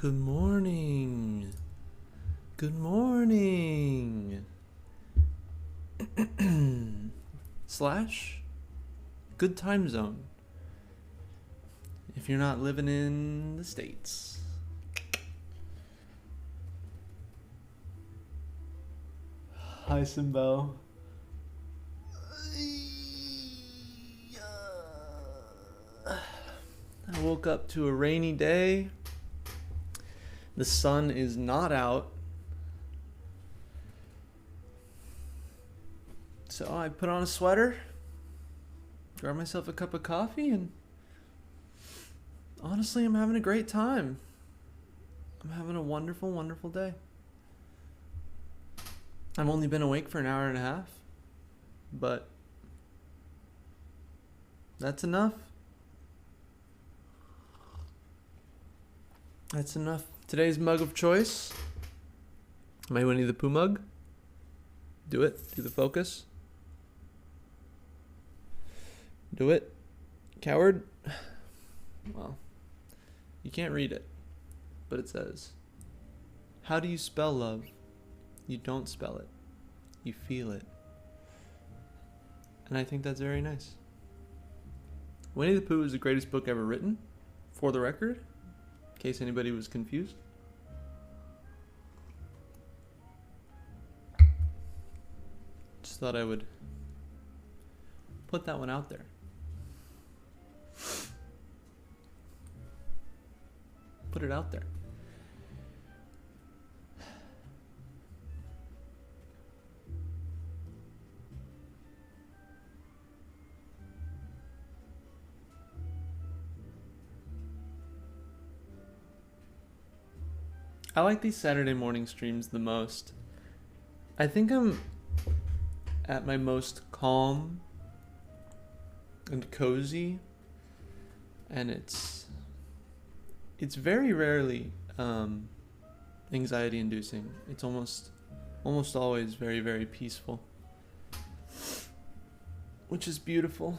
Good morning. Good morning. Slash good time zone. If you're not living in the States. Hi, Simbo. I woke up to a rainy day. The sun is not out. So I put on a sweater, grab myself a cup of coffee, and honestly, I'm having a great time. I'm having a wonderful, wonderful day. I've only been awake for an hour and a half, but that's enough. That's enough. Today's mug of choice, my Winnie the Pooh mug. Do it. Do the focus. Do it. Coward. Well, you can't read it, but it says, how do you spell love? You don't spell it. You feel it. And I think that's very nice. Winnie the Pooh is the greatest book ever written, for the record, in case anybody was confused. Just thought I would put that one out there. Put it out there. I like these Saturday morning streams the most. I think I'm at my most calm and cozy, and it's very rarely anxiety inducing. It's almost always very, very peaceful, which is beautiful.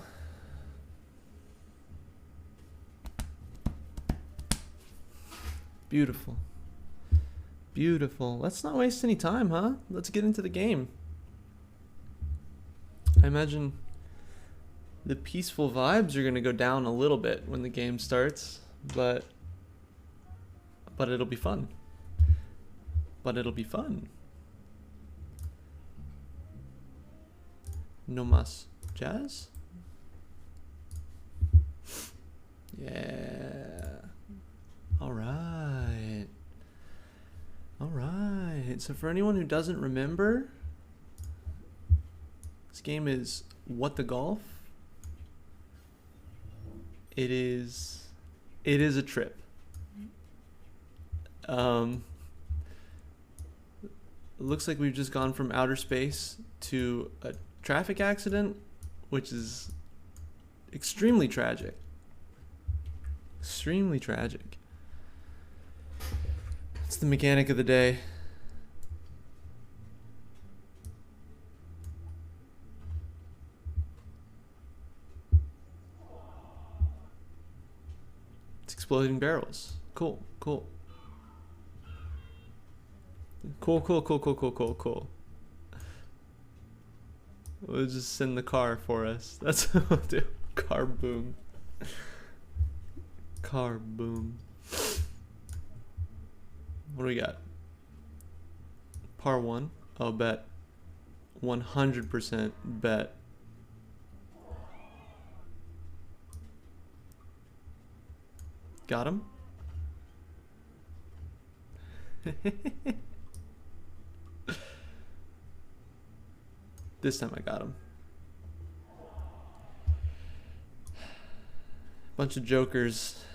Beautiful. Beautiful. Let's not waste any time, huh? Let's get into the game. I imagine the peaceful vibes are going to go down a little bit when the game starts, but it'll be fun. But it'll be fun. No mas jazz? Yeah. All right. All right. So for anyone who doesn't remember, this game is What the Golf. It is a trip. It looks like we've just gone from outer space to a traffic accident, which is extremely tragic. Extremely tragic. It's the mechanic of the day. It's exploding barrels. Cool, cool. Cool. We'll just send the car for us. That's what we'll do. Car boom. Car boom. What do we got? Par 1. Oh, bet. 100% bet. Got him? This time I got him. Bunch of jokers,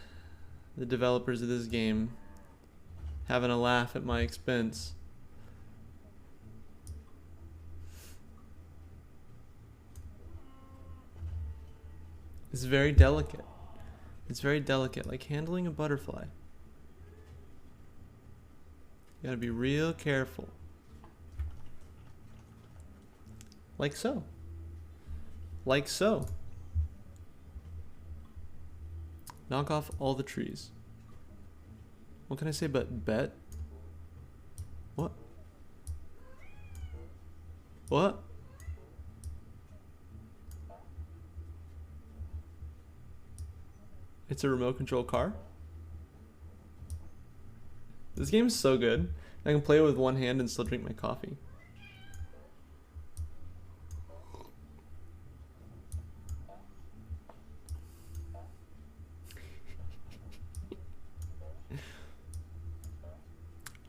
the developers of this game, having a laugh at my expense. It's very delicate. It's very delicate, like handling a butterfly. You gotta be real careful. Like so. Like so. Knock off all the trees. What can I say but bet? What? What? It's a remote control car? This game is so good. I can play it with one hand and still drink my coffee.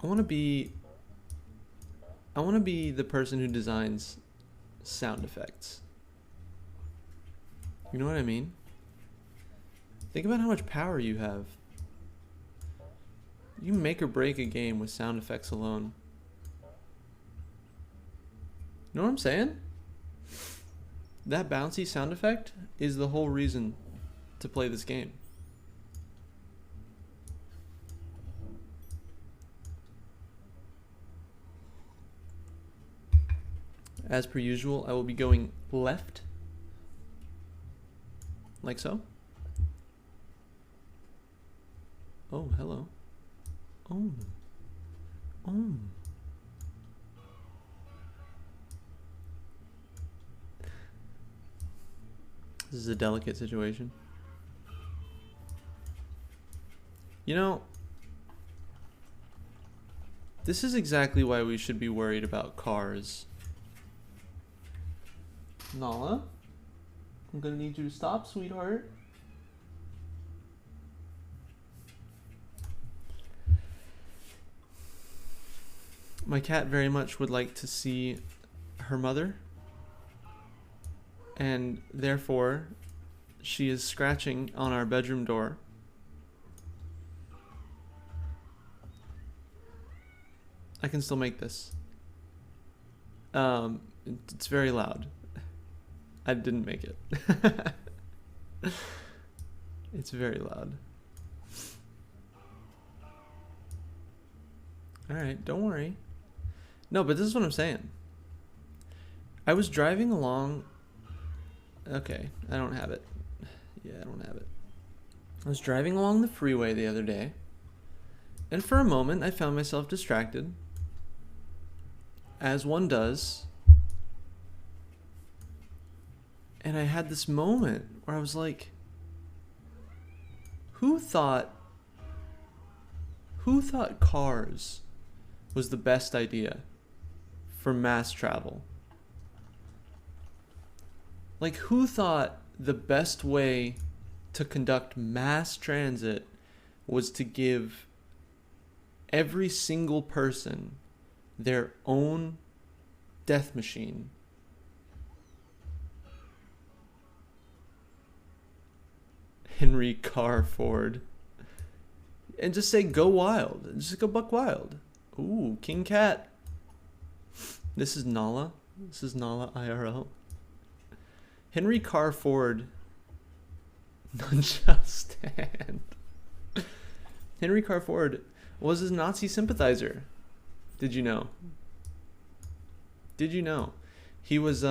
I want to be the person who designs sound effects. You know what I mean? Think about how much power you have. You make or break a game with sound effects alone. You know what I'm saying? That bouncy sound effect is the whole reason to play this game. As per usual, I will be going left. Like so. Oh, hello. Oh. Oh. This is a delicate situation. You know, this is exactly why we should be worried about cars. Nala, I'm gonna need you to stop, sweetheart. My cat very much would like to see her mother, and therefore she is scratching on our bedroom door. I can still make this. It's very loud. I didn't make it. It's very loud. Alright, don't worry. No, but this is what I'm saying. I was driving along... Okay, I don't have it. Yeah, I don't have it. I was driving along the freeway the other day, and for a moment I found myself distracted, as one does. And I had this moment where I was like, who thought cars was the best idea for mass travel? Like, who thought the best way to conduct mass transit was to give every single person their own death machine? Henry Carr Ford. And just say go wild. Just go buck wild. Ooh, King Cat. This is Nala. This is Nala IRL. Henry Carr Ford. None shall stand. Henry Carr Ford was a Nazi sympathizer. Did you know? Did you know? He was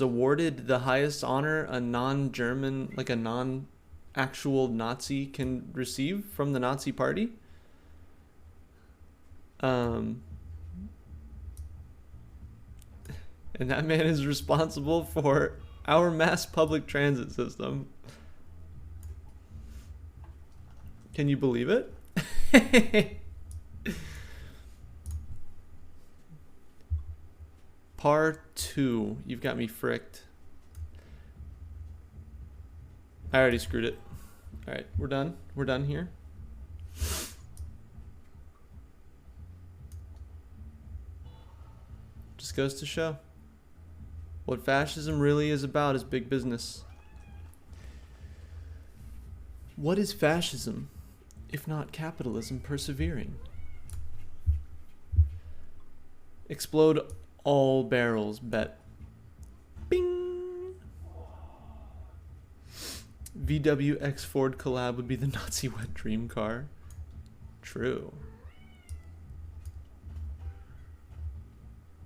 awarded the highest honor a non-German, like a non-actual Nazi can receive from the Nazi party. And that man is responsible for our mass public transit system. Can you believe it? Par 2. You've got me fricked. I already screwed it. Alright, we're done. We're done here. Just goes to show. What fascism really is about is big business. What is fascism, if not capitalism persevering? Explode all barrels, bet. Bing! VW X Ford collab would be the Nazi wet dream car. True.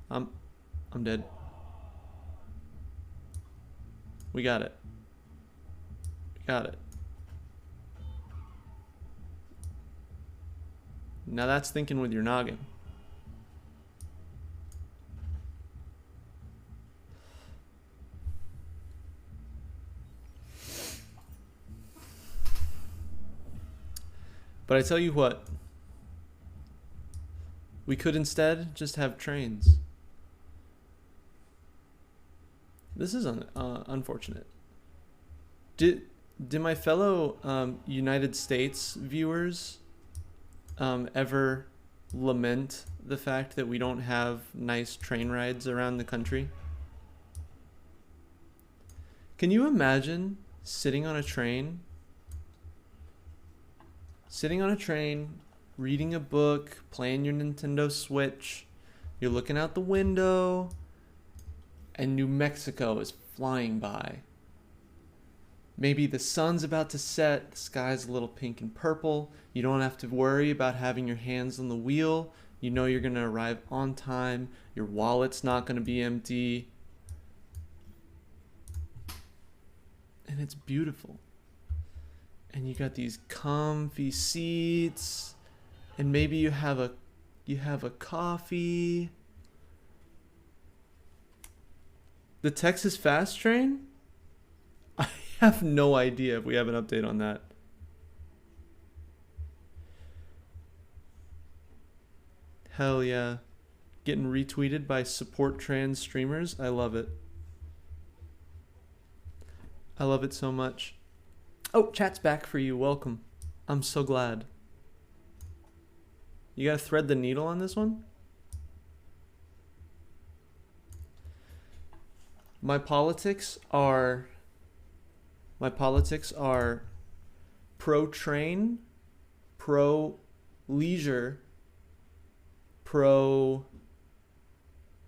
I'm dead. We got it. We got it. Now that's thinking with your noggin. But I tell you what, we could instead just have trains. This is unfortunate. Did my fellow United States viewers ever lament the fact that we don't have nice train rides around the country? Can you imagine sitting on a train, reading a book, playing your Nintendo Switch, you're looking out the window, and New Mexico is flying by. Maybe the sun's about to set, the sky's a little pink and purple, you don't have to worry about having your hands on the wheel, you know you're gonna arrive on time, your wallet's not gonna be empty, and it's beautiful. And you got these comfy seats, and maybe you have a coffee. The Texas Fast Train? I have no idea if we have an update on that. Hell yeah. Getting retweeted by support trans streamers. I love it. I love it so much. Oh, chat's back for you. Welcome. I'm so glad. You gotta thread the needle on this one? My politics are pro-train, pro-leisure,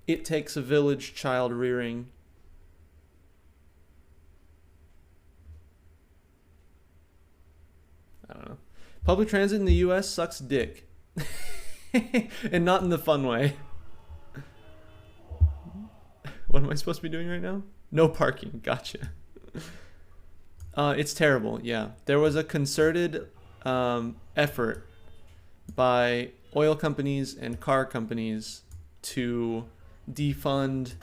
it takes a village child rearing. I don't know. Public transit in the US sucks dick. And not in the fun way. What am I supposed to be doing right now? No parking. Gotcha. It's terrible, yeah. There was a concerted effort by oil companies and car companies to defund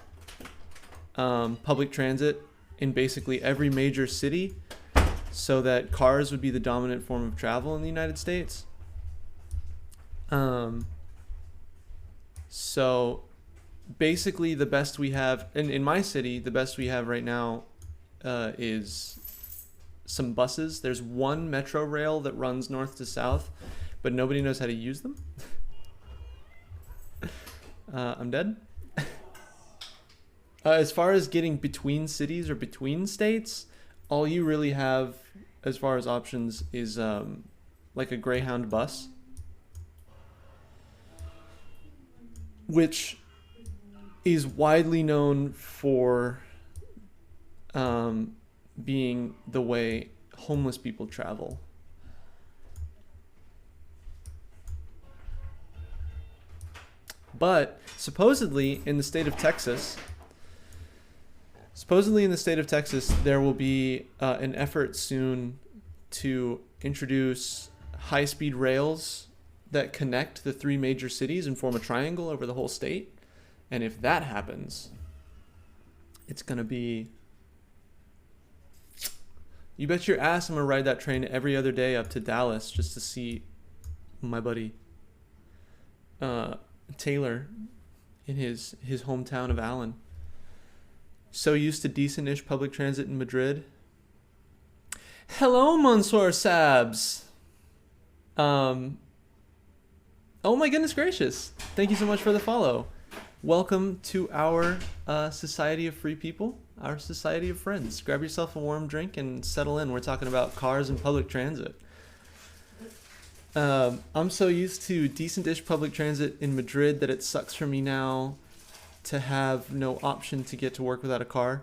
public transit in basically every major city so that cars would be the dominant form of travel in the United States. So basically the best we have, in my city, the best we have right now is some buses. There's one metro rail that runs north to south, but nobody knows how to use them. I'm dead. As far as getting between cities or between states, all you really have as far as options is like a Greyhound bus, which is widely known for being the way homeless people travel. But supposedly in the state of Texas, there will be an effort soon to introduce high-speed rails that connect the three major cities and form a triangle over the whole state. And if that happens, it's going to be... You bet your ass I'm going to ride that train every other day up to Dallas just to see my buddy Taylor in his hometown of Allen. So used to decent-ish public transit in Madrid. Hello, Mansoor Sabs. Oh my goodness gracious. Thank you so much for the follow. Welcome to our society of free people, our society of friends. Grab yourself a warm drink and settle in. We're talking about cars and public transit. I'm so used to decent-ish public transit in Madrid that it sucks for me now to have no option to get to work without a car.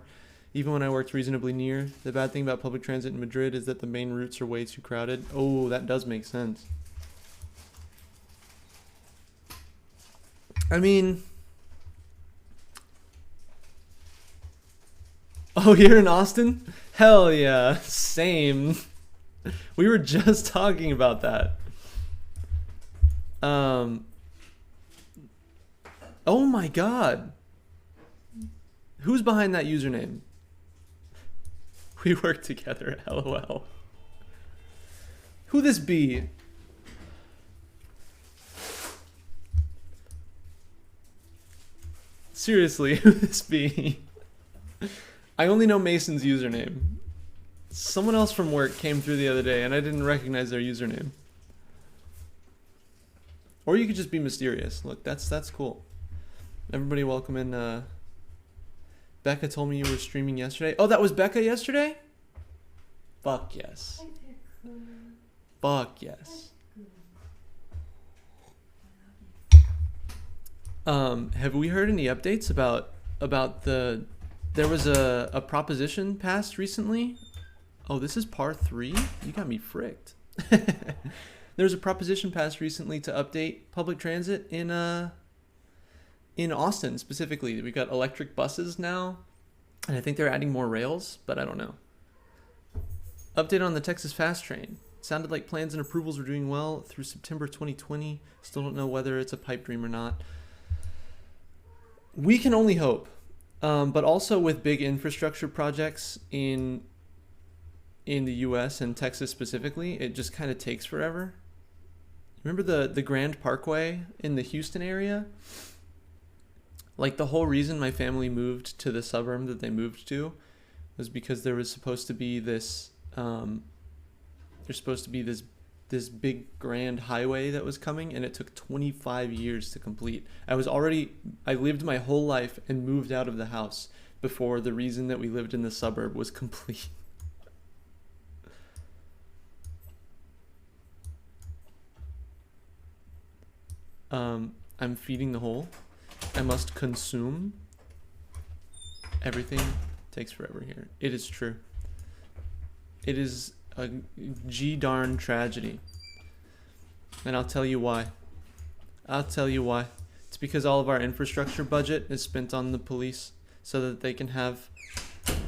Even when I worked reasonably near. The bad thing about public transit in Madrid is that the main routes are way too crowded. Oh, that does make sense. I mean... Oh, here in Austin? Hell yeah, same. We were just talking about that. Um. Oh my god. Who's behind that username? We work together, LOL. Who this be? Seriously, who this be? I only know Mason's username. Someone else from work came through the other day and I didn't recognize their username. Or you could just be mysterious. Look, that's cool. Everybody welcome in. Becca told me you were streaming yesterday. Oh, that was Becca yesterday? Fuck yes. Fuck yes. Have we heard any updates about there was a proposition passed recently? Oh, this is par 3? You got me fricked. There was a proposition passed recently to update public transit in Austin specifically. We got electric buses now, and I think they're adding more rails, but I don't know. Update on the Texas Fast Train. Sounded like plans and approvals were doing well through September 2020. Still don't know whether it's a pipe dream or not. We can only hope. But also with big infrastructure projects in the US and Texas specifically, it just kind of takes forever. Remember the Grand Parkway in the Houston area? Like the whole reason my family moved to the suburb that they moved to was because there was supposed to be this this big grand highway that was coming, and it took 25 years to complete. I lived my whole life and moved out of the house before the reason that we lived in the suburb was complete. I'm feeding the hole. I must consume. Everything takes forever here. It is true. It is a darn tragedy. And I'll tell you why. It's because all of our infrastructure budget is spent on the police so that they can have...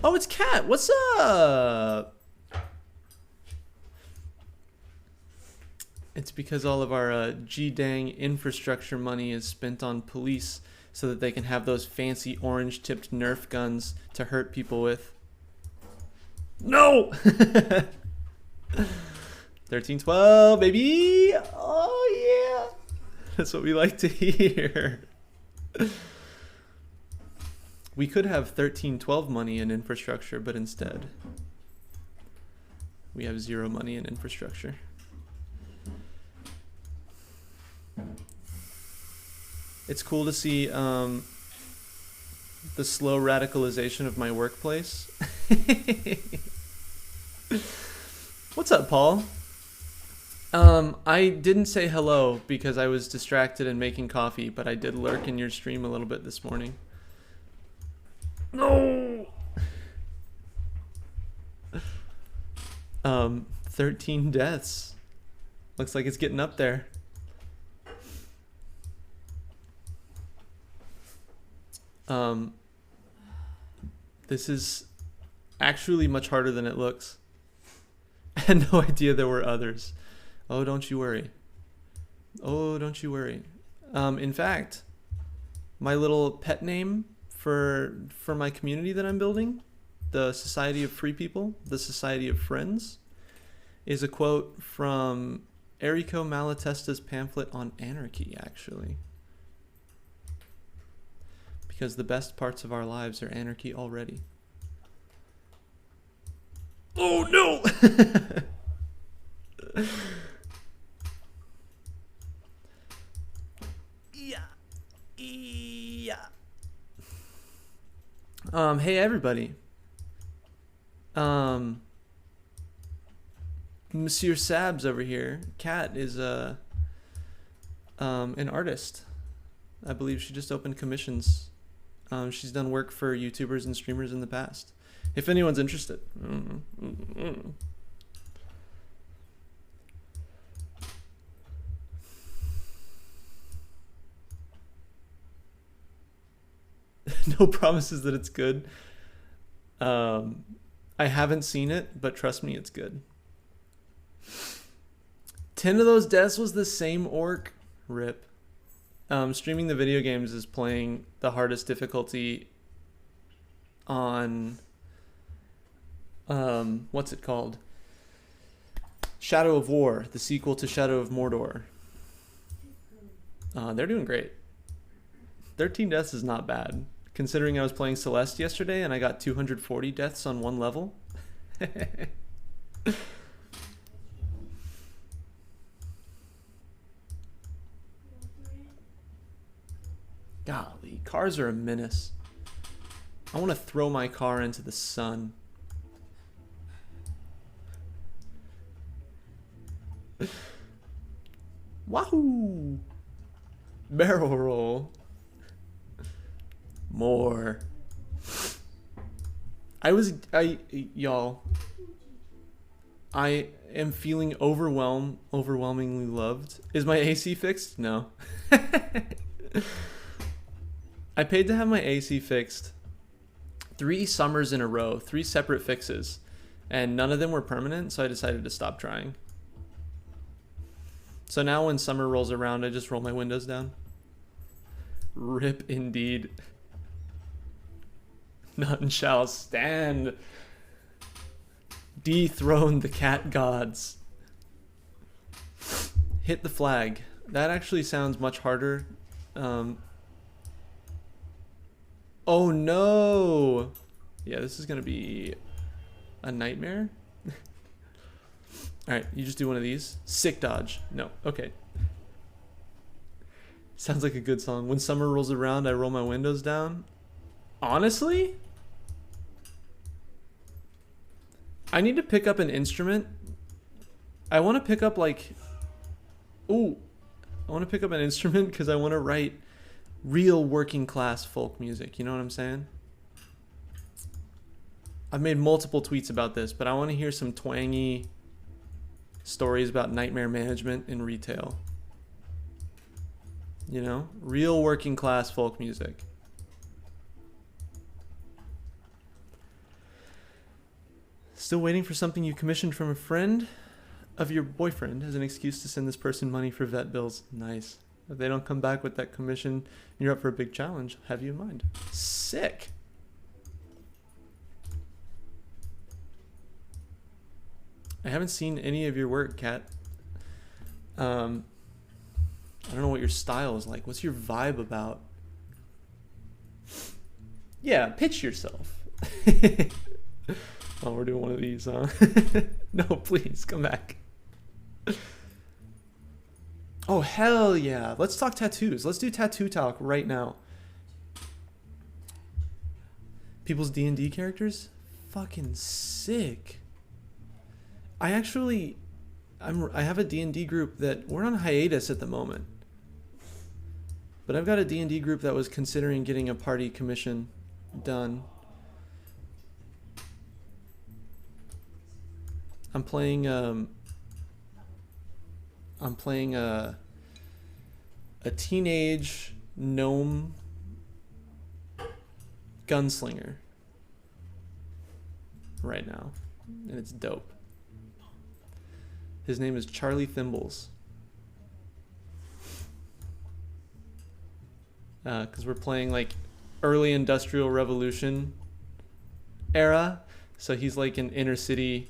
Oh, it's Kat. What's up? It's because all of our G-dang infrastructure money is spent on police so that they can have those fancy orange-tipped Nerf guns to hurt people with. No! 1312, baby! Oh, yeah! That's what we like to hear. We could have 1312 money in infrastructure, but instead, we have 0 money in infrastructure. It's cool to see the slow radicalization of my workplace. What's up, Paul? I didn't say hello because I was distracted and making coffee, but I did lurk in your stream a little bit this morning. No! 13 deaths. Looks like it's getting up there. This is actually much harder than it looks. I had no idea there were others. Oh, don't you worry. Oh, don't you worry. In fact, my little pet name for my community that I'm building, the Society of Free People, the Society of Friends, is a quote from Enrico Malatesta's pamphlet on anarchy, actually. Because the best parts of our lives are anarchy already. Oh no! Yeah. Hey everybody. Monsieur Sabs over here. Kat is an artist. I believe she just opened commissions. She's done work for YouTubers and streamers in the past. If anyone's interested. No promises that it's good. I haven't seen it, but trust me, it's good. 10 of those deaths was the same orc. Rip. Streaming the video games is playing the hardest difficulty on what's it called? Shadow of War, the sequel to Shadow of Mordor. They're doing great. 13 deaths is not bad, considering I was playing Celeste yesterday and I got 240 deaths on one level. Golly, cars are a menace. I want to throw my car into the sun. Wahoo! Barrel roll. More. Y'all, I am feeling overwhelmingly loved. Is my AC fixed? No. I paid to have my AC fixed 3 summers in a row, 3 separate fixes, and none of them were permanent, so I decided to stop trying. So now when summer rolls around, I just roll my windows down. Rip indeed. None shall stand. Dethrone the cat gods. Hit the flag. That actually sounds much harder. Oh no! Yeah, this is gonna be a nightmare. Alright, you just do one of these. Sick dodge. No, okay. Sounds like a good song. When summer rolls around, I roll my windows down. Honestly? I need to pick up an instrument. I want to pick up like... Ooh. I want to pick up an instrument because I want to write real working class folk music. You know what I'm saying? I've made multiple tweets about this, but I want to hear some twangy stories about nightmare management in retail. You know? Real working class folk music. Still waiting for something you commissioned from a friend of your boyfriend as an excuse to send this person money for vet bills. Nice. If they don't come back with that commission, you're up for a big challenge. Have you in mind? Sick. I haven't seen any of your work, Kat. I don't know what your style is like. What's your vibe about? Yeah, pitch yourself. Oh, we're doing one of these, huh? No, please, come back. Oh, hell yeah. Let's talk tattoos. Let's do tattoo talk right now. People's D&D characters? Fucking sick. I have a D&D group that we're on hiatus at the moment. But I've got a D&D group that was considering getting a party commission done. I'm playing a teenage gnome gunslinger right now, and it's dope. His name is Charlie Thimbles. Because we're playing like early Industrial Revolution era, so he's like an inner city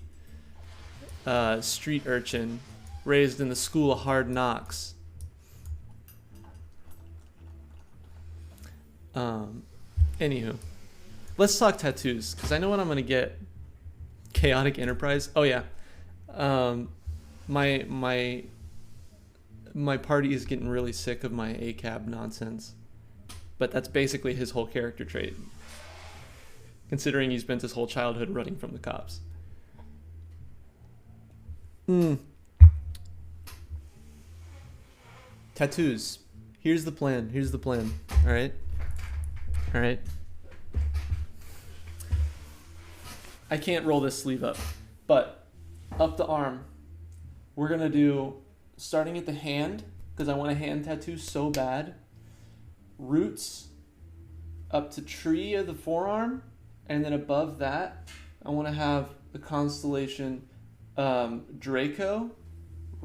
street urchin raised in the school of hard knocks. Anywho, let's talk tattoos, because I know what I'm gonna get. Chaotic Enterprise. Oh yeah. My party is getting really sick of my ACAB nonsense, but that's basically his whole character trait, considering he spent his whole childhood running from the cops. Tattoos. Here's the plan. All right. I can't roll this sleeve up, but up the arm, we're gonna do, starting at the hand, because I want a hand tattoo so bad, roots up to tree of the forearm, and then above that I want to have the constellation Draco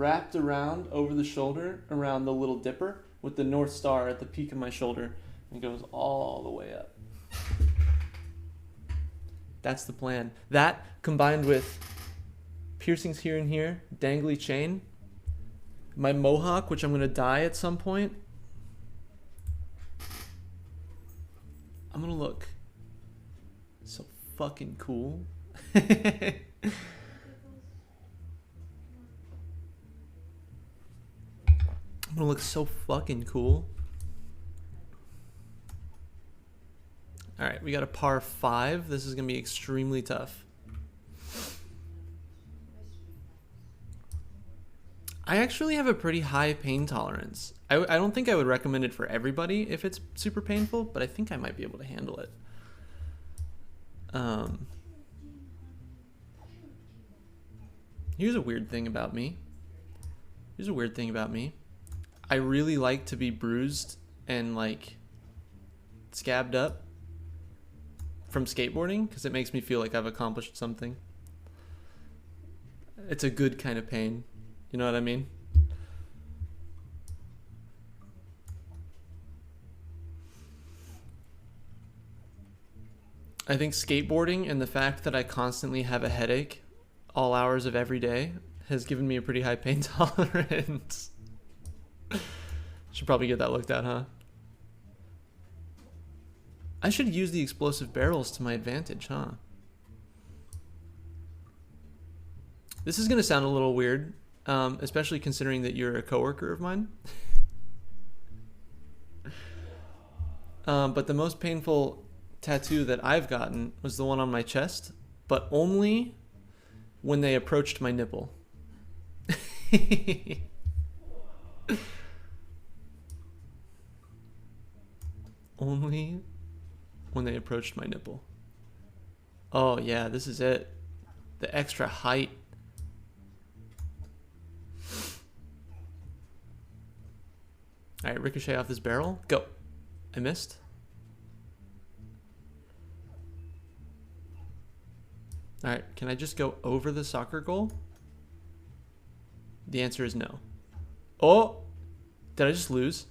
wrapped around over the shoulder, around the little dipper, with the North Star at the peak of my shoulder. And it goes all the way up. That's the plan. That, combined with piercings here and here, dangly chain, my mohawk, which I'm going to dye at some point, I'm going to look so fucking cool. I'm going to look so fucking cool. All right, we got a par 5. This is going to be extremely tough. I actually have a pretty high pain tolerance. I don't think I would recommend it for everybody if it's super painful, but I think I might be able to handle it. Here's a weird thing about me. I really like to be bruised and like scabbed up from skateboarding because it makes me feel like I've accomplished something. It's a good kind of pain. You know what I mean? I think skateboarding and the fact that I constantly have a headache all hours of every day has given me a pretty high pain tolerance. Should probably get that looked at, huh? I should use the explosive barrels to my advantage, huh? This is going to sound a little weird, especially considering that you're a coworker of mine. But the most painful tattoo that I've gotten was the one on my chest, but only when they approached my nipple. Only when they approached my nipple. Oh yeah, this is it. The extra height. Alright, ricochet off this barrel. Go. I missed. Alright, can I just go over the soccer goal? The answer is no. Oh! Did I just lose?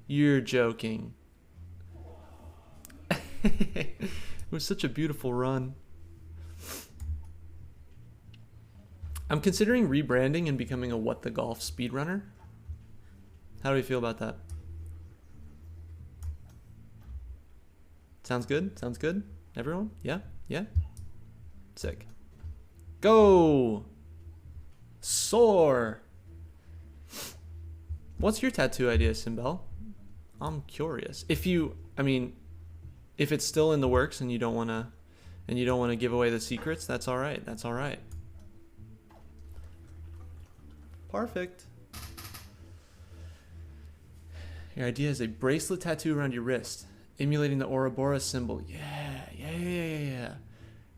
You're joking. It was such a beautiful run. I'm considering rebranding and becoming a What the Golf speedrunner. How do you feel about that? Sounds good? Sounds good? Everyone? Yeah? Yeah? Sick. Go! Soar! What's your tattoo idea, Simbel? I'm curious. If it's still in the works and you don't want to give away the secrets, that's all right. That's all right. Perfect. Your idea is a bracelet tattoo around your wrist, emulating the Ouroboros symbol. Yeah.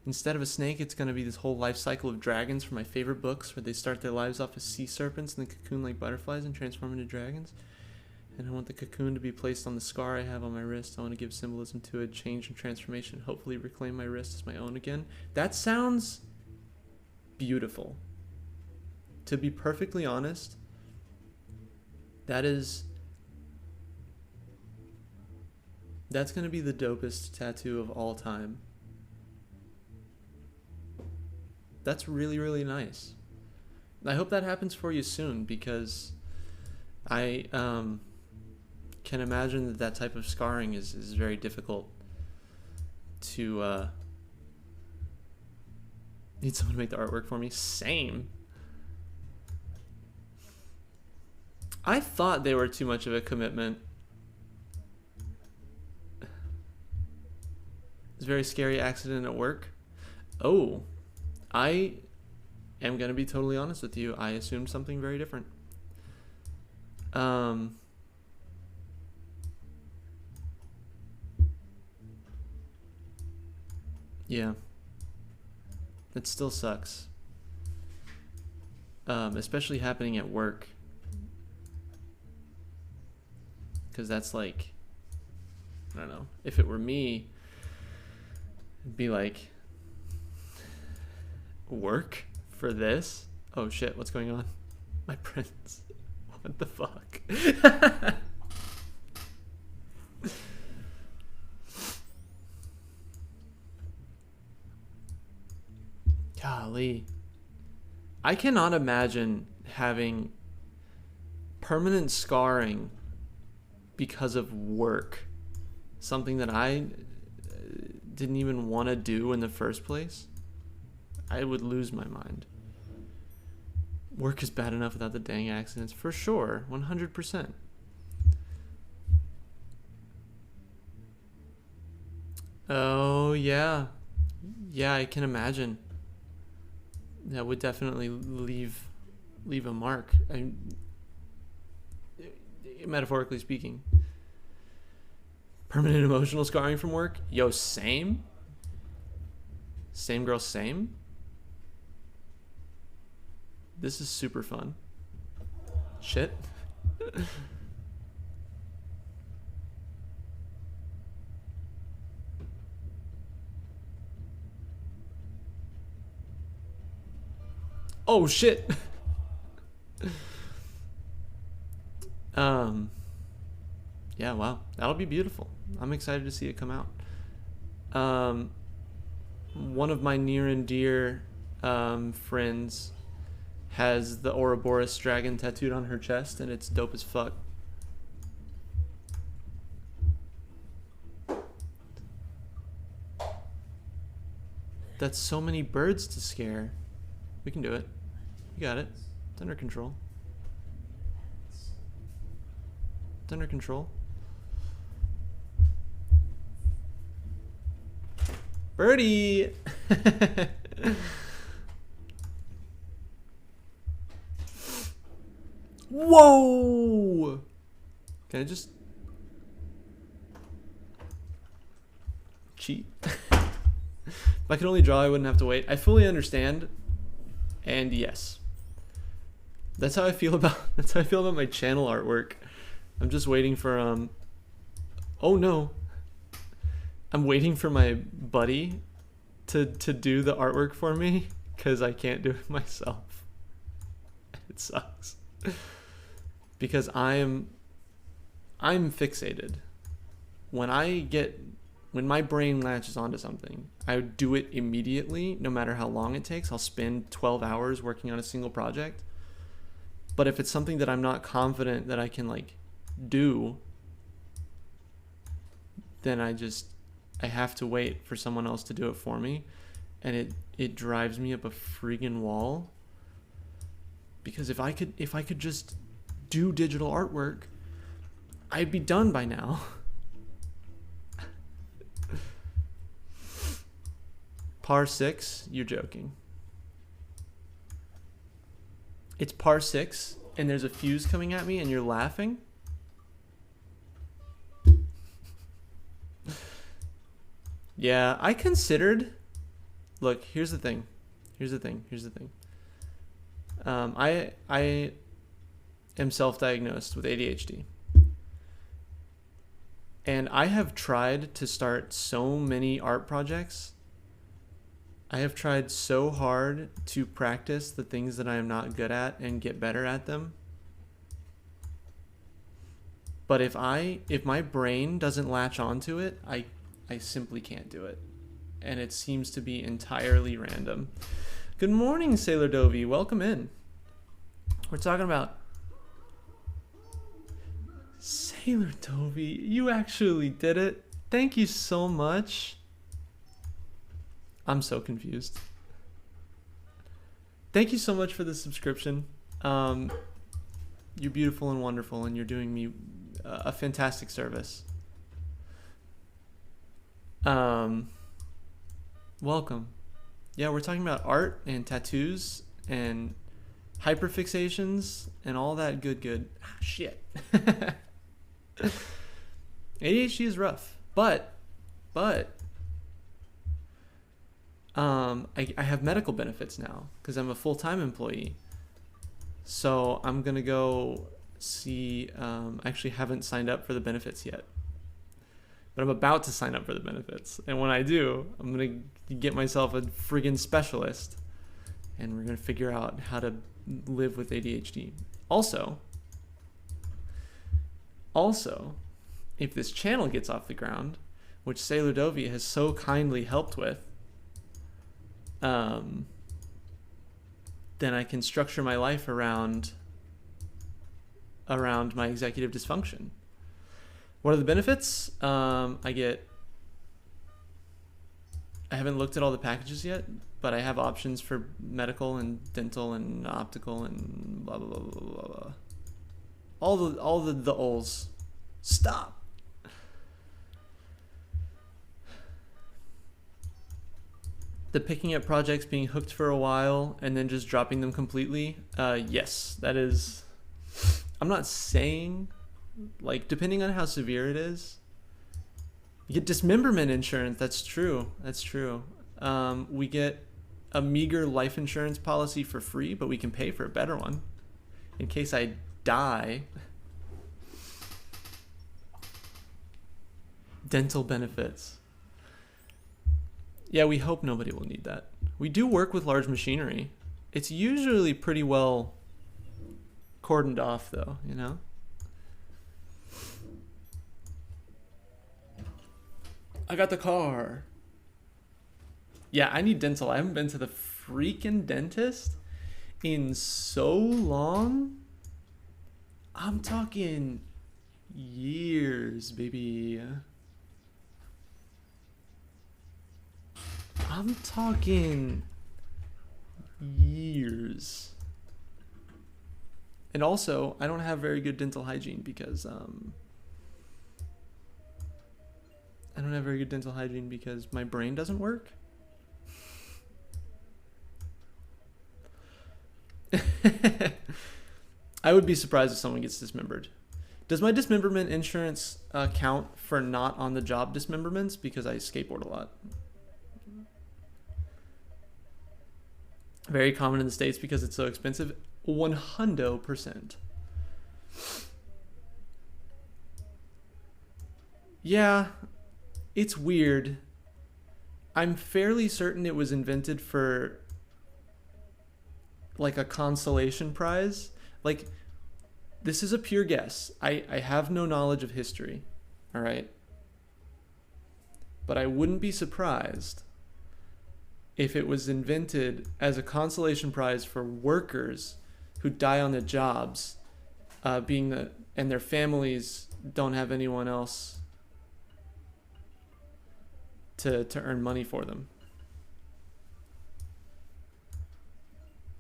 Instead of a snake, it's going to be this whole life cycle of dragons from my favorite books where they start their lives off as sea serpents and then cocoon like butterflies and transform into dragons. And I want the cocoon to be placed on the scar I have on my wrist. I want to give symbolism to it, change and transformation, hopefully reclaim my wrist as my own again. That sounds beautiful. To be perfectly honest, that's going to be the dopest tattoo of all time. That's really, really nice. I hope that happens for you soon because I can imagine that type of scarring is very difficult to need someone to make the artwork for me. Same. I thought they were too much of a commitment. It's a very scary accident at work. Oh, I am going to be totally honest with you. I assumed something very different. Yeah. It still sucks. Especially happening at work. Because that's like, I don't know. If it were me, it'd be like, work for this? Oh shit, what's going on? My prince. What the fuck? Golly. I cannot imagine having permanent scarring because of work. Something that I didn't even want to do in the first place. I would lose my mind. Work is bad enough without the dang accidents, for sure. 100%. Oh, yeah. Yeah, I can imagine. That would definitely leave a mark. Metaphorically speaking. Permanent emotional scarring from work? Yo, same? Same girl, same? This is super fun. Shit. Oh, shit. Yeah, wow. That'll be beautiful. I'm excited to see it come out. One of my near and dear friends has the Ouroboros dragon tattooed on her chest, and it's dope as fuck. That's so many birds to scare. We can do it. You got it. It's under control. It's under control. Birdie! Whoa! Can I just cheat? If I could only draw, I wouldn't have to wait. I fully understand. And yes. That's how I feel about my channel artwork. I'm just waiting for oh no. I'm waiting for my buddy to do the artwork for me cuz I can't do it myself. It sucks. Because I'm fixated. When my brain latches onto something, I do it immediately, no matter how long it takes. I'll spend 12 hours working on a single project. But if it's something that I'm not confident that I can like do, then I have to wait for someone else to do it for me. And it drives me up a friggin' wall. Because if I could just do digital artwork, I'd be done by now. Par 6? You're joking. It's par 6 and there's a fuse coming at me and you're laughing? Yeah, I considered... Look, here's the thing. I am self-diagnosed with ADHD. And I have tried to start so many art projects. I have tried so hard to practice the things that I am not good at and get better at them. But if my brain doesn't latch onto it, I simply can't do it. And it seems to be entirely random. Good morning, Sailor Dovey. Welcome in. We're talking about... Sailor Dovey, you actually did it. Thank you so much. I'm so confused. Thank you so much for the subscription. You're beautiful and wonderful, and you're doing me a fantastic service. Welcome. Yeah, we're talking about art and tattoos and hyperfixations and all that good. Ah, shit. ADHD is rough, but I have medical benefits now because I'm a full-time employee. So I'm gonna go see. I actually haven't signed up for the benefits yet, but I'm about to sign up for the benefits. And when I do, I'm gonna get myself a friggin' specialist, and we're going to figure out how to live with ADHD. Also, if this channel gets off the ground, which Sailor Dovey has so kindly helped with, then I can structure my life around my executive dysfunction. What are the benefits? I haven't looked at all the packages yet, but I have options for medical and dental and optical and blah, blah, blah, blah, blah, blah. All the O's. Stop. The picking up projects, being hooked for a while and then just dropping them completely. Yes, that is, I'm not saying, like, depending on how severe it is, you get dismemberment insurance. That's true. We get a meager life insurance policy for free, but we can pay for a better one in case I die. Dental benefits. Yeah, we hope nobody will need that. We do work with large machinery. It's usually pretty well cordoned off, though, you know? I got the car. Yeah, I need dental. I haven't been to the freaking dentist in so long. I'm talking years, baby. I'm talking years. And also, I don't have very good dental hygiene because my brain doesn't work. I would be surprised if someone gets dismembered. Does my dismemberment insurance count for not on the job dismemberments? Because I skateboard a lot. Very common in the States because it's so expensive. 100%. Yeah, it's weird. I'm fairly certain it was invented for like a consolation prize. Like, this is a pure guess. I have no knowledge of history, all right? But I wouldn't be surprised if it was invented as a consolation prize for workers who die on their jobs, and their families don't have anyone else to earn money for them.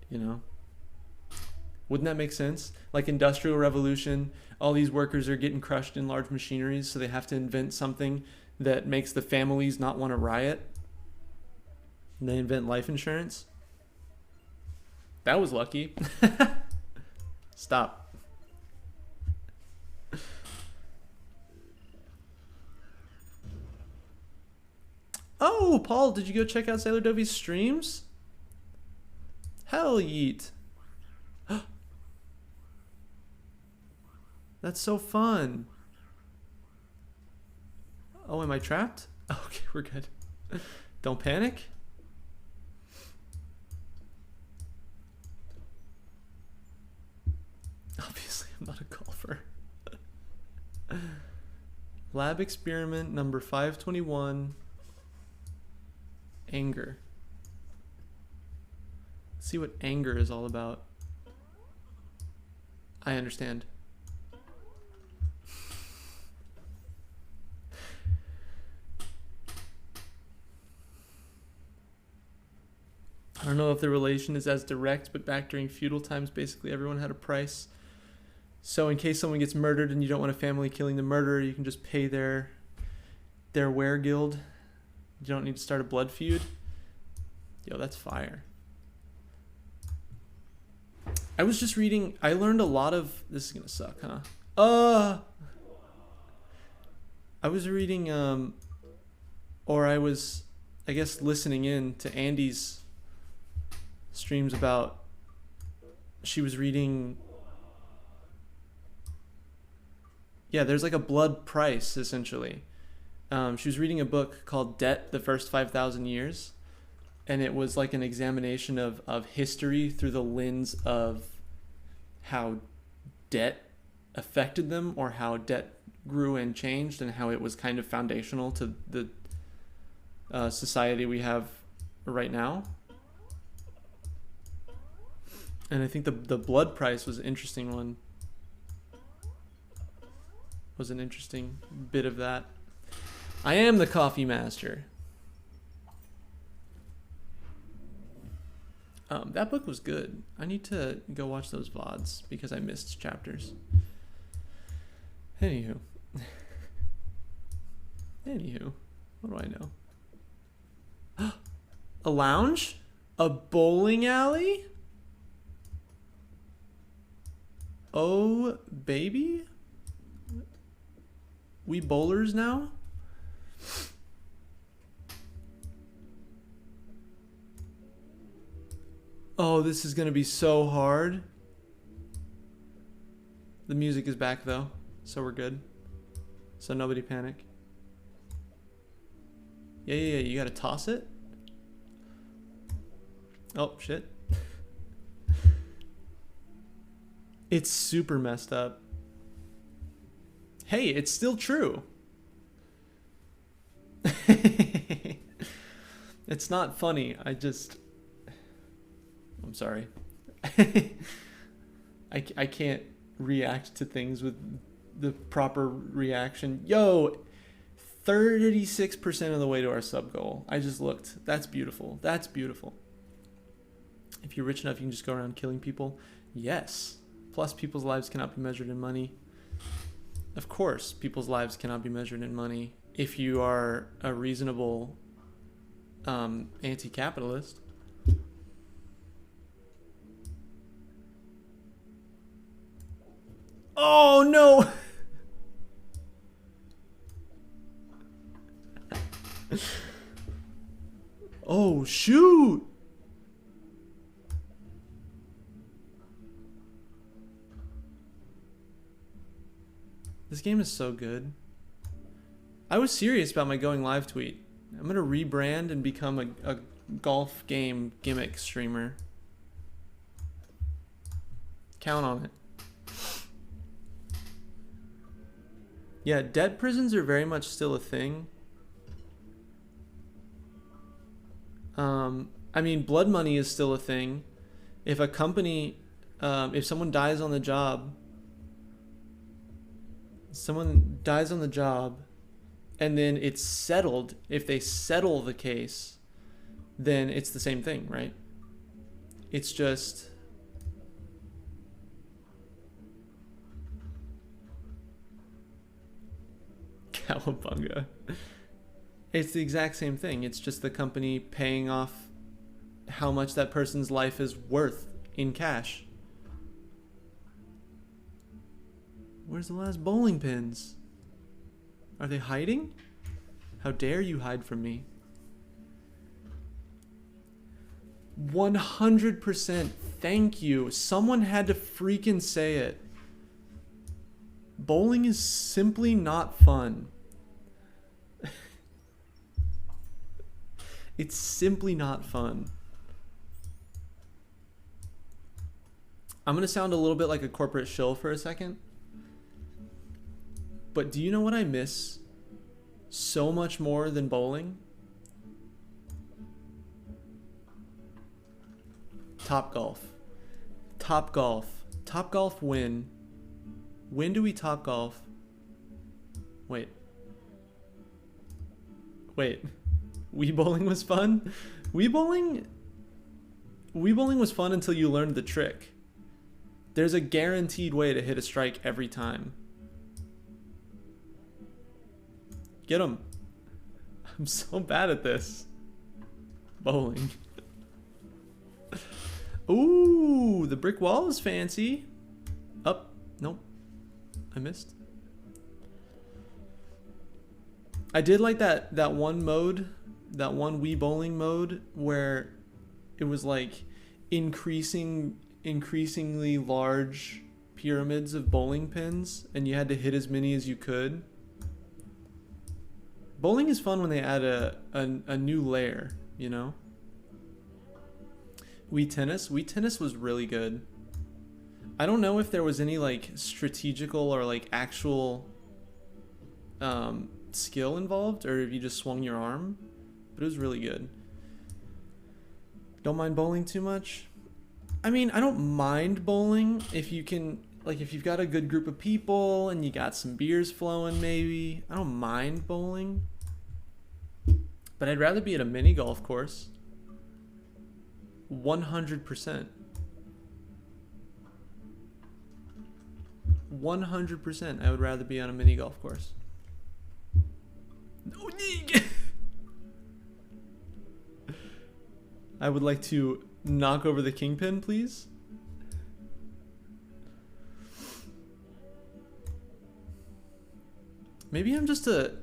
You know? Wouldn't that make sense? Like Industrial Revolution, all these workers are getting crushed in large machineries, so they have to invent something that makes the families not want to riot. And they invent life insurance. That was lucky. Stop. Oh, Paul, did you go check out Sailor Dovey's streams? Hell yeet. That's so fun. Oh, am I trapped? Okay, we're good. Don't panic. Obviously, I'm not a golfer. Lab experiment number 521. Anger. Let's see what anger is all about. I understand. I don't know if the relation is as direct, but back during feudal times, basically everyone had a price. So in case someone gets murdered and you don't want a family killing the murderer, you can just pay their weregild. You don't need to start a blood feud. Yo, that's fire. I was just reading, I learned a lot of, this is gonna suck, huh? I was reading, or I was, I guess, listening in to Andy's streams about, she was reading, yeah, there's like a blood price, essentially. She was reading a book called Debt, the First 5,000 Years. and it was like an examination of history through the lens of how debt affected them, or how debt grew and changed, and how it was kind of foundational to the society we have right now. And I think the blood price was an interesting one. Was an interesting bit of that. I am the coffee master. That book was good. I need to go watch those VODs because I missed chapters. Anywho. What do I know? A lounge? A bowling alley? Oh, baby? We bowlers now? Oh, this is gonna be so hard. The music is back though, so we're good. So nobody panic. Yeah, you gotta toss it. Oh, shit. It's super messed up. Hey, it's still true. It's not funny. I'm sorry. I can't react to things with the proper reaction. Yo, 36% of the way to our sub goal. I just looked. That's beautiful. That's beautiful. If you're rich enough, you can just go around killing people. Yes. Plus, people's lives cannot be measured in money. Of course, people's lives cannot be measured in money if you are a reasonable anti-capitalist. Oh, no! Oh, shoot! This game is so good. I was serious about my going live tweet. I'm gonna rebrand and become a golf game gimmick streamer. Count on it. Yeah, debt prisons are very much still a thing. I mean, blood money is still a thing. If a company, if someone dies on the job, and then it's settled, if they settle the case, then it's the same thing, right? It's just... Cowabunga. It's the exact same thing. It's just the company paying off how much that person's life is worth in cash. Where's the last bowling pins? Are they hiding? How dare you hide from me? 100%. Thank you. Someone had to freaking say it. Bowling is simply not fun. It's simply not fun. I'm going to sound a little bit like a corporate shill for a second. But do you know what I miss so much more than bowling? Topgolf. Topgolf win. When do we Topgolf? Wait. Wii bowling was fun? Wii bowling was fun until you learned the trick. There's a guaranteed way to hit a strike every time. Get him. I'm so bad at this. Bowling. Ooh, the brick wall is fancy. Up. Nope. I missed. I did like that one mode, that one Wii bowling mode where it was like increasingly large pyramids of bowling pins and you had to hit as many as you could. Bowling is fun when they add a new layer, you know? Wii Tennis? Wii Tennis was really good. I don't know if there was any like strategical or like actual skill involved, or if you just swung your arm, but it was really good. Don't mind bowling too much. I mean, I don't mind bowling if you can, like, if you've got a good group of people and you got some beers flowing, maybe. I don't mind bowling, but I'd rather be at a mini golf course. 100%. 100%. I would rather be on a mini golf course. No need. I would like to knock over the kingpin, please. Maybe I'm just a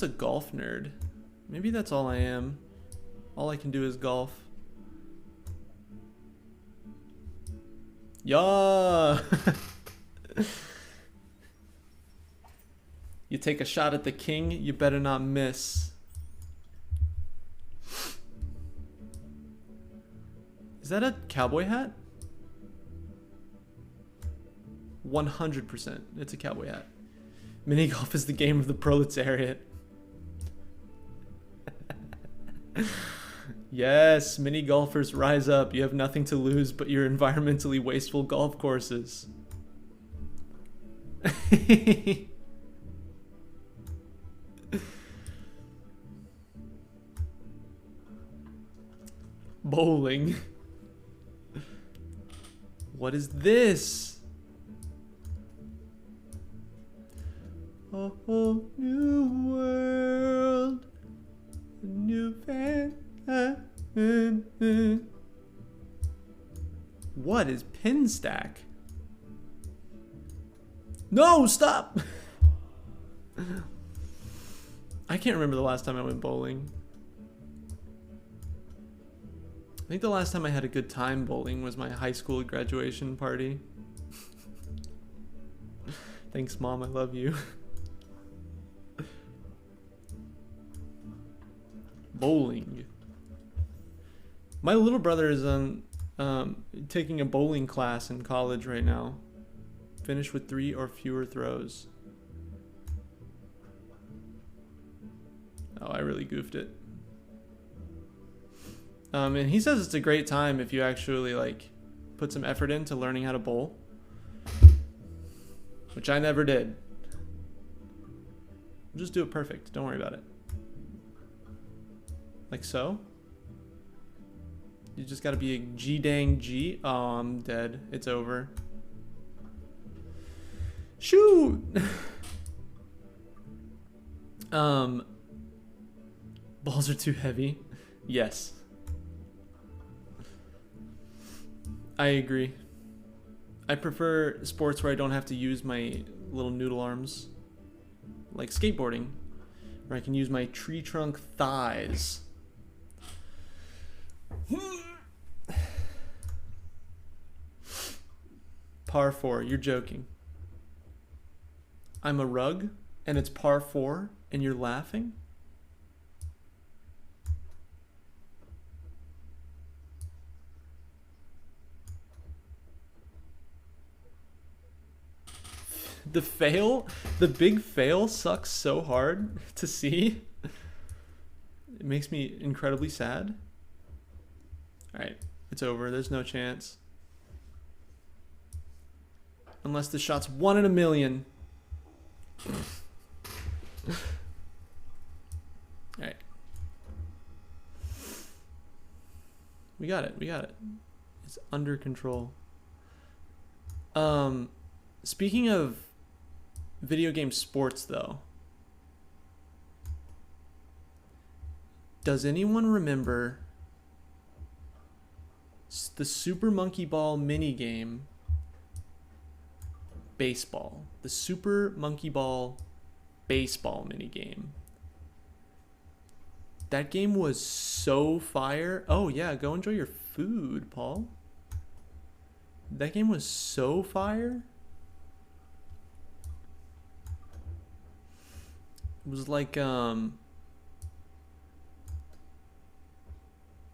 golf nerd. Maybe that's all I am. All I can do is golf. Yeah. You take a shot at the king, you better not miss. Is that a cowboy hat? 100%. It's a cowboy hat. Mini golf is the game of the proletariat. Yes, mini golfers rise up. You have nothing to lose but your environmentally wasteful golf courses. Bowling. What is this? A whole new world. A new fan. What is pin stack? No, stop! I can't remember the last time I went bowling. I think the last time I had a good time bowling was my high school graduation party. Thanks, Mom. I love you. Bowling. My little brother is taking a bowling class in college right now. Finish with 3 or fewer throws. Oh, I really goofed it. And he says it's a great time if you actually like put some effort into learning how to bowl, which I never did. Just do it perfect. Don't worry about it. Like so. You just gotta be a G-dang G. Oh, I'm dead. It's over. Shoot! Balls are too heavy. Yes. I agree. I prefer sports where I don't have to use my little noodle arms. Like skateboarding, where I can use my tree trunk thighs. Par 4, you're joking. I'm a rug, and it's par 4, and you're laughing? The big fail sucks so hard to see. It makes me incredibly sad. Alright, it's over. There's no chance. Unless the shot's 1 in a million. Alright. We got it. It's under control. Speaking of video game sports, though, does anyone remember the Super Monkey Ball minigame baseball? The Super Monkey Ball baseball minigame. That game was so fire. Oh yeah, go enjoy your food, Paul. That game was so fire. It was like, it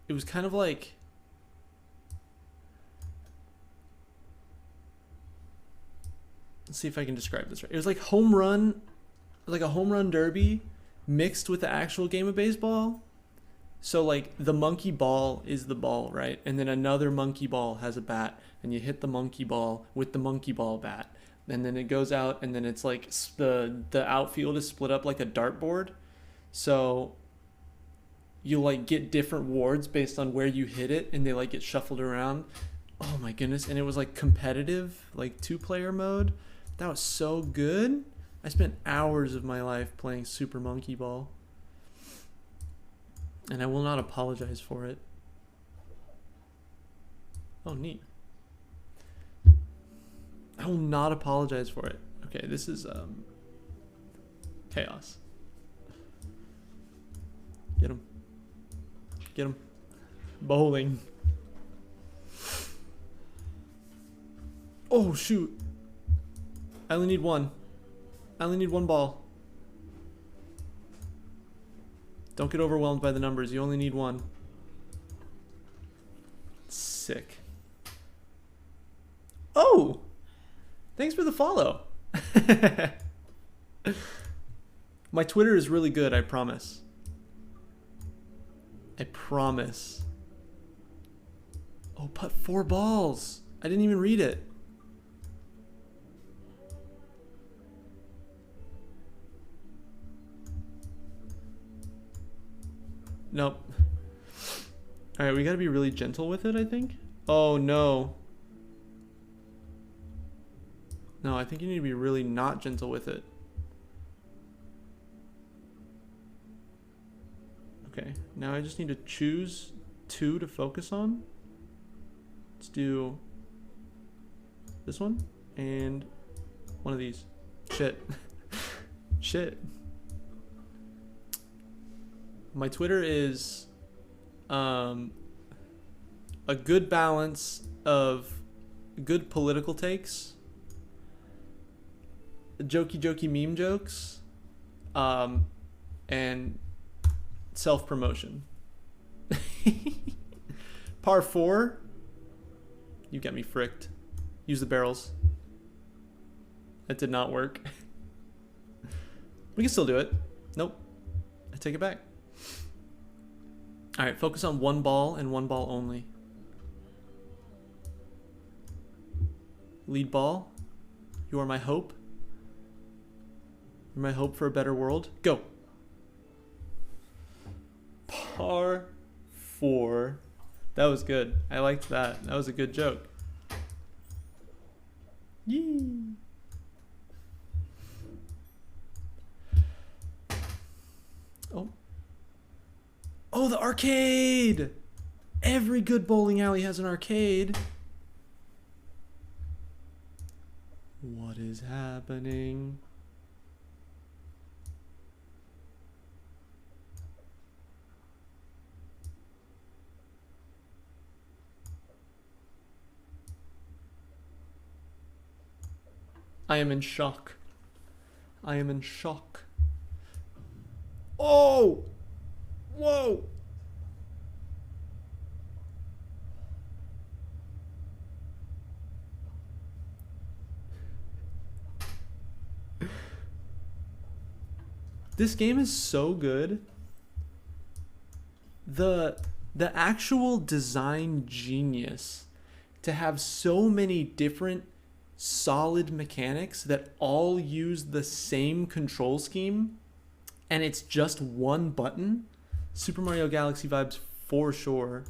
was kind of like Let's see if I can describe this right. It was like home run, like a home run derby mixed with the actual game of baseball. So like the monkey ball is the ball, right? And then another monkey ball has a bat, and you hit the monkey ball with the monkey ball bat. And then it goes out, and then it's like the outfield is split up like a dartboard. So you like get different wards based on where you hit it, and they like get shuffled around. Oh my goodness. And it was like competitive, like 2-player mode. That was so good. I spent hours of my life playing Super Monkey Ball. And I will not apologize for it. Oh, neat. I will not apologize for it. Okay, this is chaos. Get him. Get him. Bowling. Oh, shoot. I only need one. I only need one ball. Don't get overwhelmed by the numbers. You only need one. Sick. Oh! Thanks for the follow. My Twitter is really good, I promise. I promise. Oh, put 4 balls. I didn't even read it. Nope. Alright, we gotta be really gentle with it, I think. Oh, no. No, I think you need to be really not gentle with it. Okay, now I just need to choose 2 to focus on. Let's do this one and one of these. Shit. Shit. My Twitter is a good balance of good political takes, jokey meme jokes, and self-promotion. Par 4. You get me fricked. Use the barrels. That did not work. We can still do it. Nope. I take it back. Alright, focus on one ball and one ball only. Lead ball. You are my hope. You're my hope for a better world. Go. Par 4. That was good. I liked that. That was a good joke. Yee. Oh. Oh, the arcade! Every good bowling alley has an arcade. What is happening? I am in shock. I am in shock. Oh! Whoa! This game is so good. The actual design genius to have so many different solid mechanics that all use the same control scheme, and it's just one button. Super Mario Galaxy vibes for sure.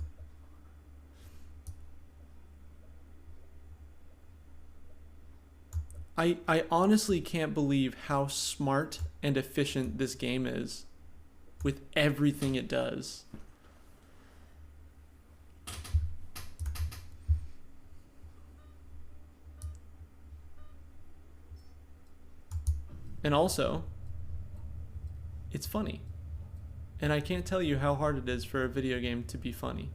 I honestly can't believe how smart and efficient this game is with everything it does. And also, it's funny. And I can't tell you how hard it is for a video game to be funny.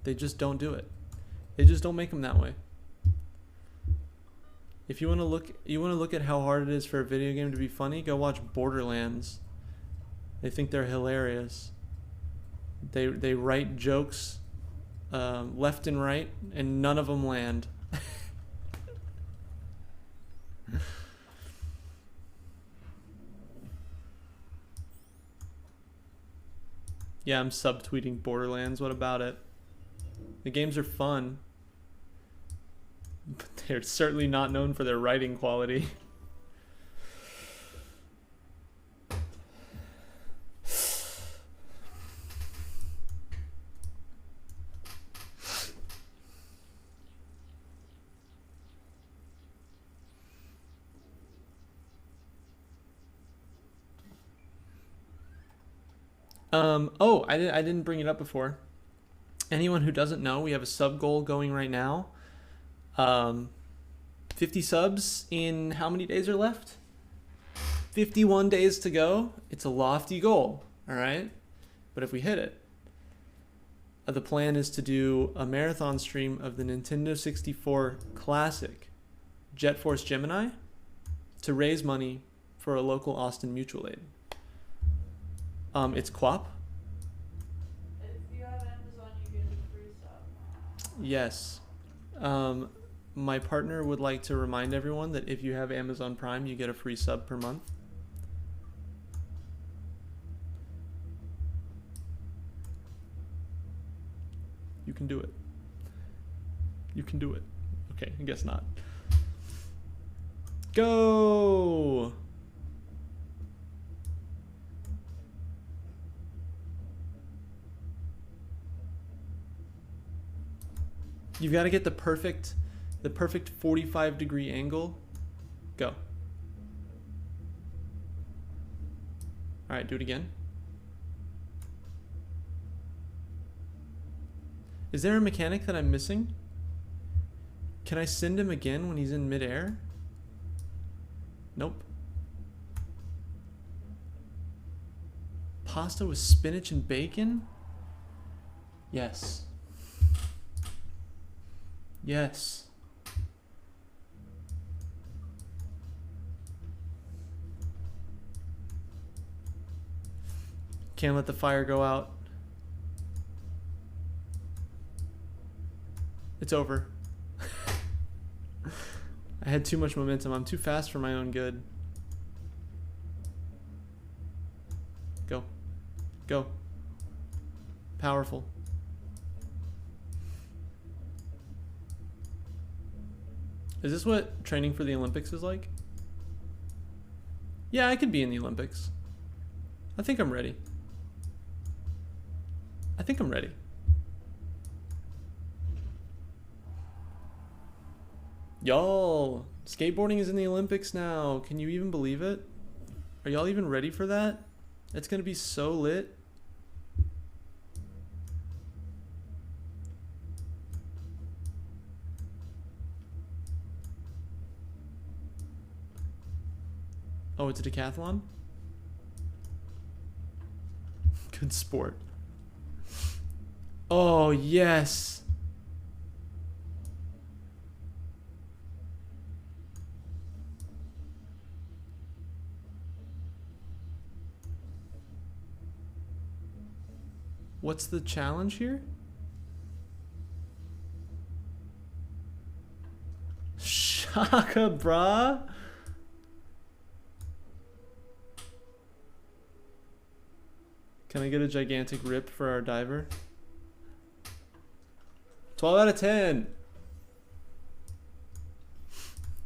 They just don't do it. They just don't make them that way. If you want to look at how hard it is for a video game to be funny, go watch Borderlands. They think they're hilarious. They write jokes left and right, and none of them land. Yeah, I'm subtweeting Borderlands. What about it? The games are fun, but they're certainly not known for their writing quality. Oh, I didn't bring it up before. Anyone who doesn't know, we have a sub goal going right now. 50 subs in how many days are left? 51 days to go. It's a lofty goal, all right? But if we hit it, the plan is to do a marathon stream of the Nintendo 64 Classic Jet Force Gemini to raise money for a local Austin mutual aid. It's QWOP. If you have Amazon, you get a free sub. Yes. My partner would like to remind everyone that if you have Amazon Prime, you get a free sub per month. You can do it. You can do it. Okay, I guess not. Go! You've got to get the perfect 45-degree angle. Go. All right, do it again. Is there a mechanic that I'm missing? Can I send him again when he's in midair? Nope. Pasta with spinach and bacon? Yes. Yes. Can't let the fire go out. It's over. I had too much momentum. I'm too fast for my own good. Go. Go. Powerful. Is this what training for the Olympics is like? Yeah, I could be in the Olympics. I think I'm ready. I think I'm ready. Y'all, skateboarding is in the Olympics now. Can you even believe it? Are y'all even ready for that? It's gonna be so lit. Oh, it's a decathlon? Good sport. Oh, yes. What's the challenge here? Shaka, brah. Can I get a gigantic rip for our diver? 12 out of 10.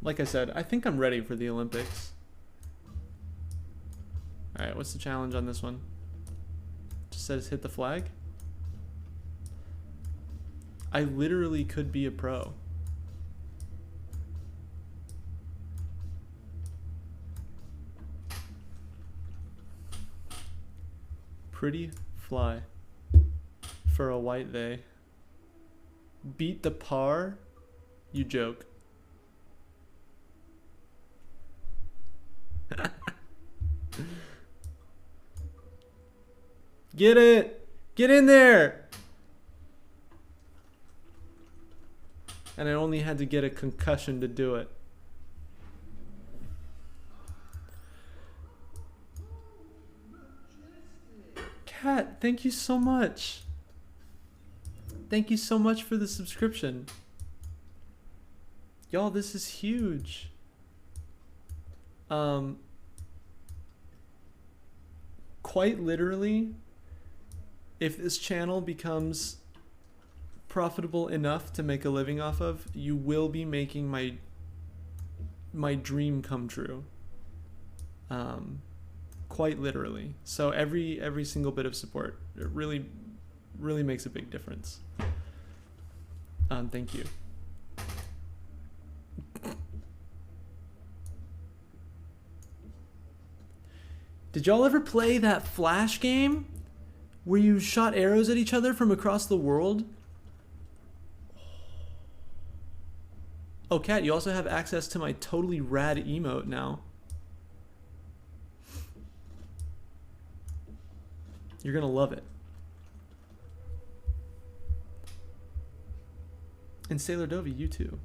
Like I said, I think I'm ready for the Olympics. Alright, what's the challenge on this one? Just says hit the flag. I literally could be a pro. Pretty fly for a white they. Beat the par? You joke. Get it! Get in there! And I only had to get a concussion to do it. Kat, thank you so much. Thank you so much for the subscription. Y'all, this is huge. Quite literally, if this channel becomes profitable enough to make a living off of, you will be making my dream come true. Quite literally. So every single bit of support, it really makes a big difference. Thank you. Did y'all ever play that Flash game where you shot arrows at each other from across the world? Oh, Kat, you also have access to my totally rad emote now. You're gonna love it. And Sailor Dovey, you too.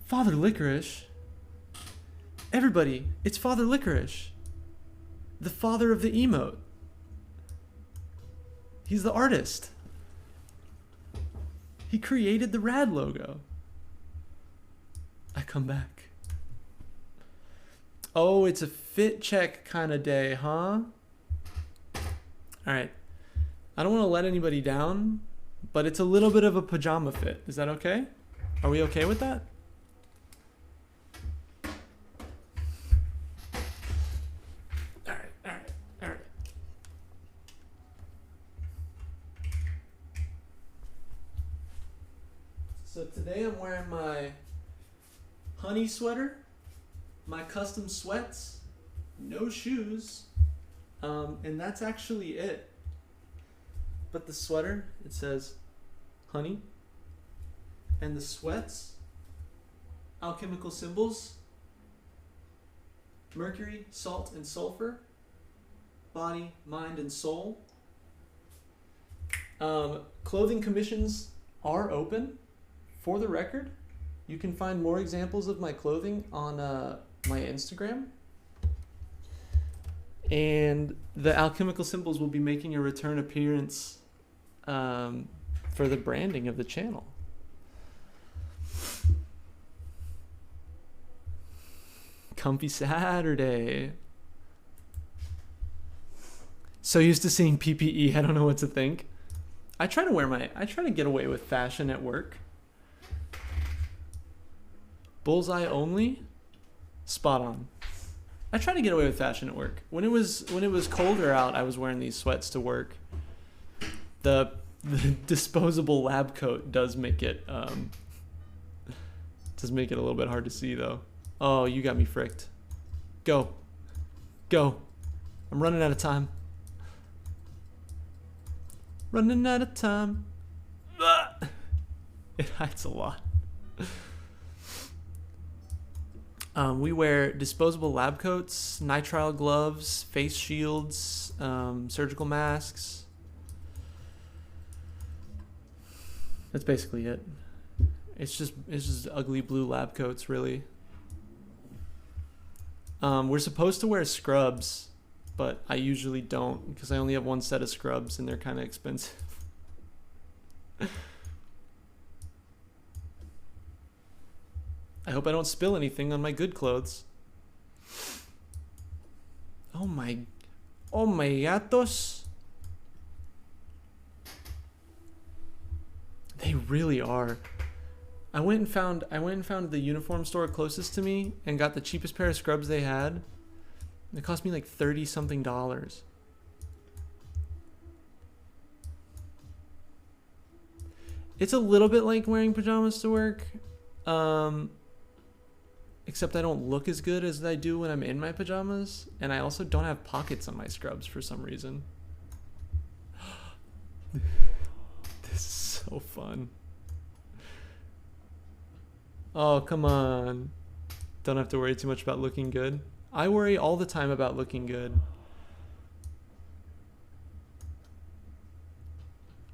Father Licorice. Everybody, it's Father Licorice. The father of the emote. He's the artist. He created the rad logo. I come back. Oh, it's a fit check kind of day, huh? Alright. I don't want to let anybody down, but it's a little bit of a pajama fit. Is that okay? Are we okay with that? Alright. So today I'm wearing my honey sweater, my custom sweats, no shoes, and that's actually it. But the sweater, it says honey, and the sweats, alchemical symbols, mercury, salt, and sulfur, body, mind, and soul. Clothing commissions are open. For the record, you can find more examples of my clothing on my Instagram. And the alchemical symbols will be making a return appearance for the branding of the channel. Comfy Saturday. So used to seeing PPE, I don't know what to think. I try to get away with fashion at work. Bullseye only, spot on. I try to get away with fashion at work. When it was colder out, I was wearing these sweats to work. The disposable lab coat does make it a little bit hard to see though. Oh, you got me fricked. Go. I'm running out of time. Running out of time. It hides a lot. We wear disposable lab coats, nitrile gloves, face shields, surgical masks. That's basically it. It's just ugly blue lab coats, really. We're supposed to wear scrubs, but I usually don't because I only have one set of scrubs and they're kind of expensive. I hope I don't spill anything on my good clothes. Oh my gatos. They really are. I went and found the uniform store closest to me and got the cheapest pair of scrubs they had. It cost me like $30 something. It's a little bit like wearing pajamas to work. Except I don't look as good as I do when I'm in my pajamas, and I also don't have pockets on my scrubs for some reason. This is so fun. Oh, come on. Don't have to worry too much about looking good. I worry all the time about looking good.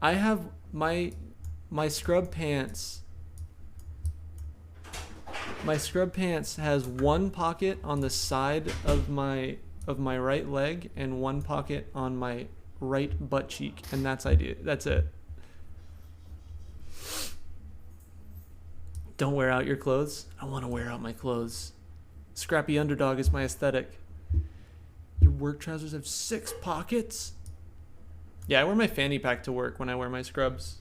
I have my scrub pants. My scrub pants has one pocket on the side of my right leg and one pocket on my right butt cheek, and that's it. Don't wear out your clothes. I want to wear out my clothes. Scrappy underdog is my aesthetic. Your work trousers have 6 pockets? Yeah, I wear my fanny pack to work when I wear my scrubs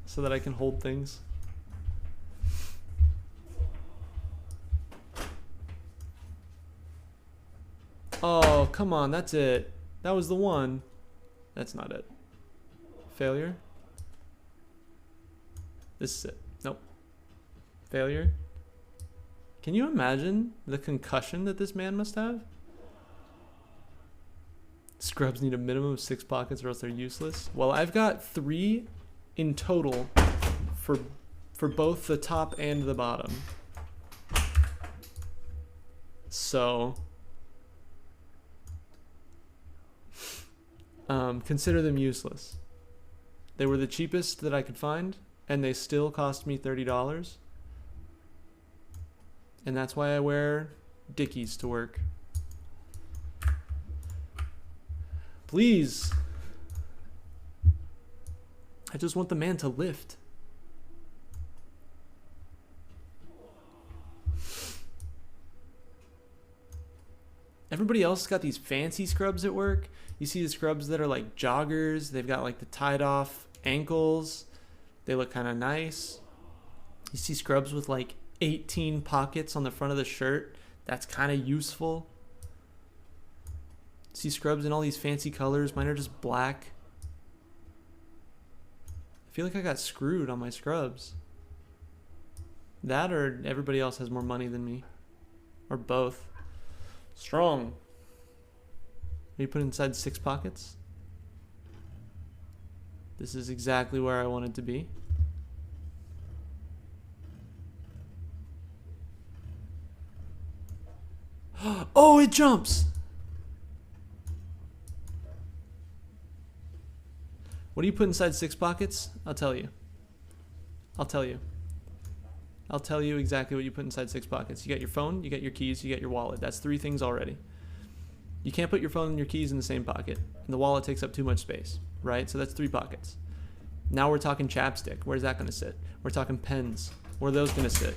so that I can hold things. Oh, come on, that's it. That was the one. That's not it. Failure. This is it. Nope. Failure. Can you imagine the concussion that this man must have? Scrubs need a minimum of 6 pockets or else they're useless. Well, I've got 3 in total for both the top and the bottom. So consider them useless. They were the cheapest that I could find, and they still cost me $30. And that's why I wear Dickies to work. Please. I just want the man to lift. Everybody else got these fancy scrubs at work. You see the scrubs that are like joggers. They've got like the tied off ankles. They look kind of nice. You see scrubs with like 18 pockets on the front of the shirt. That's kind of useful. See scrubs in all these fancy colors. Mine are just black. I feel like I got screwed on my scrubs. That or everybody else has more money than me. Or both. Strong. Are you put inside 6 pockets? This is exactly where I want it to be. Oh, it jumps! What do you put inside 6 pockets? I'll tell you. I'll tell you. I'll tell you exactly what you put inside 6 pockets. You got your phone, you got your keys, you got your wallet. That's 3 things already. You can't put your phone and your keys in the same pocket. And the wallet takes up too much space, right? So that's 3 pockets. Now we're talking chapstick. Where's that going to sit? We're talking pens. Where are those going to sit?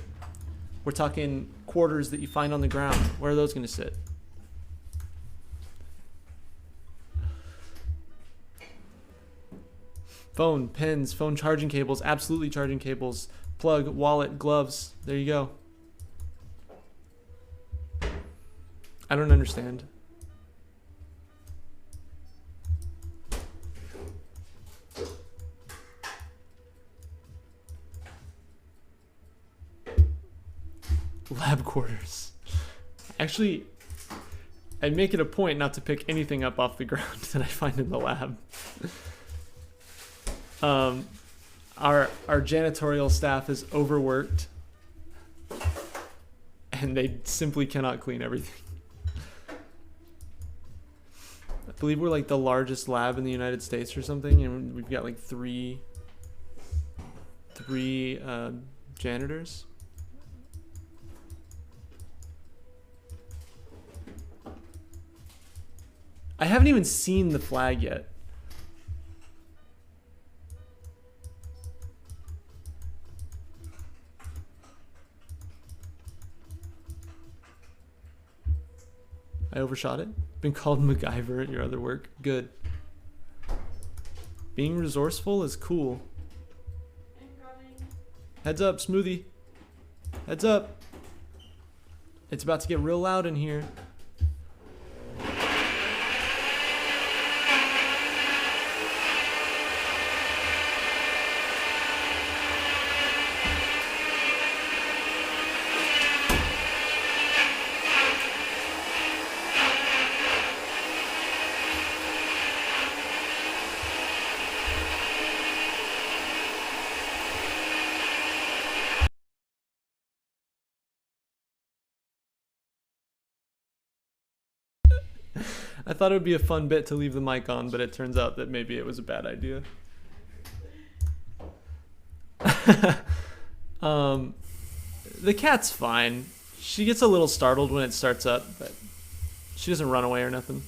We're talking quarters that you find on the ground. Where are those going to sit? Phone, pens, phone charging cables, absolutely charging cables, plug, wallet, gloves. There you go. I don't understand. Lab quarters. Actually, I make it a point not to pick anything up off the ground that I find in the lab. Our janitorial staff is overworked and they simply cannot clean everything. I believe we're like the largest lab in the United States or something, and we've got like three janitors. I haven't even seen the flag yet. I overshot it. Been called MacGyver at your other work. Good. Being resourceful is cool. Incoming. Heads up, Smoothie. Heads up. It's about to get real loud in here. I thought it would be a fun bit to leave the mic on, but it turns out that maybe it was a bad idea. The cat's fine. She gets a little startled when it starts up, but she doesn't run away or nothing.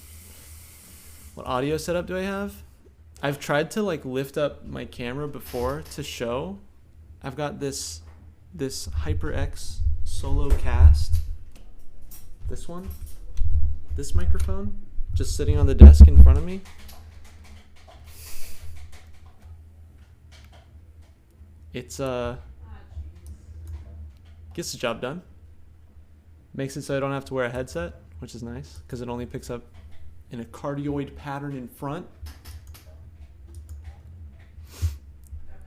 What audio setup do I have? I've tried to like lift up my camera before to show. I've got this HyperX Solo Cast. This one. This microphone. just sitting on the desk in front of me. It's gets the job done. Makes it so I don't have to wear a headset, which is nice because it only picks up in a cardioid pattern in front.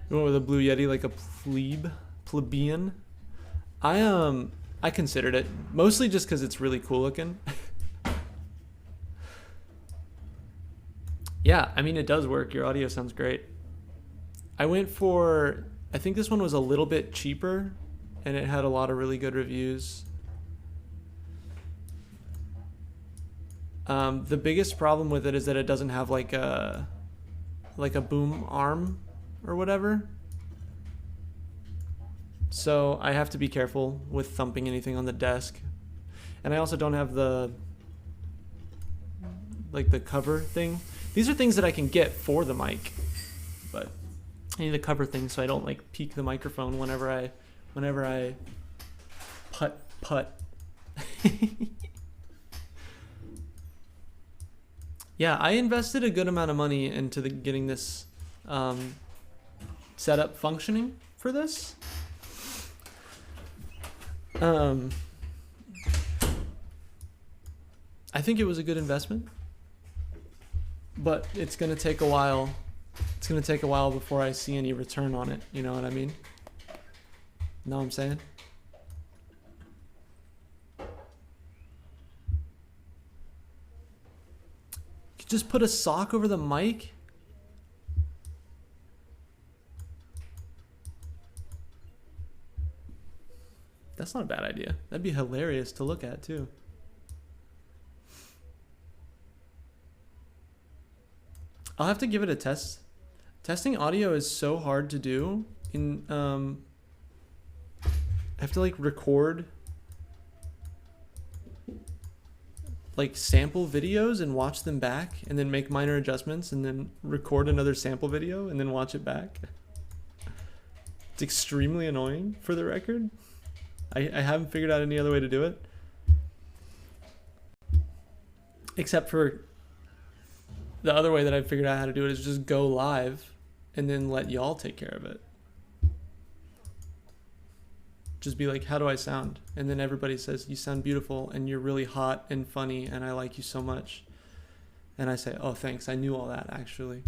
You went with a Blue Yeti like a plebeian. I considered it mostly just because it's really cool looking. Yeah, I mean it does work. Your audio sounds great. I went for, I think this one was a little bit cheaper, and it had a lot of really good reviews. The biggest problem with it is that it doesn't have like a boom arm or whatever. So I have to be careful with thumping anything on the desk. And I also don't have the cover thing. These are things that I can get for the mic, but I need the cover thing so I don't like peek the microphone whenever I putt. Yeah, I invested a good amount of money into getting this setup functioning for this. I think it was a good investment, but it's going to take a while. It's going to take a while before I see any return on it. You know what I mean? Know what I'm saying? Just put a sock over the mic? That's not a bad idea. That'd be hilarious to look at too. I'll have to give it a test. Testing audio is so hard to do. I have to like record like sample videos and watch them back and then make minor adjustments and then record another sample video and then watch it back. It's extremely annoying, for the record. I haven't figured out any other way to do it. Except for the other way that I've figured out how to do it is just go live and then let y'all take care of it. Just be like, how do I sound? And then everybody says, you sound beautiful and you're really hot and funny and I like you so much. And I say, oh, thanks. I knew all that, actually.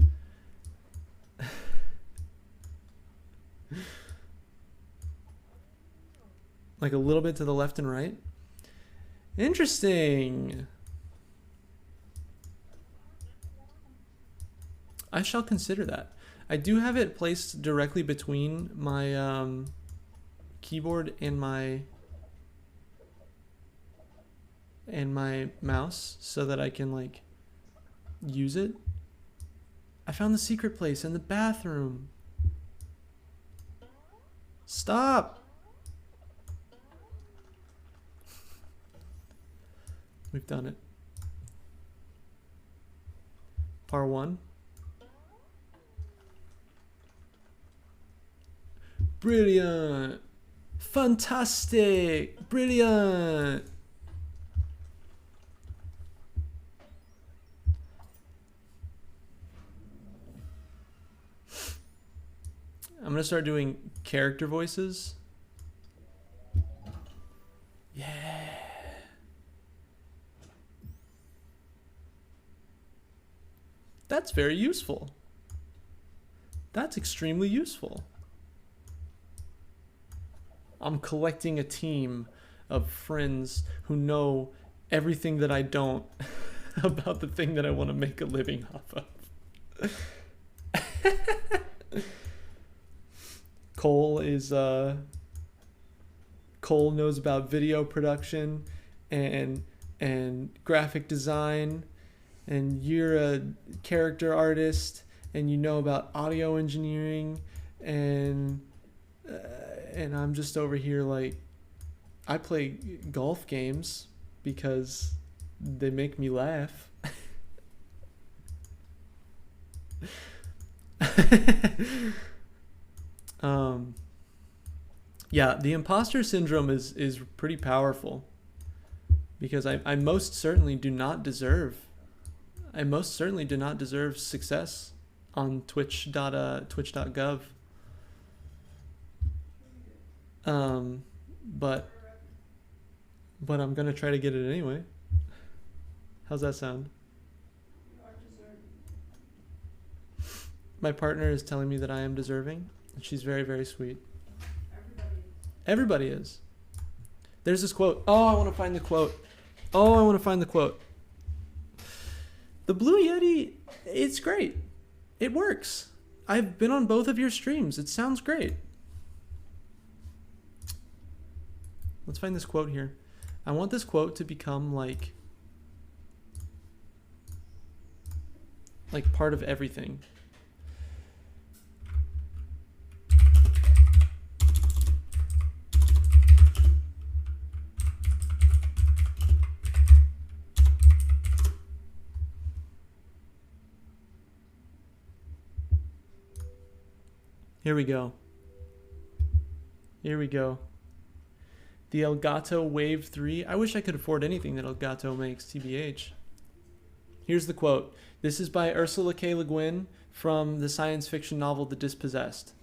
Like a little bit to the left and right. Interesting. I shall consider that. I do have it placed directly between my keyboard and my mouse so that I can like use it. I found the secret place in the bathroom. Stop. We've done it. Part 1. Brilliant. Fantastic. Brilliant. I'm gonna start doing character voices. Yeah. That's very useful. That's extremely useful. I'm collecting a team of friends who know everything that I don't about the thing that I want to make a living off of. Cole knows about video production and graphic design, and you're a character artist and you know about audio engineering, and I'm just over here like, I play golf games because they make me laugh. Yeah, the imposter syndrome is pretty powerful because I most certainly do not deserve I most certainly do not deserve success on twitch.gov. But I'm gonna try to get it anyway. How's that sound? You are deserving. My partner is telling me that I am deserving, and she's very, very sweet. Everybody is. Everybody is. There's this quote. Oh, I want to find the quote. The Blue Yeti, it's great. It works. I've been on both of your streams. It sounds great. Let's find this quote here. I want this quote to become like part of everything. Here we go. The Elgato Wave 3. I wish I could afford anything that Elgato makes, TBH. Here's the quote. This is by Ursula K. Le Guin from the science fiction novel The Dispossessed.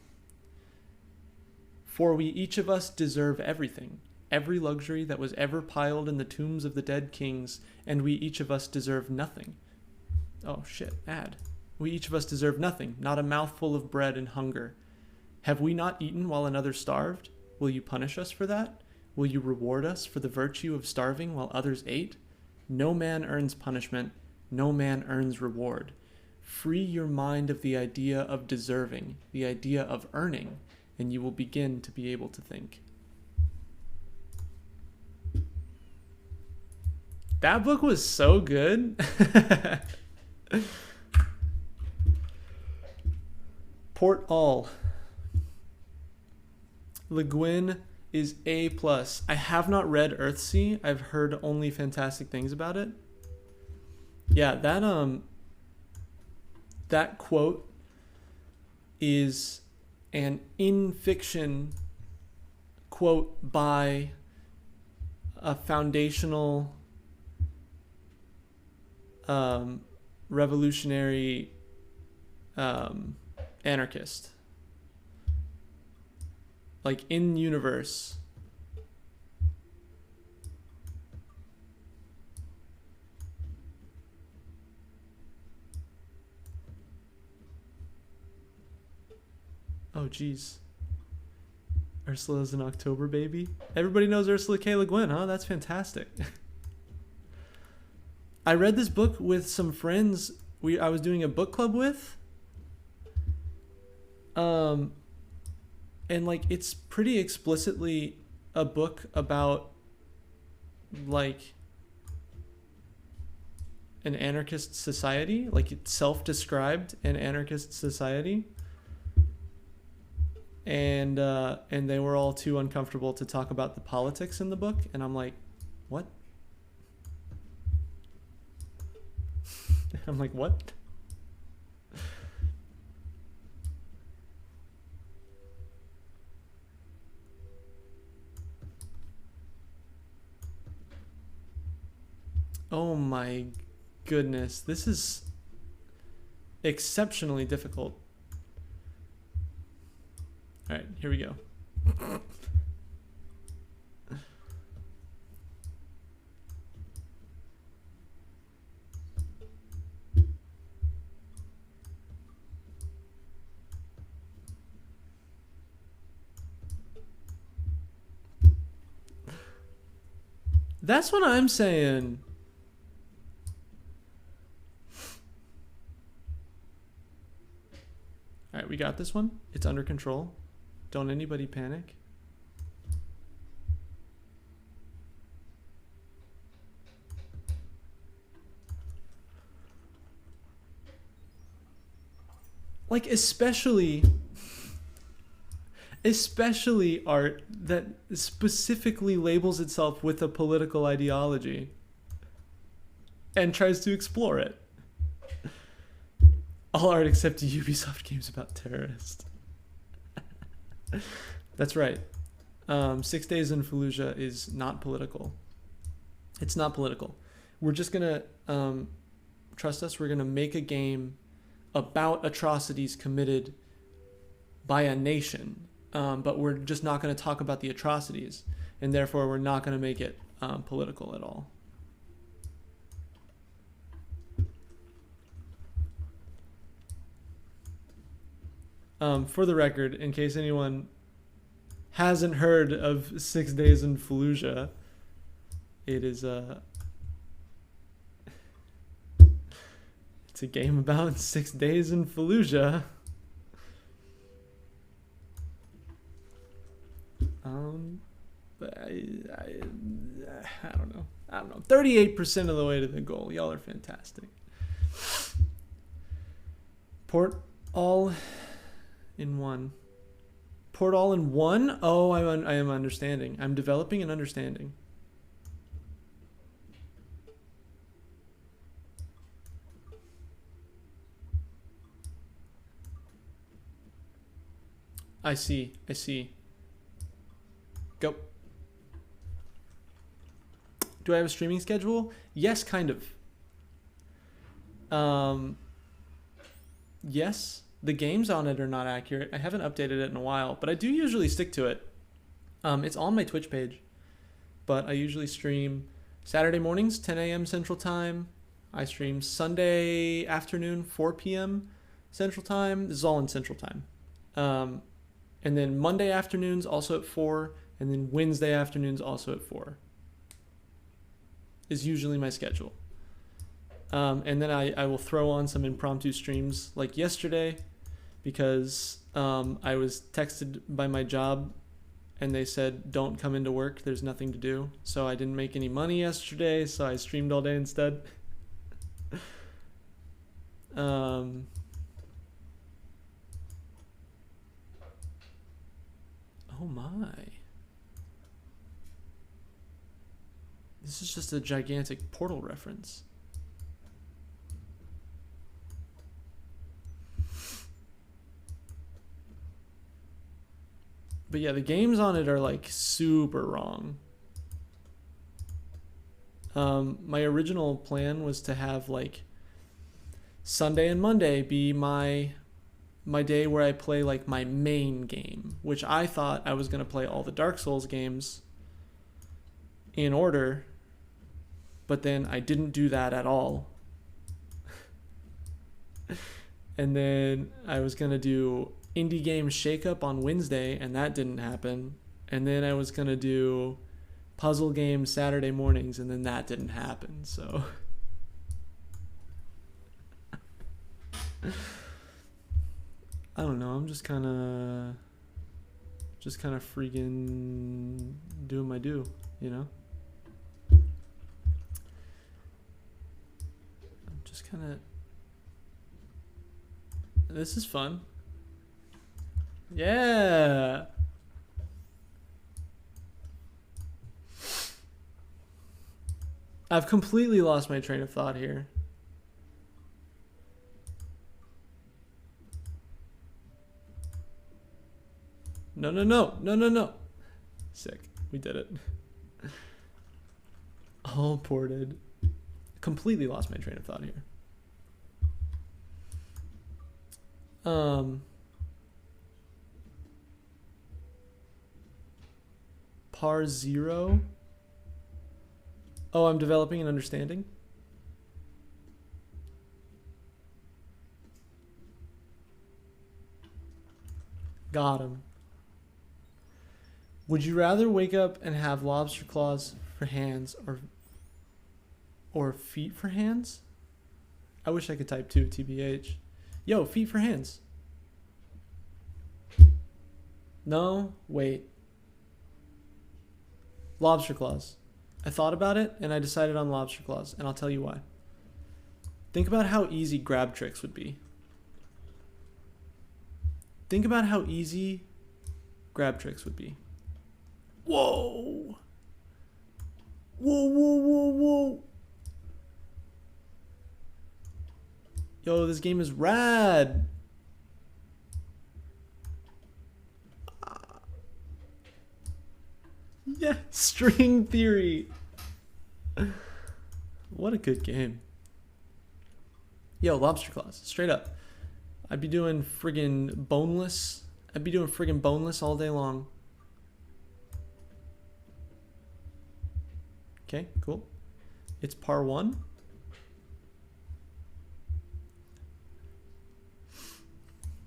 For we each of us deserve everything, every luxury that was ever piled in the tombs of the dead kings, and we each of us deserve nothing. Oh shit, ad. We each of us deserve nothing, not a mouthful of bread in hunger. Have we not eaten while another starved? Will you punish us for that? Will you reward us for the virtue of starving while others ate? No man earns punishment. No man earns reward. Free your mind of the idea of deserving, the idea of earning, and you will begin to be able to think. That book was so good. Port All. Le Guin is A+. I have not read Earthsea. I've heard only fantastic things about it. Yeah, that quote is an in-fiction quote by a foundational revolutionary anarchist. Like in universe. Oh geez. Ursula's an October baby. Everybody knows Ursula K. Le Guin, huh? That's fantastic. I read this book with some friends I was doing a book club with. And like it's pretty explicitly a book about like an anarchist society, like it's self-described an anarchist society. And they were all too uncomfortable to talk about the politics in the book, and I'm like, what? I'm like, what? Oh my goodness, this is exceptionally difficult. All right, here we go. That's what I'm saying. All right, we got this one. It's under control. Don't anybody panic. Like especially art that specifically labels itself with a political ideology and tries to explore it. All art except Ubisoft games about terrorists. That's right. 6 Days in Fallujah is not political. It's not political. We're just gonna Trust us, we're going to make a game about atrocities committed by a nation. But we're just not going to talk about the atrocities. And therefore, we're not going to make it political at all. For the record, in case anyone hasn't heard of 6 Days in Fallujah, it is it's a game about 6 days in Fallujah. But I don't know. 38% of the way to the goal. Y'all are fantastic. Port all in one. Port all in one? Oh, I am understanding. I'm developing an understanding. I see. Go. Do I have a streaming schedule? Yes, kind of. Yes. The games on it are not accurate. I haven't updated it in a while, but I do usually stick to it. It's on my Twitch page, but I usually stream Saturday mornings, 10 a.m. Central Time. I stream Sunday afternoon, 4 p.m. Central Time. This is all in Central Time. And then Monday afternoons also at 4, and then Wednesday afternoons also at 4 is usually my schedule. And then I will throw on some impromptu streams like yesterday because I was texted by my job and they said, don't come into work, there's nothing to do. So I didn't make any money yesterday, so I streamed all day instead. Oh my. This is just a gigantic Portal reference. But yeah, the games on it are like super wrong. My original plan was to have like Sunday and Monday be my day where I play like my main game, which I thought I was going to play all the Dark Souls games in order, but then I didn't do that at all. And then I was going to do Indie Game Shakeup on Wednesday, and that didn't happen. And then I was going to do Puzzle Game Saturday mornings, and then that didn't happen, so... I don't know, I'm just kind of freaking doing my do, you know? I'm just kind of... This is fun. Yeah! I've completely lost my train of thought here. No. Sick. We did it. All ported. Completely lost my train of thought here. Par 0. Oh, I'm developing an understanding. Got him. Would you rather wake up and have lobster claws for hands or feet for hands? I wish I could type 2, TBH. Yo, feet for hands. No, wait. Lobster claws. I thought about it and I decided on lobster claws, and I'll tell you why. Think about how easy grab tricks would be. Think about how easy grab tricks would be. Whoa! Whoa. Yo, this game is rad. Yeah, string theory. What a good game. Yo, lobster claws, straight up. I'd be doing friggin' boneless. I'd be doing friggin' boneless all day long. Okay, cool. It's par 1.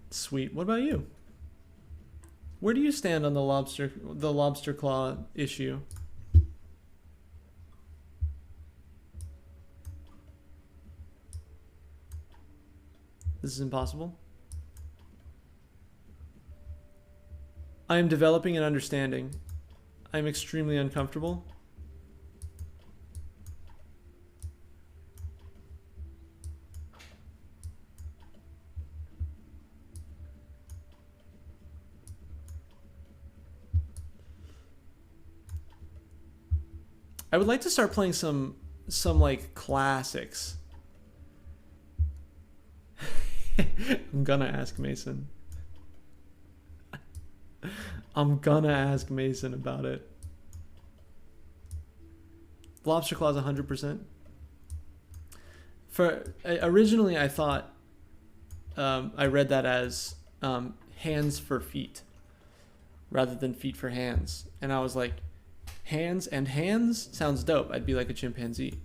Sweet. What about you? Where do you stand on the lobster claw issue? This is impossible. I am developing an understanding. I am extremely uncomfortable. I would like to start playing some like classics. I'm gonna ask Mason. I'm gonna ask Mason about it. Lobster claws 100%. Originally I thought I read that as hands for feet rather than feet for hands, and I was like, hands and hands sounds dope. I'd be like a chimpanzee.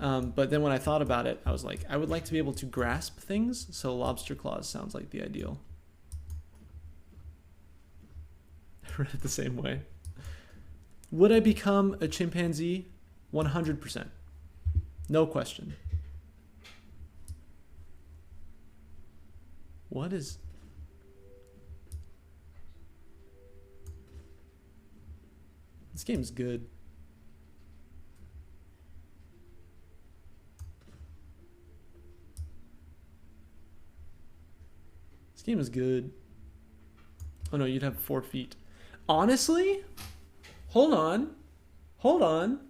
But then when I thought about it, I was like, I would like to be able to grasp things, so lobster claws sounds like the ideal. I read it the same way. Would I become a chimpanzee? 100%. No question. What is... This game's good. This game is good. Oh no, you'd have 4 feet. Honestly? Hold on. Hold on.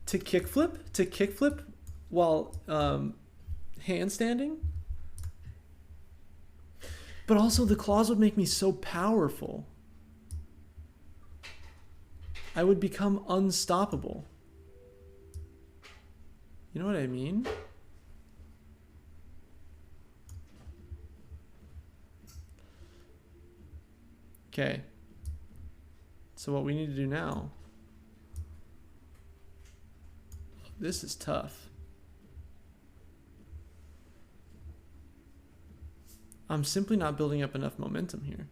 To kickflip while handstanding? But also the claws would make me so powerful. I would become unstoppable. You know what I mean? Okay. So what we need to do now... This is tough. I'm simply not building up enough momentum here.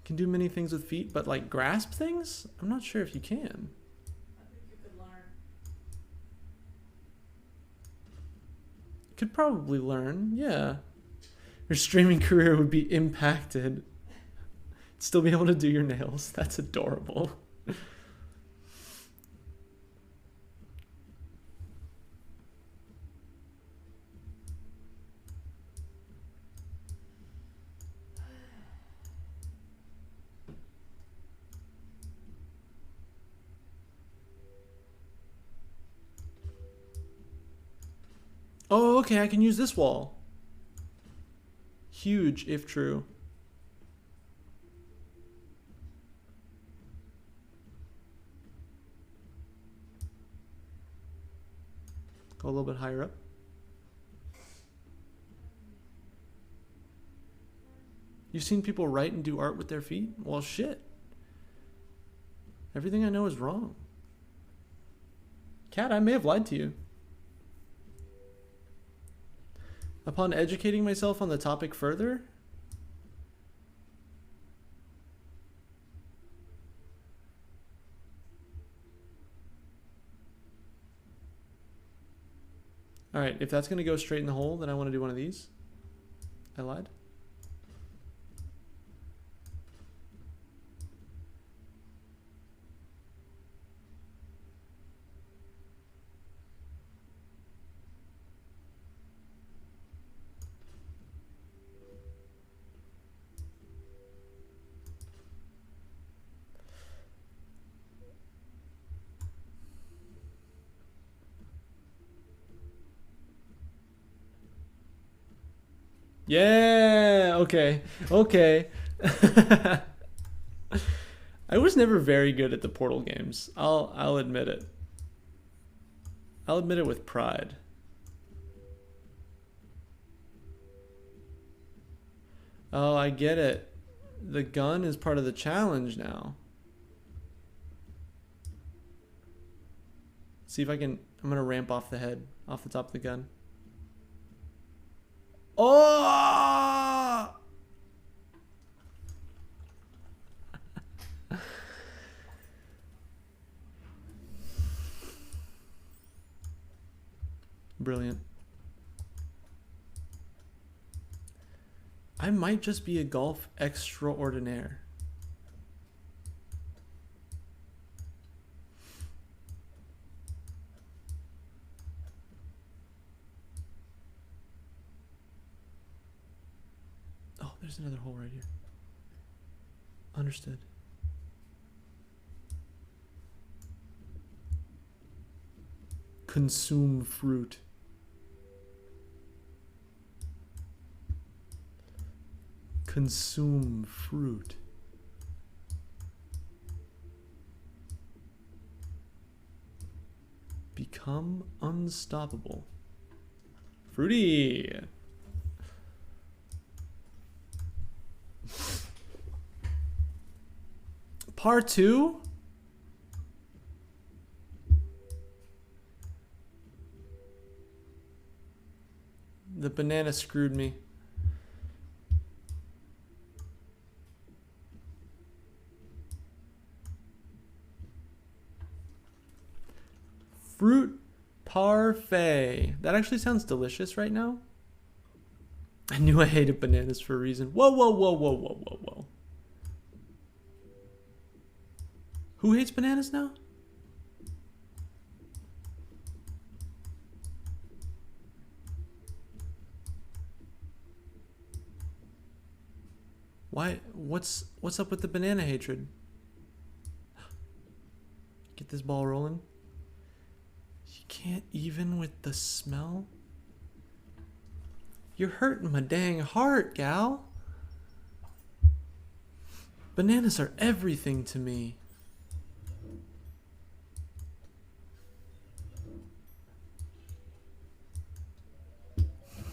Can do many things with feet, but like grasp things? I'm not sure if you can. I think you could learn. Could probably learn, yeah. Your streaming career would be impacted. Still be able to do your nails. That's adorable. Oh, okay, I can use this wall. Huge, if true. Go a little bit higher up. You've seen people write and do art with their feet? Well, shit. Everything I know is wrong. Kat, I may have lied to you. Upon educating myself on the topic further, all right, if that's going to go straight in the hole, then I want to do one of these. I lied. Yeah, okay. Okay. I was never very good at the Portal games. I'll admit it. I'll admit it with pride. Oh, I get it. The gun is part of the challenge now. See if I can... I'm gonna ramp off the head, off the top of the gun. Oh! Brilliant. I might just be a golf extraordinaire. Oh, there's another hole right here. Understood. Consume fruit. Consume fruit. Become unstoppable. Fruity. Part 2? The banana screwed me. Fruit parfait. That actually sounds delicious right now. I knew I hated bananas for a reason. Whoa, whoa, whoa, whoa, whoa, whoa, whoa. Who hates bananas now? Why? What's up with the banana hatred? Get this ball rolling. You can't even with the smell? You're hurting my dang heart, gal. Bananas are everything to me.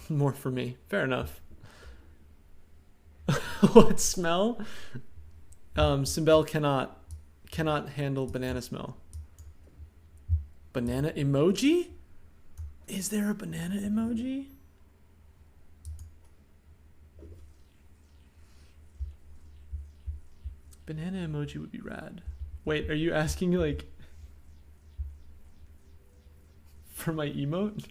More for me. Fair enough. What smell? Simbel cannot handle banana smell. Banana emoji? Is there a banana emoji? Banana emoji would be rad. Wait, are you asking like for my emote?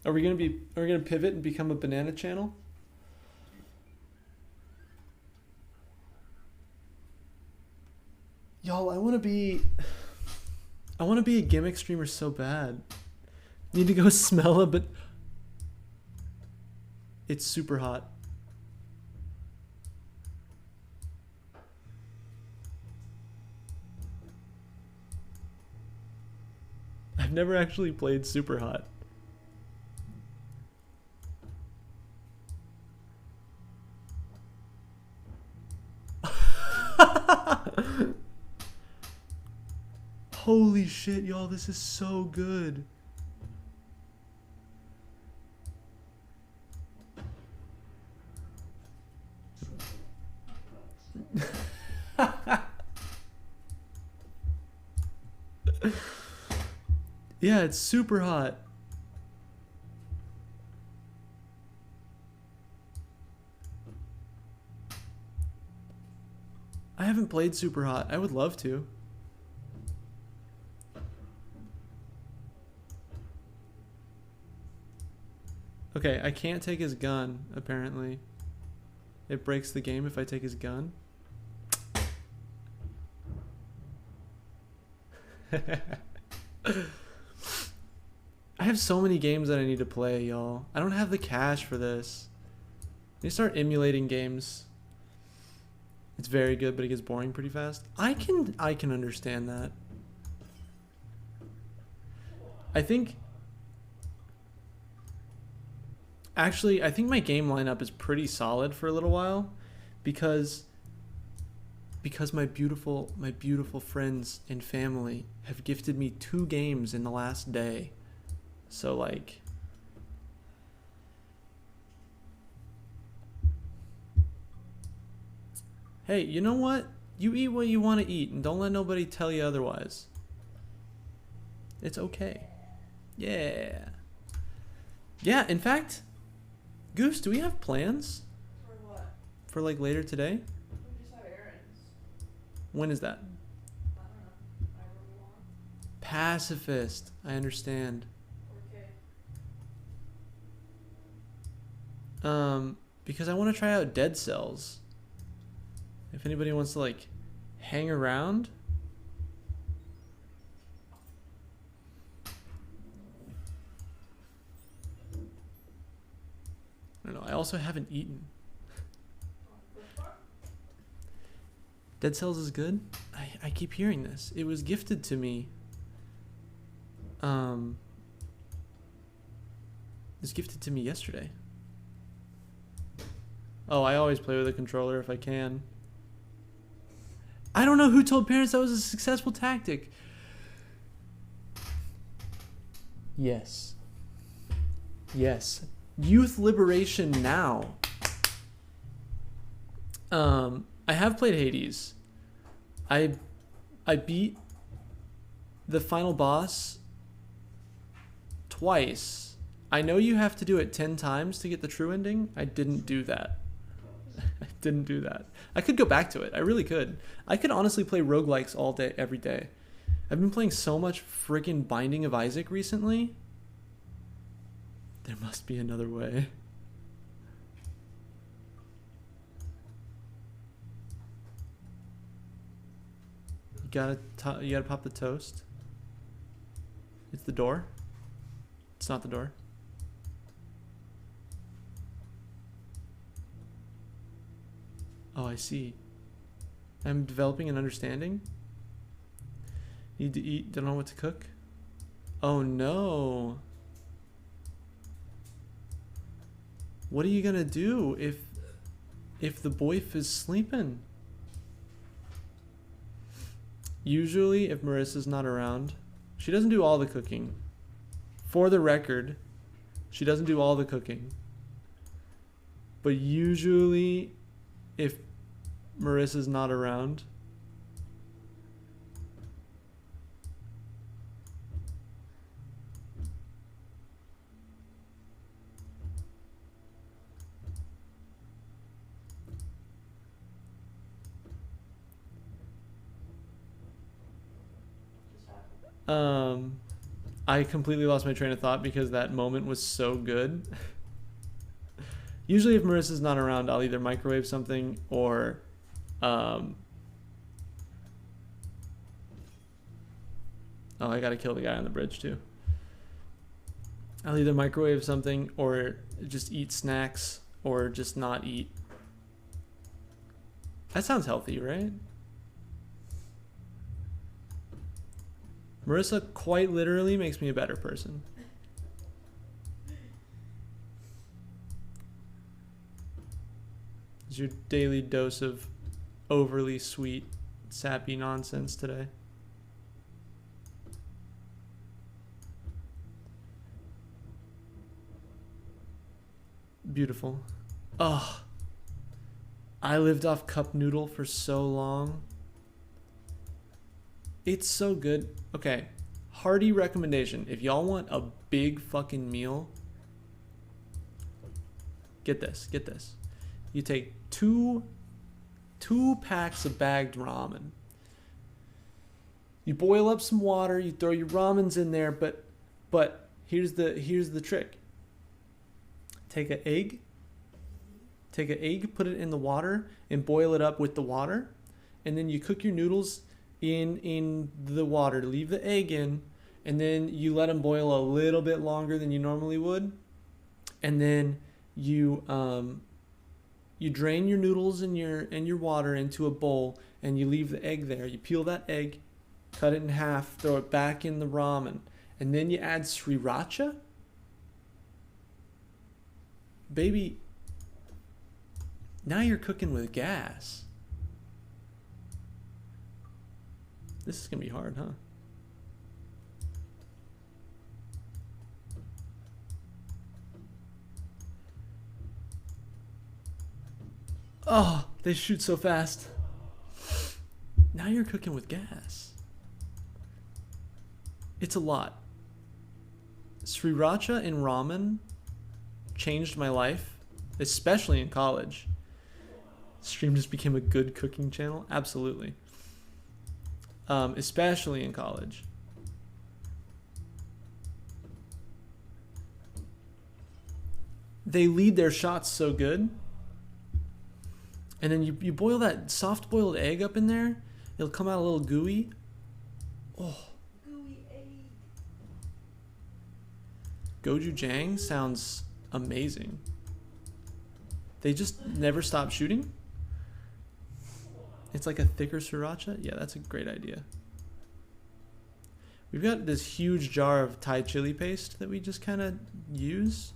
Are we gonna pivot and become a banana channel? Y'all, I wanna be a gimmick streamer so bad. Need to go smell it, but it's super hot. I've never actually played Super Hot. Holy shit, y'all, this is so good. Yeah, it's super hot. I haven't played Super Hot. I would love to. Okay, I can't take his gun, apparently. It breaks the game if I take his gun. I have so many games that I need to play, y'all. I don't have the cash for this. I need to start emulating games. It's very good, but it gets boring pretty fast. I can understand that. I think actually my game lineup is pretty solid for a little while because because my beautiful friends and family have gifted me 2 games in the last day. So like, hey, you know what? You eat what you want to eat and don't let nobody tell you otherwise. It's okay. Yeah. Yeah, in fact, Goose, do we have plans For what? for like later today? We just have errands. When is that? I don't know. Whenever we want. Pacifist. I understand. Okay. Because I want to try out Dead Cells. If anybody wants to like hang around. I don't know. I also haven't eaten. Dead Cells is good. I keep hearing this. It was gifted to me. It was gifted to me yesterday. Oh, I always play with a controller if I can. I don't know who told parents that was a successful tactic. Yes. Yes. Youth liberation now. I have played Hades. I beat the final boss twice. I know you have to do it 10 times to get the true ending. I didn't do that. I didn't do that. I could go back to it. I really could. I could honestly play roguelikes all day, every day. I've been playing so much freaking Binding of Isaac recently. There must be another way. You gotta pop the toast. It's the door. It's not the door. Oh, I see. I'm developing an understanding. Need to eat, don't know what to cook. Oh no. What are you gonna do if the boyf is sleeping? Usually if Marissa's not around, she doesn't do all the cooking. For the record, she doesn't do all the cooking. But usually if Marissa's not around, Just happened. I completely lost my train of thought because that moment was so good. Usually if Marissa's not around, I'll either microwave something or oh, I gotta kill the guy on the bridge too. I'll either microwave something or just eat snacks or just not eat. That sounds healthy, right? Marissa quite literally makes me a better person. It's your daily dose of overly sweet, sappy nonsense today. Beautiful. Oh, I lived off cup noodle for so long. It's so good. Okay, hearty recommendation. If y'all want a big fucking meal, get this, get this. You take two packs of bagged ramen. You boil up some water, you throw your ramens in there, but here's the trick. Take an egg, put it in the water and boil it up with the water, and then you cook your noodles in the water. Leave the egg in, and then you let them boil a little bit longer than you normally would, and then you drain your noodles and your water into a bowl, and you leave the egg there. You peel that egg, cut it in half, throw it back in the ramen, and then you add sriracha. Baby, now you're cooking with gas. This is gonna be hard, huh? Oh, they shoot so fast. Now you're cooking with gas. It's a lot. Sriracha in ramen changed my life, especially in college. Stream just became a good cooking channel. Absolutely. Especially in college. They lead their shots so good. And then you boil that soft boiled egg up in there. It'll come out a little gooey. Oh. Gooey egg. Gochujang sounds amazing. They just never stop shooting? It's like a thicker sriracha? Yeah, that's a great idea. We've got this huge jar of Thai chili paste that we just kind of use.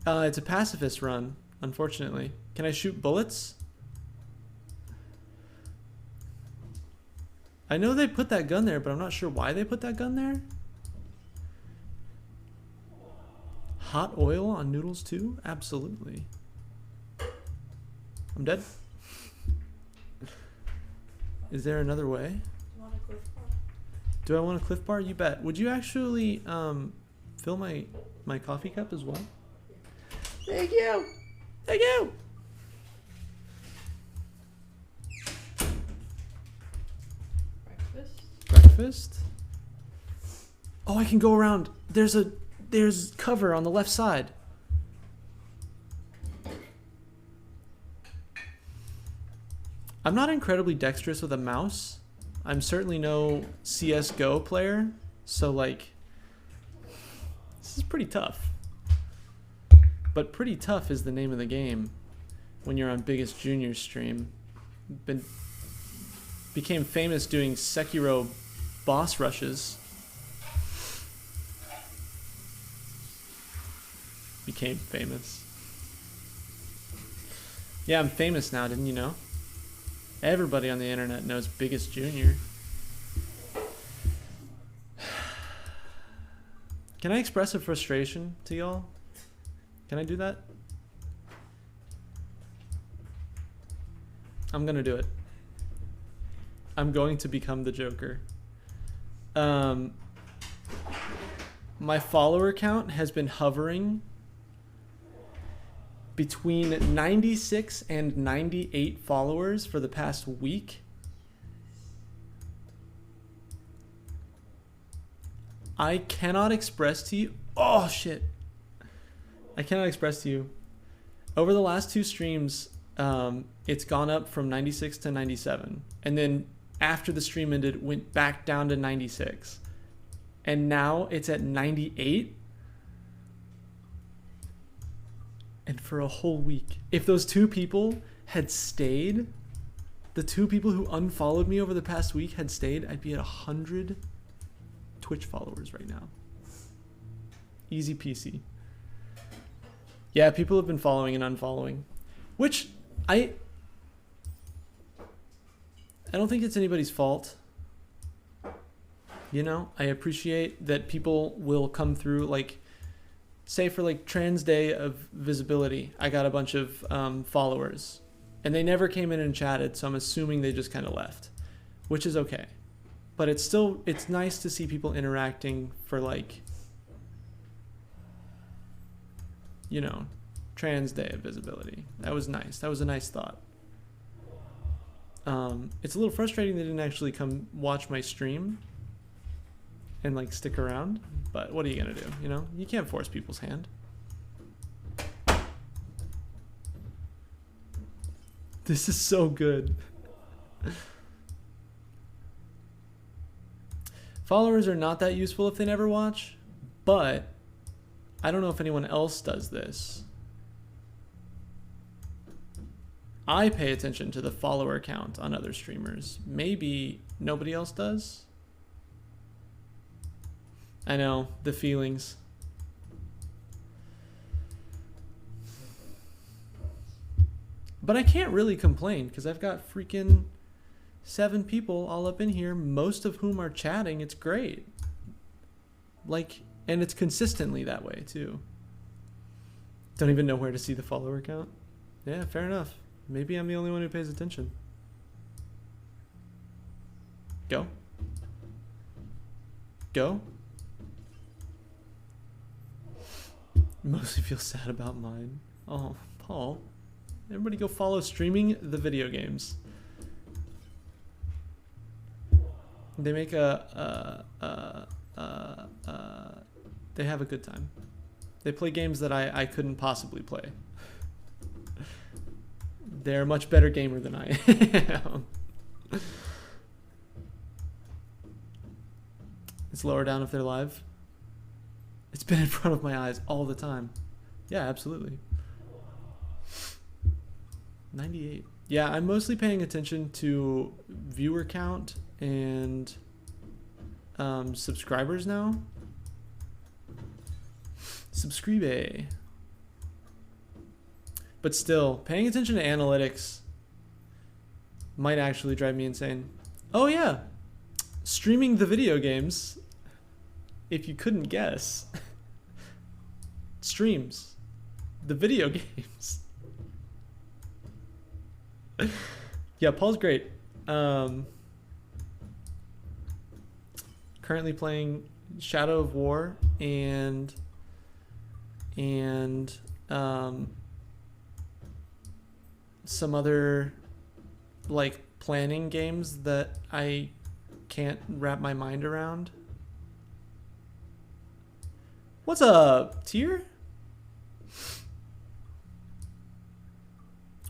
It's a pacifist run, unfortunately. Can I shoot bullets? I know they put that gun there, but I'm not sure why they put that gun there. Hot oil on noodles too? Absolutely. I'm dead. Is there another way? Do you want a Cliff Bar? Do I want a Cliff Bar? You bet. Would you actually fill my coffee cup as well? Thank you. Thank you. Breakfast? Breakfast. Oh, I can go around. There's cover on the left side. I'm not incredibly dexterous with a mouse. I'm certainly no CS:GO player, so like this is pretty tough. But pretty tough is the name of the game when you're on Biggest Junior stream. Became famous doing Sekiro boss rushes. Became famous. Yeah, I'm famous now, didn't you know? Everybody on the internet knows Biggest Junior. Can I express a frustration to y'all? Can I do that? I'm gonna do it. I'm going to become the Joker. My follower count has been hovering between 96 and 98 followers for the past week. I cannot express to you. Oh shit. I cannot express to you. Over the last two streams, it's gone up from 96 to 97. And then after the stream ended, went back down to 96. And now it's at 98. And for a whole week. If those two people had stayed, the two people who unfollowed me over the past week had stayed, I'd be at 100 Twitch followers right now. Easy peasy. Yeah, people have been following and unfollowing, which I don't think it's anybody's fault. You know, I appreciate that people will come through, like, say for like Trans Day of Visibility, I got a bunch of followers and they never came in and chatted, so I'm assuming they just kind of left, which is okay. But it's nice to see people interacting for, like, you know, Trans Day of Visibility. That was nice. That was a nice thought. It's a little frustrating they didn't actually come watch my stream and, like, stick around, but what are you gonna do? You know, you can't force people's hand. This is so good. Followers are not that useful if they never watch, but I don't know if anyone else does this. I pay attention to the follower count on other streamers. Maybe nobody else does. I know, the feelings. But I can't really complain because I've got freaking 7 people all up in here, most of whom are chatting. It's great. Like, and it's consistently that way too. Don't even know where to see the follower count. Yeah, fair enough. Maybe I'm the only one who pays attention. Go. Go. Mostly feel sad about mine. Oh, Paul. Everybody go follow Streaming the Video Games. They make they have a good time. They play games that I couldn't possibly play. They're a much better gamer than I am. It's lower down if they're live. It's been in front of my eyes all the time. Yeah, absolutely. 98. Yeah, I'm mostly paying attention to viewer count and subscribers now. Subscribe. But still, paying attention to analytics might actually drive me insane. Oh yeah, Streaming the Video Games. If you couldn't guess, streams the video games. Yeah, Paul's great. Currently playing Shadow of War and some other like planning games that I can't wrap my mind around. What's up, Tier?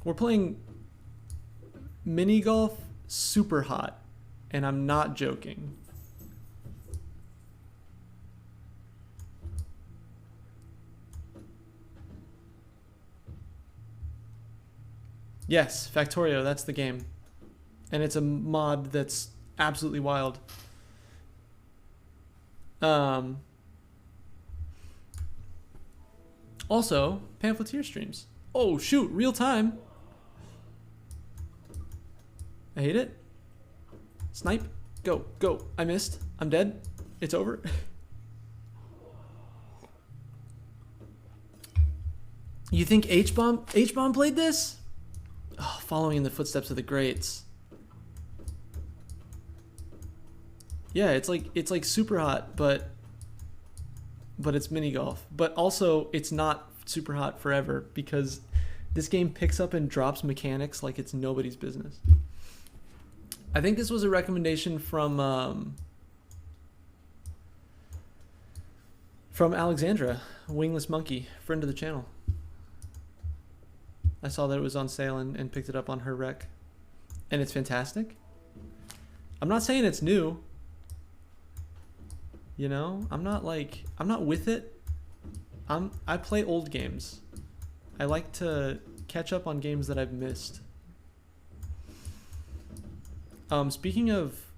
We're playing mini golf super hot, and I'm not joking. Yes, Factorio, that's the game. And it's a mod that's absolutely wild. Also, Pamphleteer streams. Oh, shoot, real time. I hate it. Snipe. Go, go. I missed. I'm dead. It's over. You think H-Bomb played this? Oh, following in the footsteps of the greats. Yeah, it's like super hot, but it's mini golf. But also, it's not super hot forever because this game picks up and drops mechanics like it's nobody's business. I think this was a recommendation from Alexandra, Wingless Monkey, friend of the channel. I saw that it was on sale and picked it up on her rec. And it's fantastic. I'm not saying it's new. You know, I'm not with it. I play old games. I like to catch up on games that I've missed. Speaking of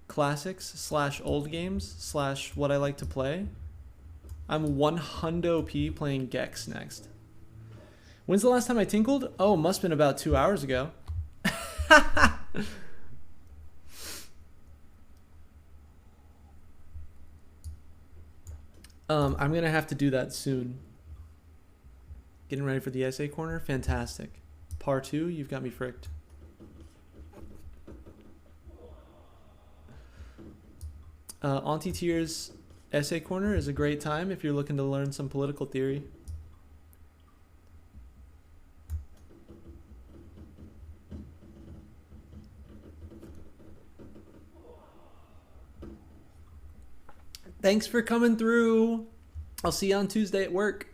classics / old games / what I like to play, I'm 100p playing Gex next. When's the last time I tinkled? Oh, must have been about 2 hours ago. I'm going to have to do that soon. Getting ready for the essay corner? Fantastic. Par 2, you've got me fricked. Auntie Tier's essay corner is a great time if you're looking to learn some political theory. Thanks for coming through. I'll see you on Tuesday at work.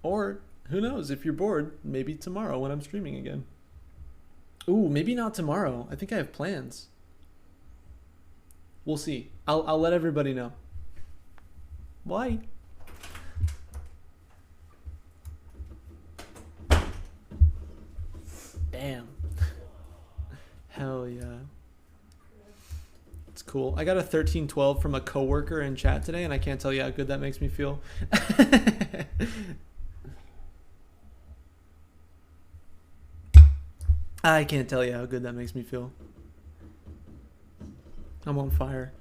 Or, who knows, if you're bored, maybe tomorrow when I'm streaming again. Ooh, maybe not tomorrow. I think I have plans. We'll see. I'll let everybody know. Bye. Damn. Hell yeah. It's cool. I got a 1312 from a coworker in chat today, and I can't tell you how good that makes me feel. I can't tell you how good that makes me feel. I'm on fire.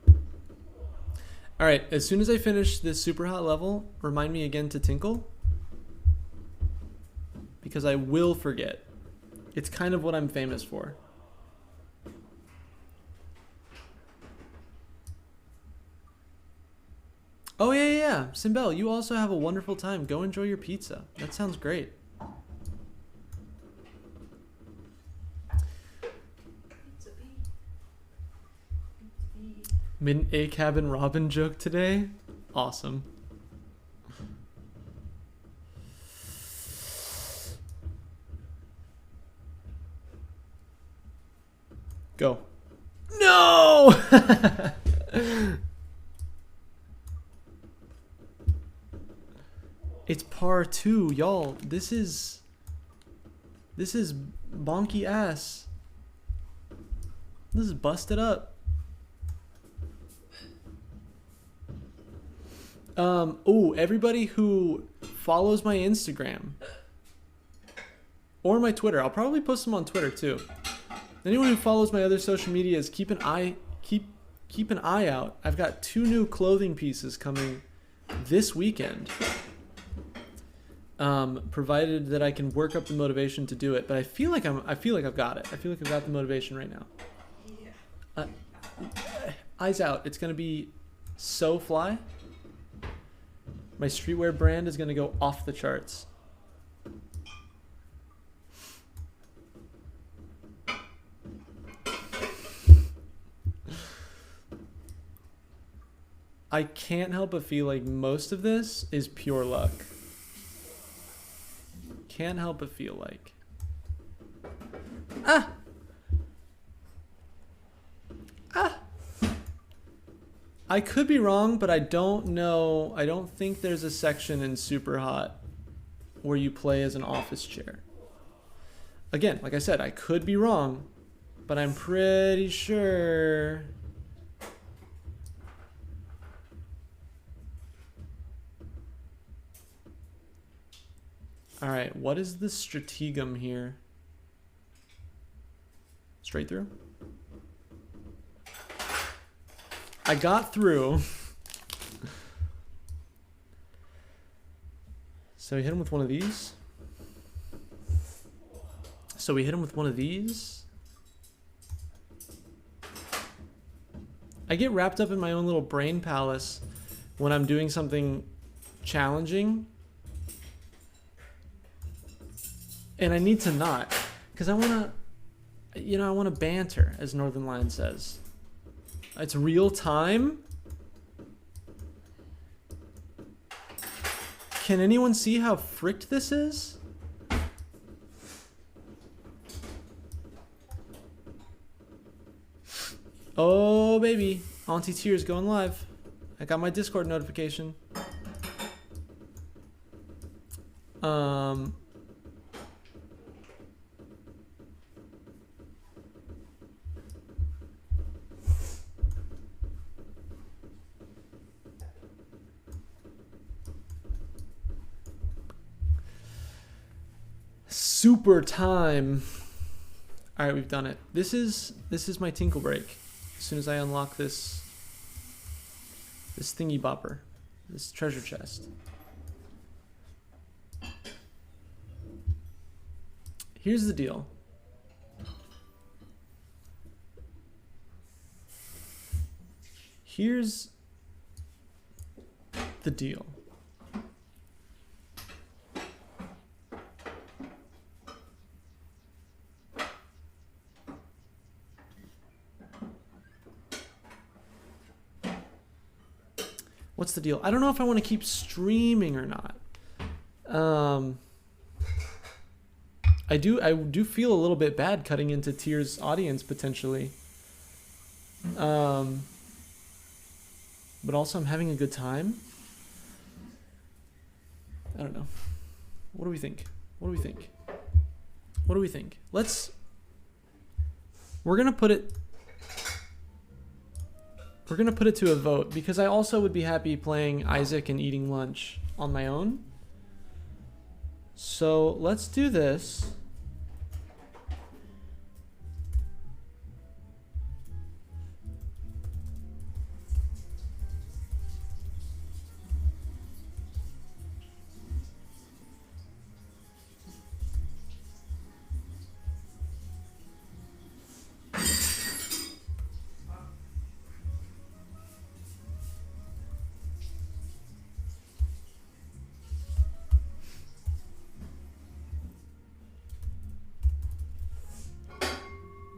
All right, as soon as I finish this super hot level, remind me again to tinkle. Because I will forget. It's kind of what I'm famous for. Oh, yeah. Simbel, you also have a wonderful time. Go enjoy your pizza. That sounds great. Pizza bee. Mid A Cabin Robin joke today. Awesome. Go. No! It's par 2, y'all. This is bonky ass. This is busted up. Oh, everybody who follows my Instagram or my Twitter, I'll probably post them on Twitter too. Anyone who follows my other social medias, keep an eye out. I've got 2 new clothing pieces coming this weekend. Provided that I can work up the motivation to do it, but I feel like I've got it. I feel like I've got the motivation right now. Yeah. Eyes out. It's gonna be so fly. My streetwear brand is gonna go off the charts. I can't help but feel like most of this is pure luck. Can't help but feel like. Ah! I could be wrong, but I don't know. I don't think there's a section in Super Hot where you play as an office chair. Again, like I said, I could be wrong, but I'm pretty sure. All right, what is the strategum here? Straight through? I got through. So we hit him with one of these. I get wrapped up in my own little brain palace when I'm doing something challenging. And I need to not, because I want to banter, as Northern Lion says. It's real time. Can anyone see how fricked this is? Oh, baby. Auntie Tears going live. I got my Discord notification. Super time. All right, we've done it. This is my tinkle break. As soon as I unlock this thingy bopper, this treasure chest. Here's the deal. Here's the deal. What's the deal? I don't know if I want to keep streaming or not. I do feel a little bit bad cutting into Tears' audience potentially. But also I'm having a good time. I don't know. What do we think? We're gonna put it to a vote, because I also would be happy playing Isaac and eating lunch on my own. So let's do this.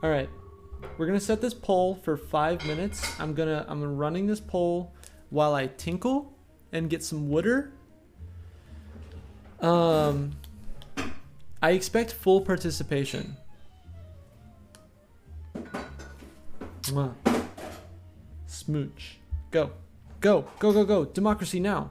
All right. We're gonna set this poll for 5 minutes. I'm running this poll while I tinkle and get some water. I expect full participation. Mwah. Smooch. Go. Go. Go, go, go. Democracy now.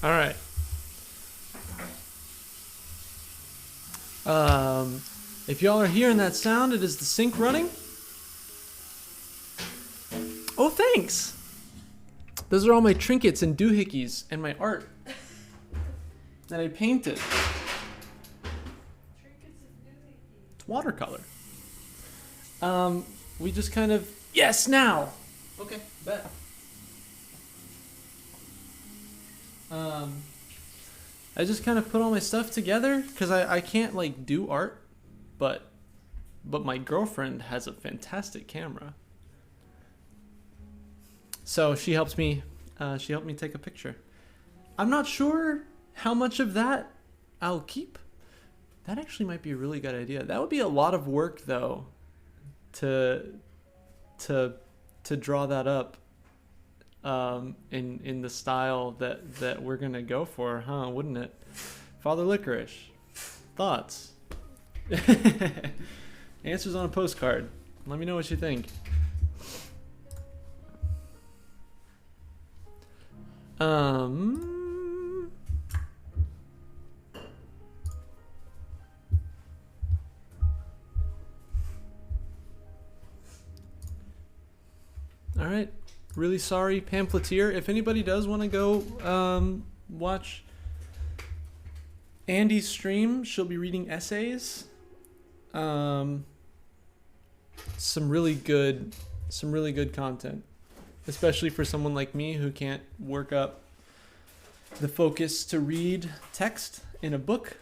All right. If y'all are hearing that sound, it is the sink running. Oh, thanks. Those are all my trinkets and doohickeys and my art that I painted. Trinkets and doohickeys. It's watercolor. We just kind of... Yes, now! Okay, bet. I just kind of put all my stuff together because I can't like do art, but my girlfriend has a fantastic camera. So she helps me. She helped me take a picture. I'm not sure how much of that I'll keep. That actually might be a really good idea. That would be a lot of work though, to draw that up, in the style that we're gonna go for, huh? Wouldn't it? Father Licorice, thoughts? Answers on a postcard. Let me know what you think. All right. Really sorry, pamphleteer. If anybody does want to go watch Andy's stream, she'll be reading essays. Some really good content, especially for someone like me who can't work up the focus to read text in a book.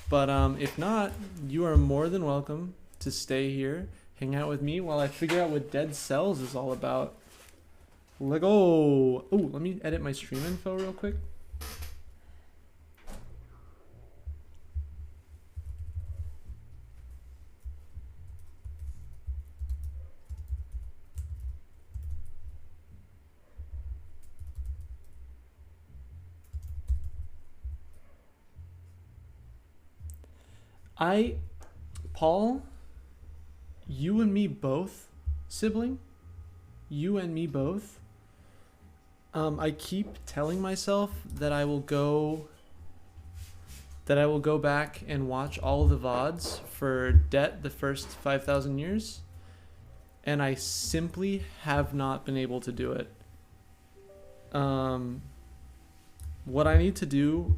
But if not, you are more than welcome to stay here, hang out with me while I figure out what Dead Cells is all about. Let go. Oh, let me edit my stream info real quick. Paul, you and me both, sibling. You and me both. I keep telling myself that I will go back and watch all the VODs for Debt the first 5,000 years, and I simply have not been able to do it. What I need to do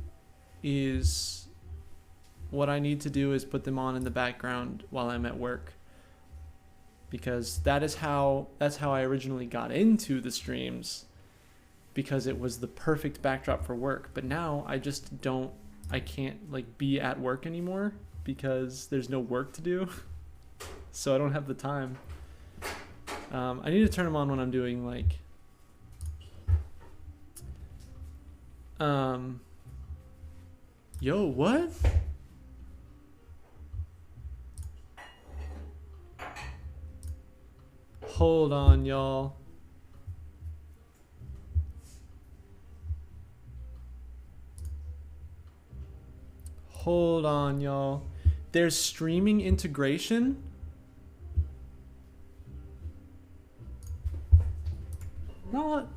is put them on in the background while I'm at work, because that's how I originally got into the streams, because it was the perfect backdrop for work. But now I can't like be at work anymore because there's no work to do. So I don't have the time. I need to turn them on when I'm doing like yo, what? Hold on, y'all. Hold on, y'all. There's streaming integration. Not.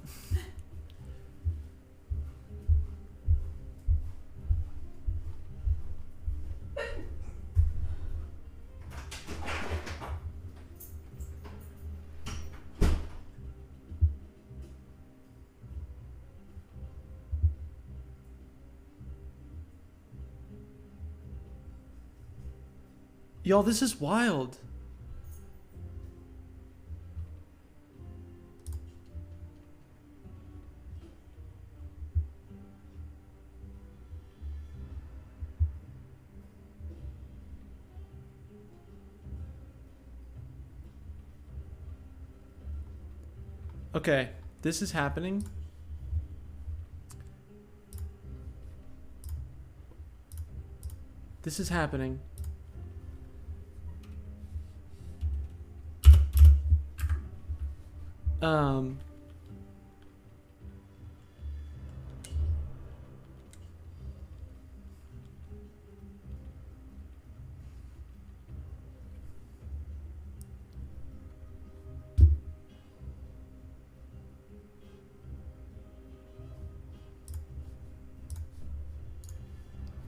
Y'all, this is wild. Okay, this is happening. This is happening.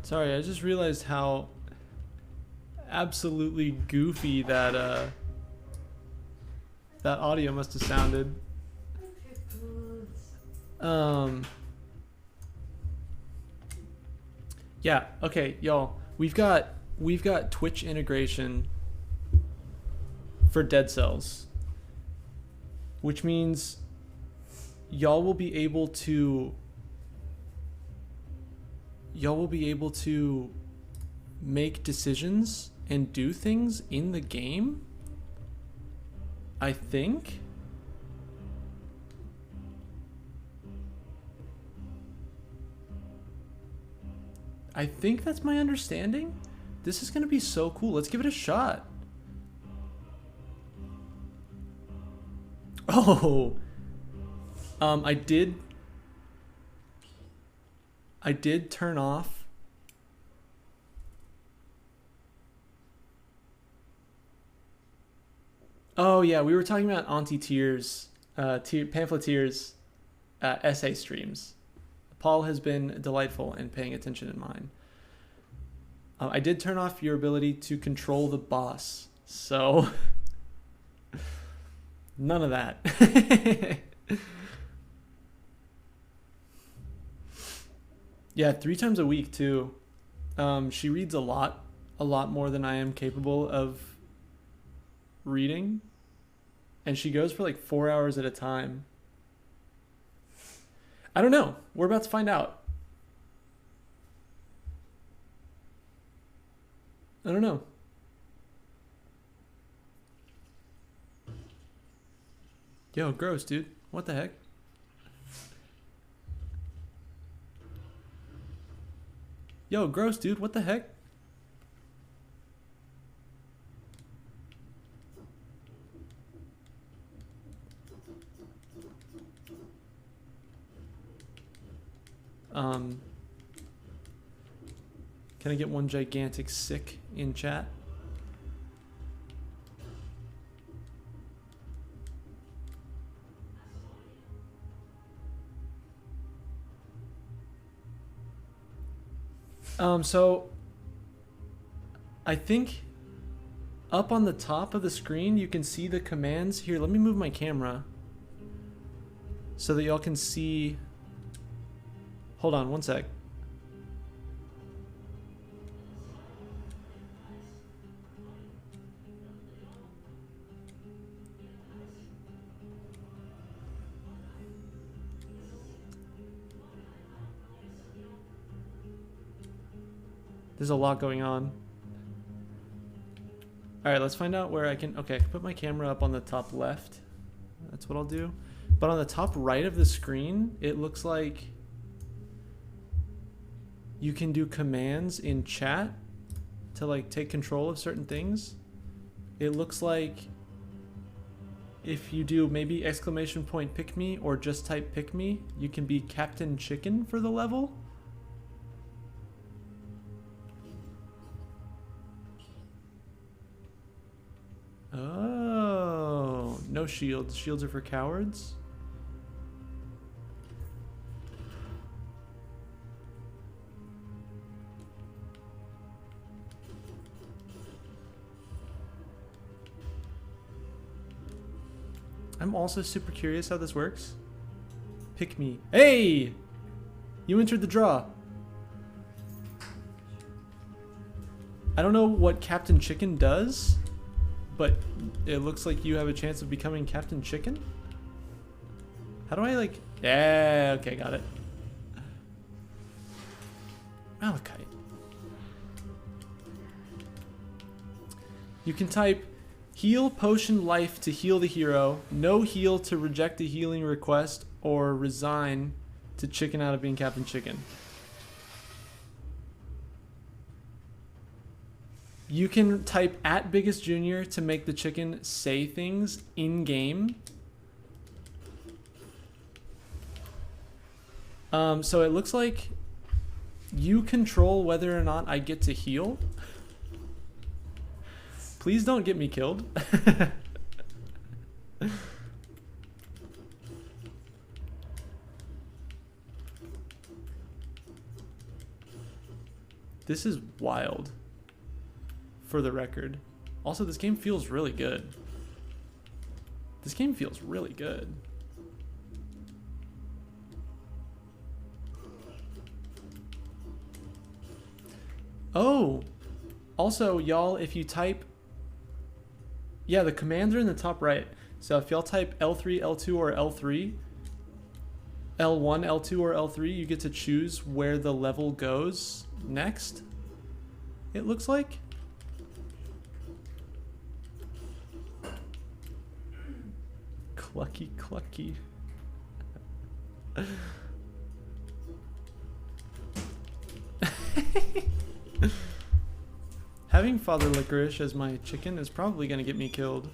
Sorry, I just realized how absolutely goofy that that audio must have sounded. Yeah, okay, y'all. We've got Twitch integration for Dead Cells, which means y'all will be able to make decisions and do things in the game, I think. I think that's my understanding. This is gonna be so cool. Let's give it a shot. Oh, I did turn off. Oh yeah, we were talking about Auntie Tears, Pamphleteer's essay streams. Paul has been delightful in paying attention in mine. I did turn off your ability to control the boss, so none of that. Yeah, 3 times a week too. She reads a lot more than I am capable of reading, and she goes for like 4 hours at a time. I don't know. We're about to find out. I don't know. Yo, gross, dude. What the heck? Yo, gross, dude. What the heck? Can I get one gigantic sick in chat? So I think up on the top of the screen you can see the commands. Here, let me move my camera so that y'all can see. Hold on one sec. There's a lot going on. All right, let's find out where I can. Okay, put my camera up on the top left. That's what I'll do. But on the top right of the screen, it looks like you can do commands in chat to like take control of certain things. It looks like if you do maybe exclamation point pick me or just type pick me, you can be Captain Chicken for the level. Oh, no shields. Shields are for cowards. I'm also super curious how this works. Pick me. Hey! You entered the draw. I don't know what Captain Chicken does, but it looks like you have a chance of becoming Captain Chicken. How do I like... Yeah, okay, got it. Malachite. You can type heal potion life to heal the hero, no heal to reject a healing request, or resign to chicken out of being Captain Chicken. You can type @BiggestJr to make the chicken say things in game. So it looks like you control whether or not I get to heal. Please don't get me killed. This is wild. for the record. Also, this game feels really good. This game feels really good. Oh, also, y'all, if you type... Yeah, the commands are in the top right. So if y'all type L3, L2, or L3, L1, L2, or L3, you get to choose where the level goes next, it looks like. Clucky, clucky. Having Father Licorice as my chicken is probably gonna get me killed.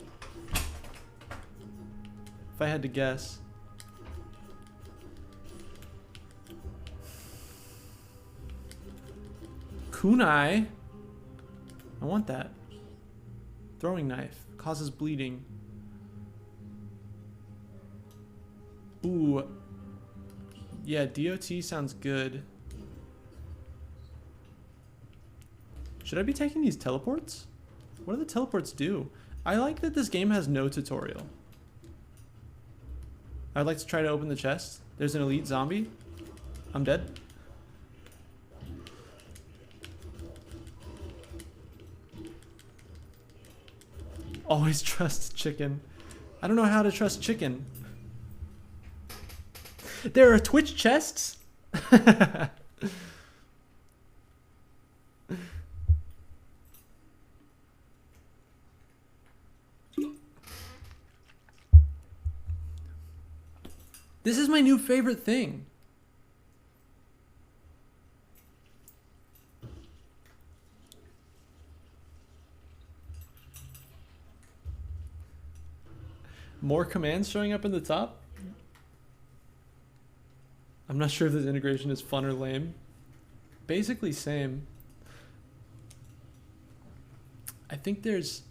If I had to guess. Kunai. I want that. Throwing knife. Causes bleeding. Ooh. Yeah, DOT sounds good. Should I be taking these teleports? What do the teleports do? I like that this game has no tutorial. I'd like to try to open the chest. There's an elite zombie. I'm dead. Always trust chicken. I don't know how to trust chicken. There are Twitch chests? This is my new favorite thing. More commands showing up in the top? I'm not sure if this integration is fun or lame. Basically same. I think there's...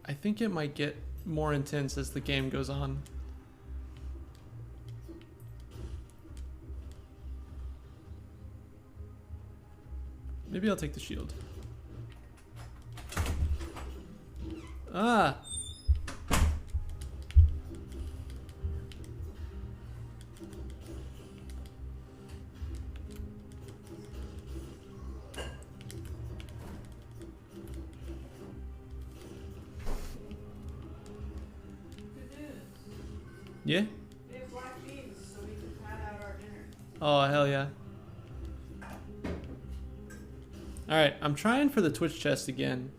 I think it might get more intense as the game goes on. Maybe I'll take the shield. Ah! Yeah? We have black beans, so we can pad out our dinner. Oh, hell yeah. Alright, I'm trying for the Twitch chest again.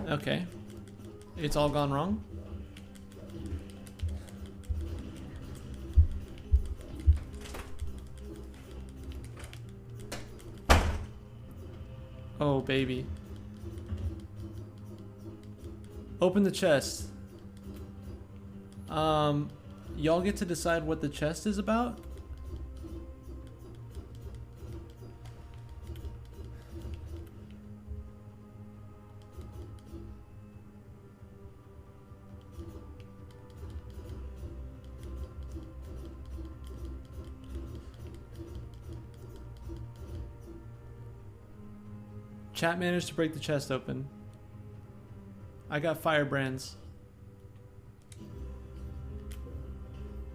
Okay. It's all gone wrong? Oh, baby. Open the chest. Y'all get to decide what the chest is about? Chat managed to break the chest open. I got firebrands.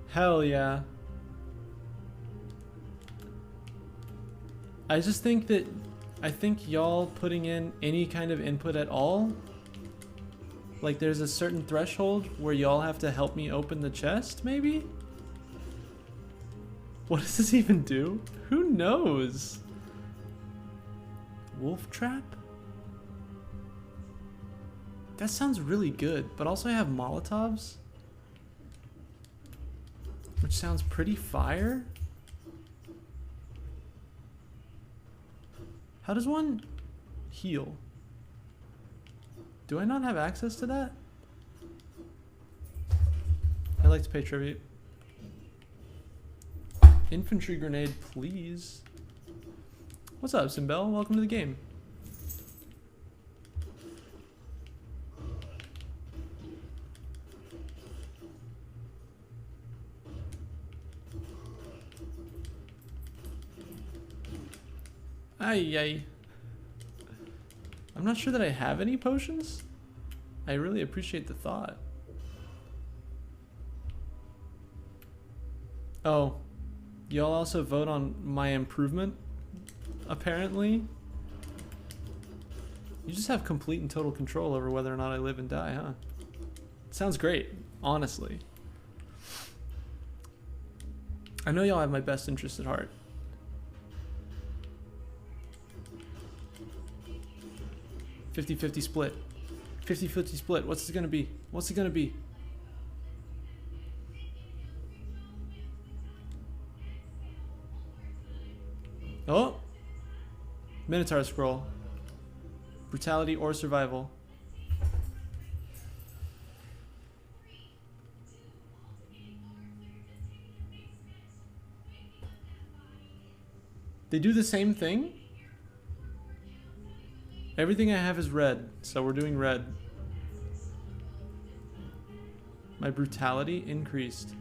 Hell yeah. I just think that, I think y'all putting in any kind of input at all, like there's a certain threshold where y'all have to help me open the chest, maybe? What does this even do? Who knows? Wolf trap? That sounds really good, but also I have Molotovs, which sounds pretty fire. How does one heal? Do I not have access to that? I'd like to pay tribute. Infantry grenade, please. What's up, Simbel? Welcome to the game. Ay, ay. I'm not sure that I have any potions. I really appreciate the thought. Oh, y'all also vote on my improvement, apparently. You just have complete and total control over whether or not I live and die, huh? Sounds great, honestly. I know y'all have my best interest at heart. $50-50 split. 50-50 split. What's it gonna be? What's it gonna be? Oh! Minotaur scroll. Brutality or survival. They do the same thing? Everything I have is red, so we're doing red. My brutality increased.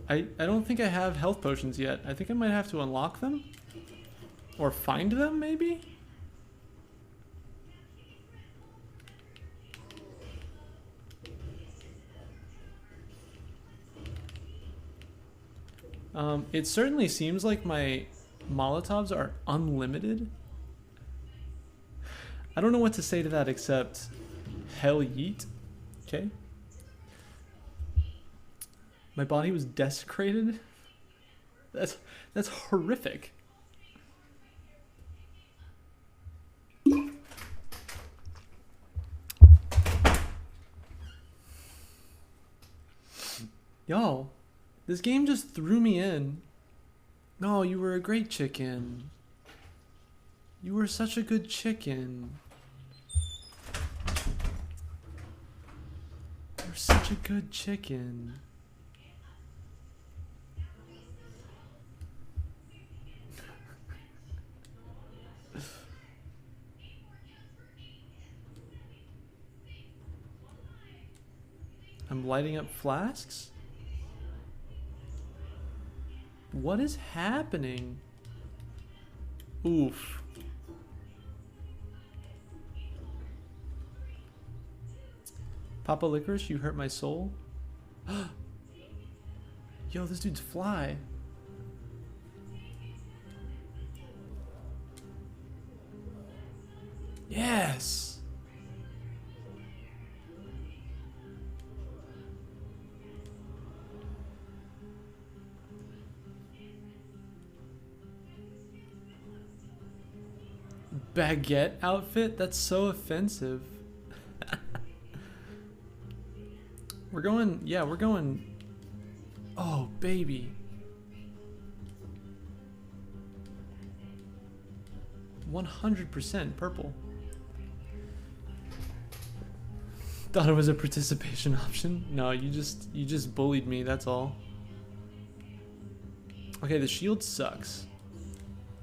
I don't think I have health potions yet. I think I might have to unlock them. Or find them, maybe? It certainly seems like my Molotovs are unlimited. I don't know what to say to that except hell yeet. Okay. My body was desecrated. That's horrific. Yo, this game just threw me in. No, you were a great chicken. You were such a good chicken. You're such a good chicken. I'm lighting up flasks? What is happening? Oof. Papa Licorice, you hurt my soul? Yo, this dude's fly. Yes! Baguette outfit? That's so offensive. We're going. Oh, baby. 100% purple. Thought it was a participation option. No, you just bullied me, that's all. Okay, the shield sucks.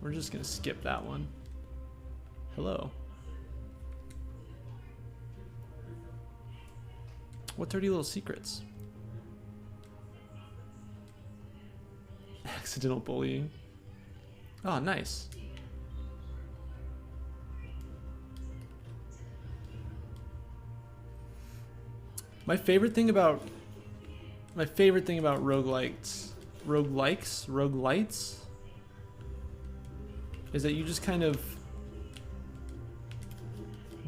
We're just gonna skip that one. Hello. What dirty little secrets? Accidental bullying. Oh, nice. My favorite thing about roguelites is that you just kind of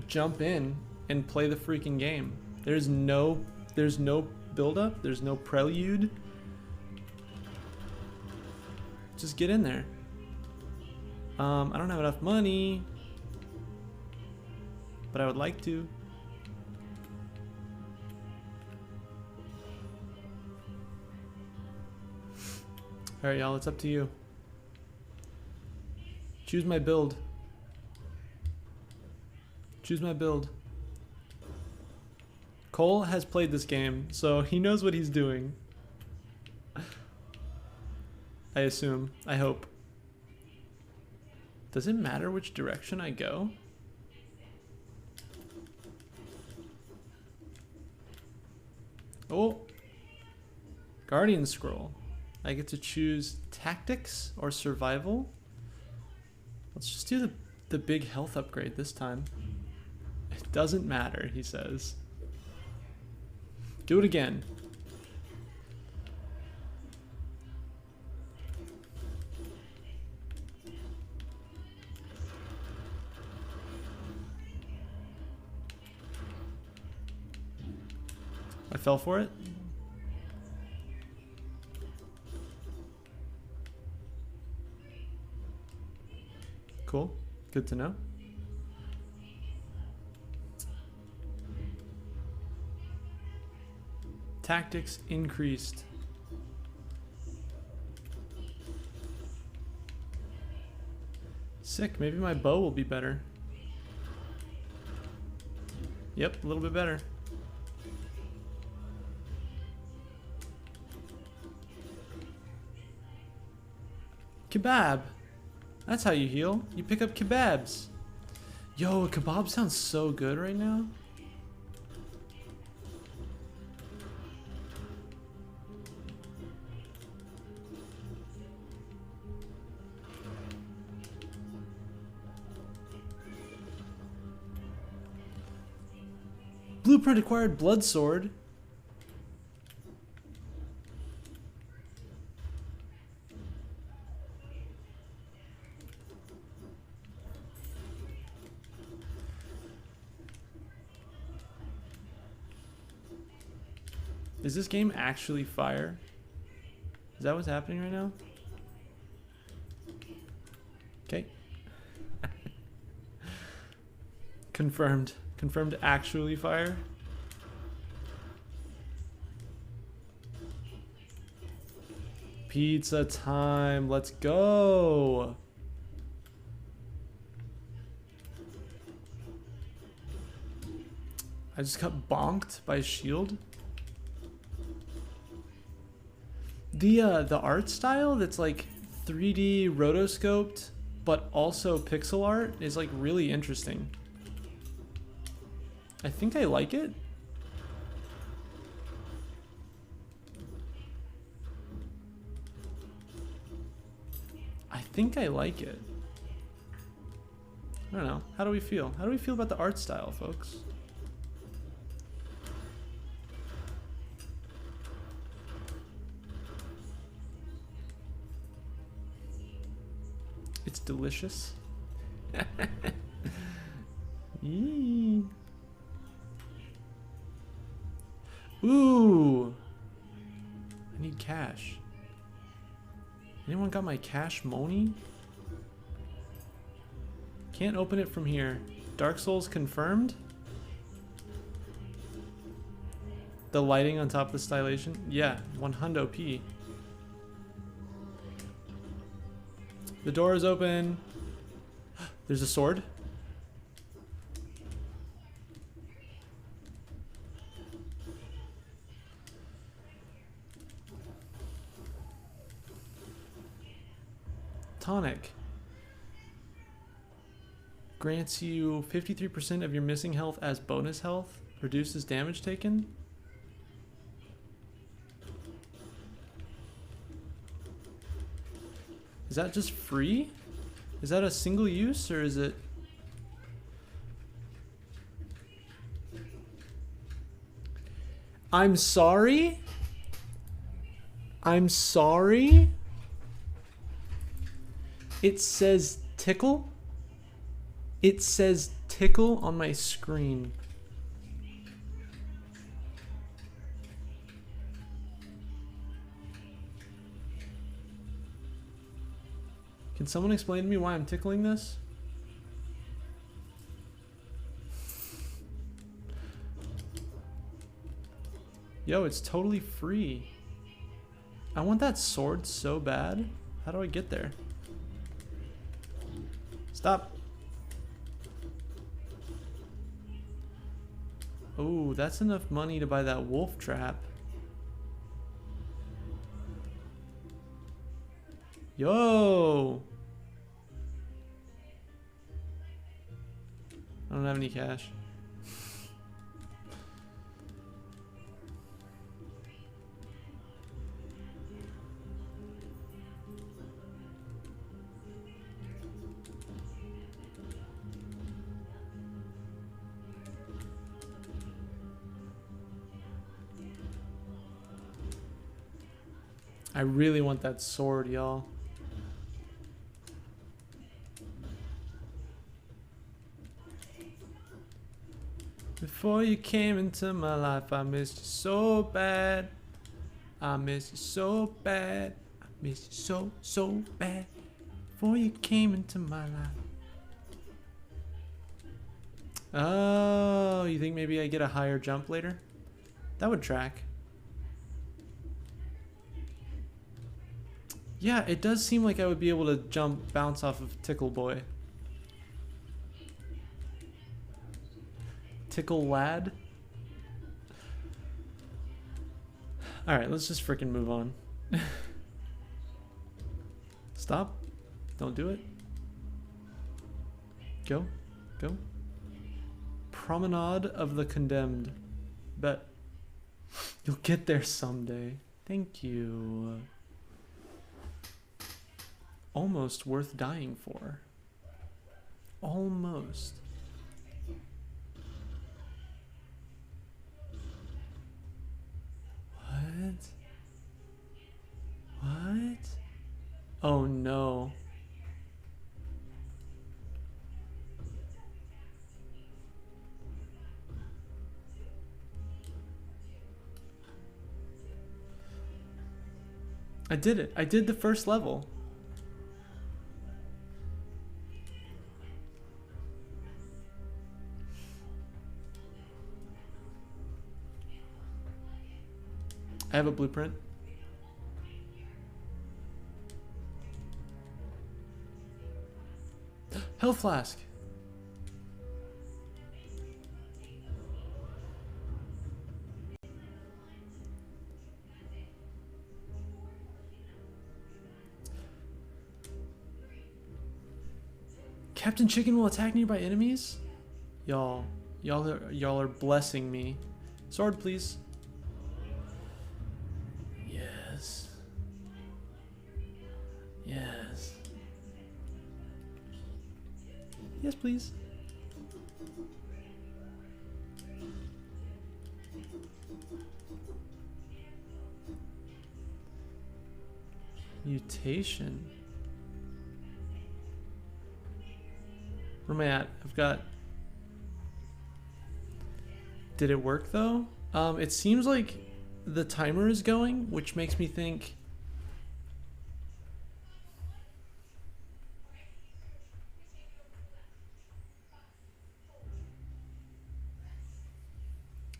jump in and play the freaking game. There's no build up, there's no prelude. Just get in there. I don't have enough money, but I would like to. Alright, y'all, it's up to you. Choose my build. Choose my build. Cole has played this game, so he knows what he's doing. I assume. I hope. Does it matter which direction I go? Oh. Guardian Scroll. I get to choose tactics or survival. Let's just do the big health upgrade this time. It doesn't matter, he says. Do it again. I fell for it. Cool. Good to know. Tactics increased. Sick. Maybe my bow will be better. Yep, a little bit better. Kebab. That's how you heal. You pick up kebabs. Yo, a kebab sounds so good right now. Blueprint acquired blood sword. Is this game actually fire? Is that what's happening right now? Okay. Confirmed. Confirmed actually fire. Pizza time. Let's go. I just got bonked by a shield. The art style that's like 3D rotoscoped but also pixel art is like really interesting. I think I like it. I think I like it. I don't know. How do we feel? How do we feel about the art style, folks? It's delicious. Yee. Ooh. I need cash. Anyone got my cash money? Can't open it from here. Dark Souls confirmed? The lighting on top of the stylation? Yeah, 100 P. The door is open. There's a sword. Tonic. Grants you 53% of your missing health as bonus health. Reduces damage taken. Is that just free? Is that a single use or is it? I'm sorry? I'm sorry? It says tickle? It says tickle on my screen. Can someone explain to me why I'm tickling this? Yo, it's totally free. I want that sword so bad. How do I get there? Stop. Oh, that's enough money to buy that wolf trap. Yo. I don't have any cash. I really want that sword, y'all. Before you came into my life, I missed you so bad. I miss you so bad. I miss you so bad. Before you came into my life. Oh, you think maybe I get a higher jump later? That would track. Yeah, it does seem like I would be able to bounce off of Tickle Boy. Tickle Lad? Alright, let's just freaking move on. Stop. Don't do it. Go. Go. Promenade of the Condemned. Bet. You'll get there someday. Thank you. Almost worth dying for. Almost. What? What? Oh no. I did it. I did the first level. I have a blueprint. Health flask. Captain Chicken will attack nearby enemies? Y'all are blessing me. Sword, please. Yes. Yes. Yes, please. Mutation. Where am I at? I've got... Did it work though? It seems like the timer is going, which makes me think...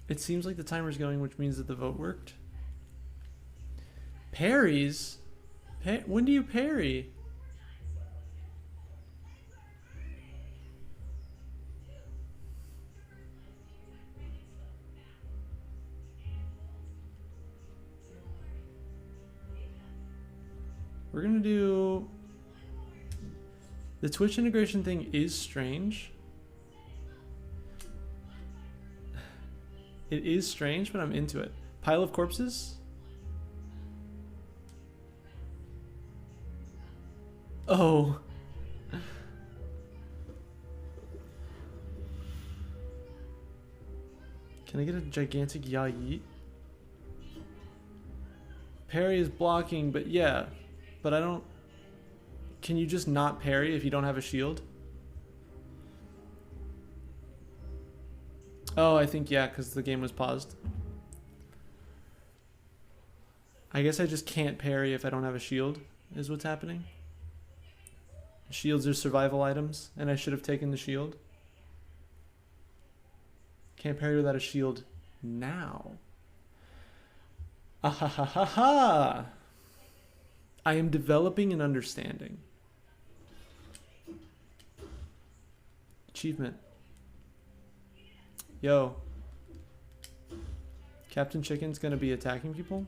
It seems like the timer's going, which means that the vote worked. Parries? When do you parry? We're gonna do... The Twitch integration thing is strange. It is strange, but I'm into it. Pile of corpses? Oh. Can I get a gigantic ya yeet? Parry is blocking, but yeah. But I don't... Can you just not parry if you don't have a shield? Oh, I think, yeah, because the game was paused. I guess I just can't parry if I don't have a shield, is what's happening. Shields are survival items, and I should have taken the shield. Can't parry without a shield now. Ah ha ha ha ha! I am developing an understanding. Achievement. Yo. Captain Chicken's gonna be attacking people,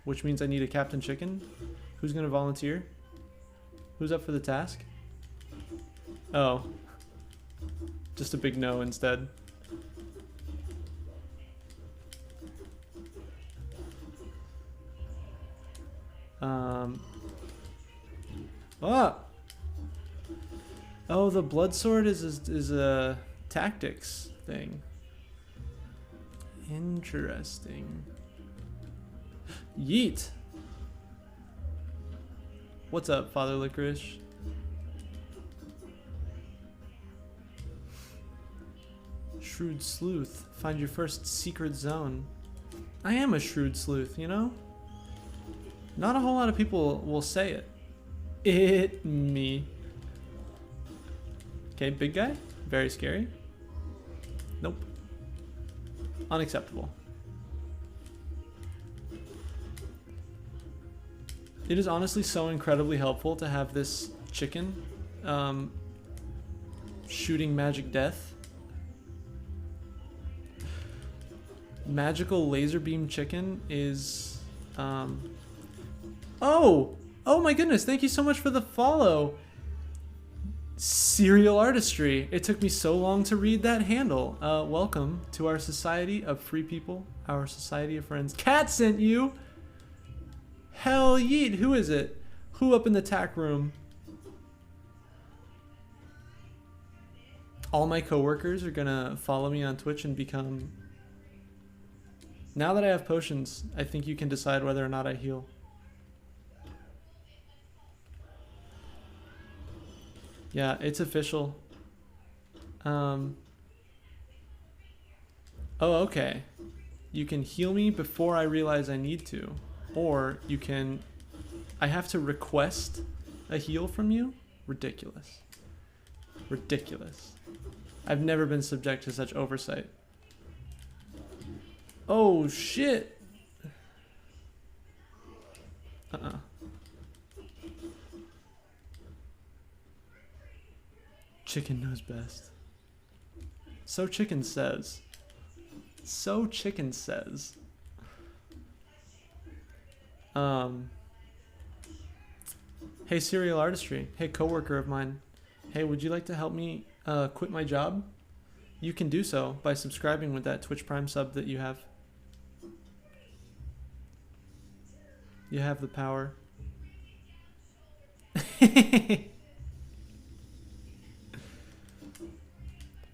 which means I need a Captain Chicken. Who's gonna volunteer? Who's up for the task? Oh. Just a big no instead. Ah! Oh, the blood sword is a tactics thing. Interesting. Yeet! What's up, Father Licorice? Shrewd sleuth. Find your first secret zone. I am a shrewd sleuth, you know? Not a whole lot of people will say it. Me. Okay, big guy. Very scary. Nope. Unacceptable. It is honestly so incredibly helpful to have this chicken shooting magic death. Magical laser beam chicken is oh my goodness, thank you so much for the follow. Serial Artistry. It took me so long to read that handle. Welcome to our society of free people, our society of friends. Cat sent you. Hell yeet, who is it? Who up in the tack room? All my coworkers are gonna follow me on Twitch and become... Now that I have potions, I think you can decide whether or not I heal. Yeah, it's official. Oh, okay. You can heal me before I realize I need to. Or you can... I have to request a heal from you? Ridiculous. Ridiculous. I've never been subject to such oversight. Oh, shit! Chicken knows best. So Chicken says. So Chicken says. Hey, Serial Artistry. Hey, coworker of mine. Hey, would you like to help me quit my job? You can do so by subscribing with that Twitch Prime sub that you have. You have the power.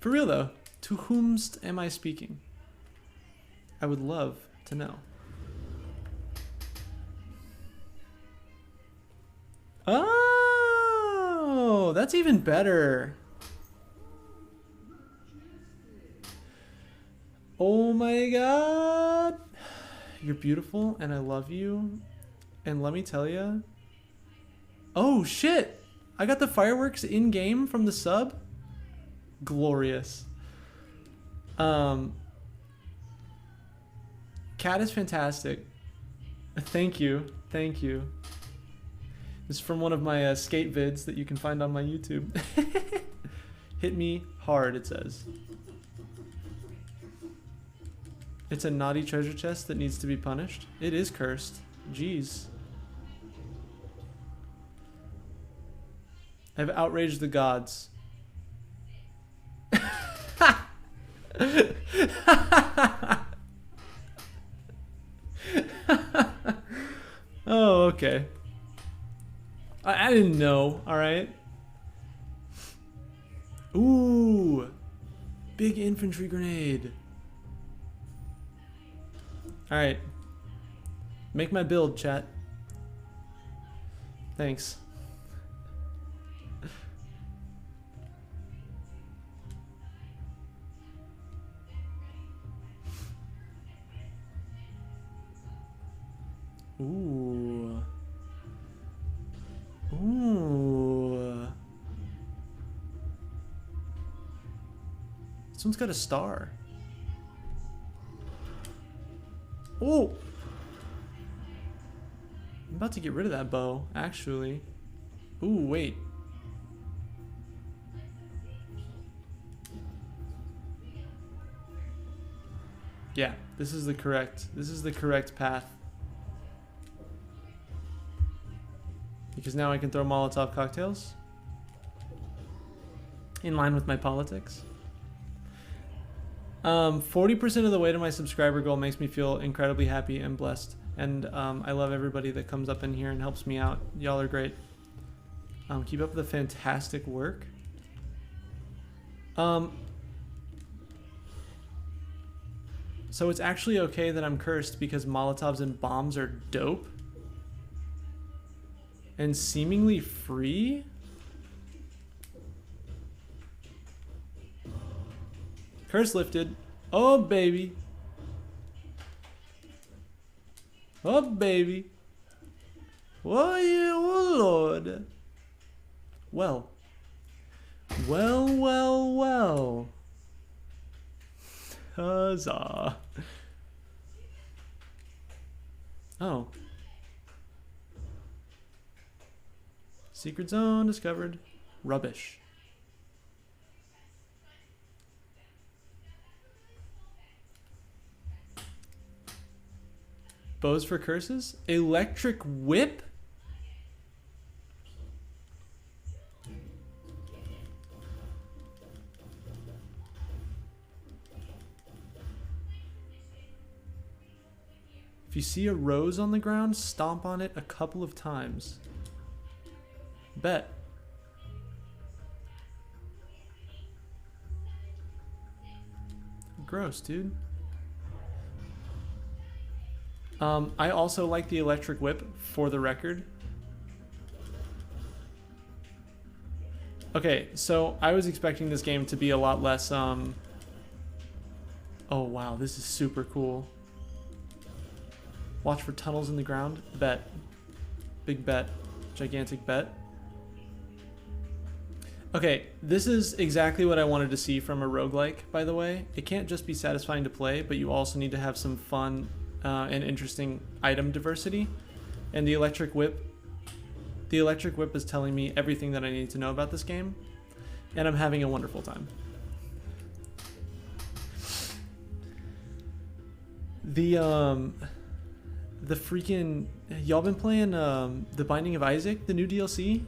For real though, to whomst am I speaking? I would love to know. Oh, that's even better. Oh my god. You're beautiful and I love you. And let me tell you. Oh shit. I got the fireworks in game from the sub. Glorious. Cat is fantastic. Thank you. Thank you. This is from one of my skate vids that you can find on my YouTube. Hit me hard, it says. It's a naughty treasure chest that needs to be punished. It is cursed. Jeez. I've outraged the gods. Oh, okay. I didn't know, alright? Ooh! Big infantry grenade. Alright. Make my build, chat. Thanks. Ooh. Ooh. This one's got a star. Oh! I'm about to get rid of that bow, actually. Ooh, wait. Yeah, this is the correct path. Because now I can throw Molotov cocktails. In line with my politics. 40% of the way to my subscriber goal makes me feel incredibly happy and blessed. And I love everybody that comes up in here and helps me out. Y'all are great. Keep up the fantastic work. So it's actually okay that I'm cursed because Molotovs and bombs are dope and seemingly free? Curse lifted. Oh, baby. Oh, baby. Oh, yeah, oh, Lord. Well. Well. Huzzah. Oh. Secret zone discovered. Rubbish. Bows for curses? Electric whip? If you see a rose on the ground, stomp on it a couple of times. Bet. Gross, dude. I also like the electric whip, for the record. Okay, so I was expecting this game to be a lot less, oh wow, this is super cool. Watch for tunnels in the ground. Bet. Big bet. Gigantic bet. Okay, this is exactly what I wanted to see from a roguelike, by the way. It can't just be satisfying to play, but you also need to have some fun and interesting item diversity. And the electric whip is telling me everything that I need to know about this game, and I'm having a wonderful time. The freaking, y'all been playing The Binding of Isaac, the new DLC?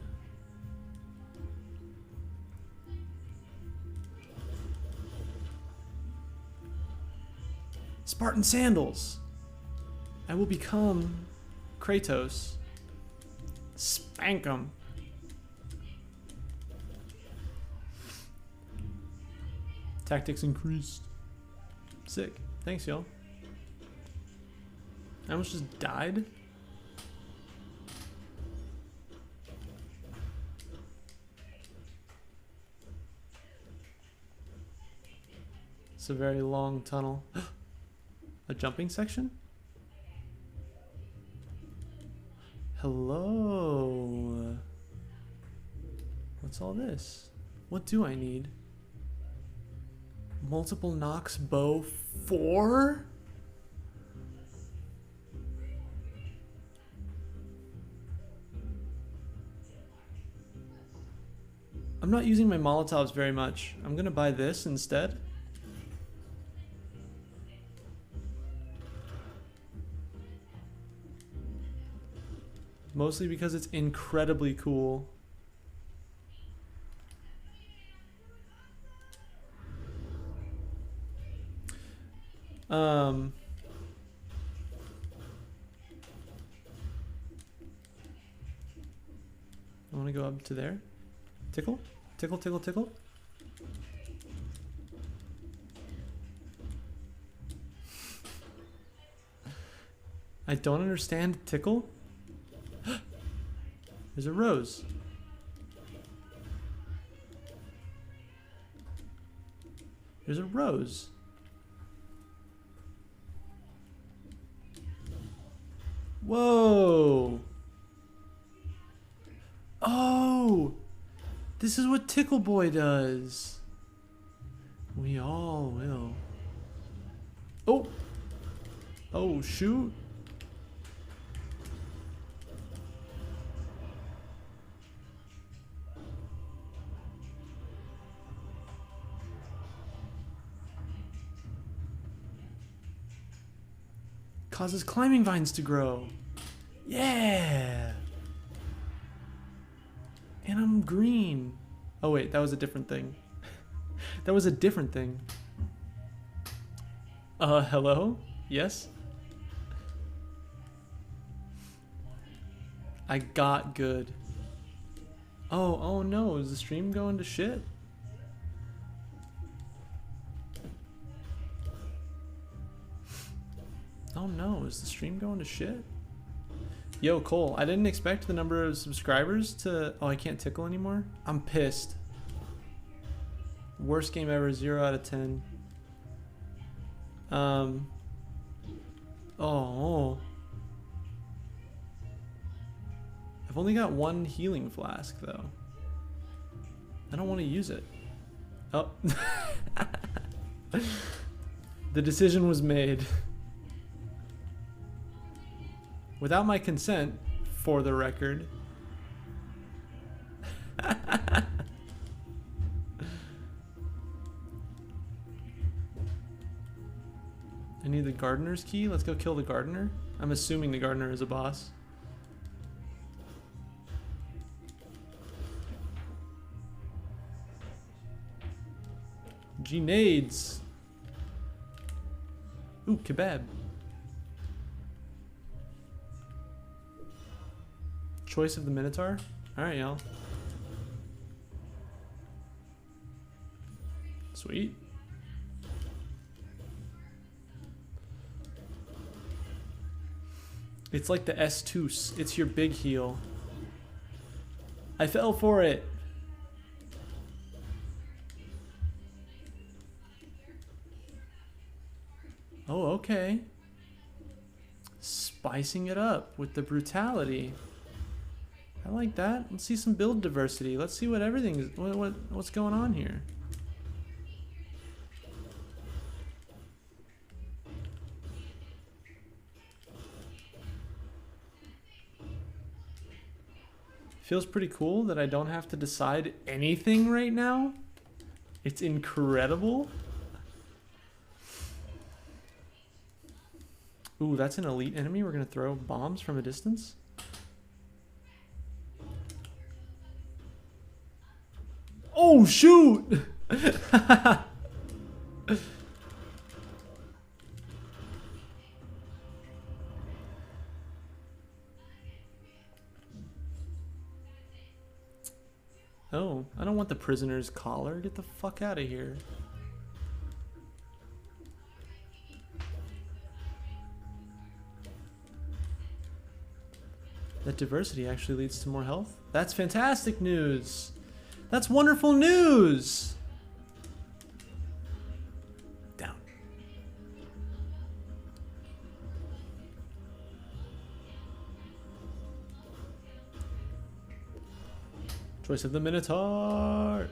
Spartan sandals. I will become Kratos. Spank 'em. Tactics increased. Sick. Thanks, y'all. I almost just died. It's a very long tunnel. A jumping section? Hello. What's all this? What do I need? Multiple Nox bow 4? I'm not using my Molotovs very much. I'm gonna buy this instead. Mostly because it's incredibly cool. I want to go up to there. Tickle? Tickle, tickle, tickle. I don't understand tickle. There's a rose. There's a rose. Whoa. Oh. This is what Tickle Boy does. We all will. Oh. Oh, shoot. Causes climbing vines to grow. Yeah. And I'm green. Oh wait, that was a different thing. That was a different thing. Hello? Yes? I got good. Oh no, is the stream going to shit? Oh no, is the stream going to shit? Yo, Cole, I didn't expect the number of subscribers to... Oh, I can't tickle anymore? I'm pissed. Worst game ever, 0 out of 10. Oh. I've only got one healing flask, though. I don't want to use it. Oh. The decision was made. Without my consent, for the record. I need the gardener's key. Let's go kill the gardener. I'm assuming the gardener is a boss. Grenades. Ooh, kebab. Choice of the Minotaur? Alright, y'all. Sweet. It's like the S2. It's your big heal. I fell for it. Oh, okay. Spicing it up with the brutality. I like that. Let's see some build diversity. Let's see what everything is. What's going on here? Feels pretty cool that I don't have to decide anything right now. It's incredible. Ooh, that's an elite enemy. We're gonna throw bombs from a distance. Oh, shoot! Oh, I don't want the prisoner's collar. Get the fuck out of here. That diversity actually leads to more health. That's fantastic news. That's wonderful news. Down. Choice of the Minotaur.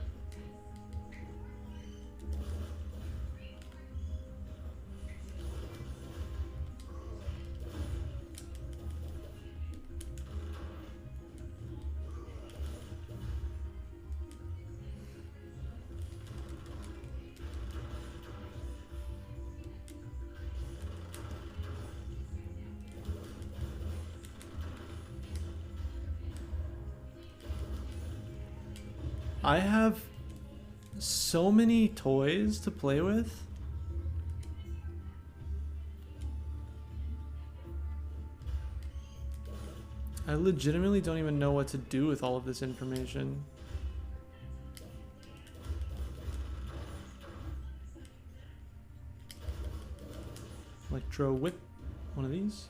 I have so many toys to play with. I legitimately don't even know what to do with all of this information. Electro whip, one of these.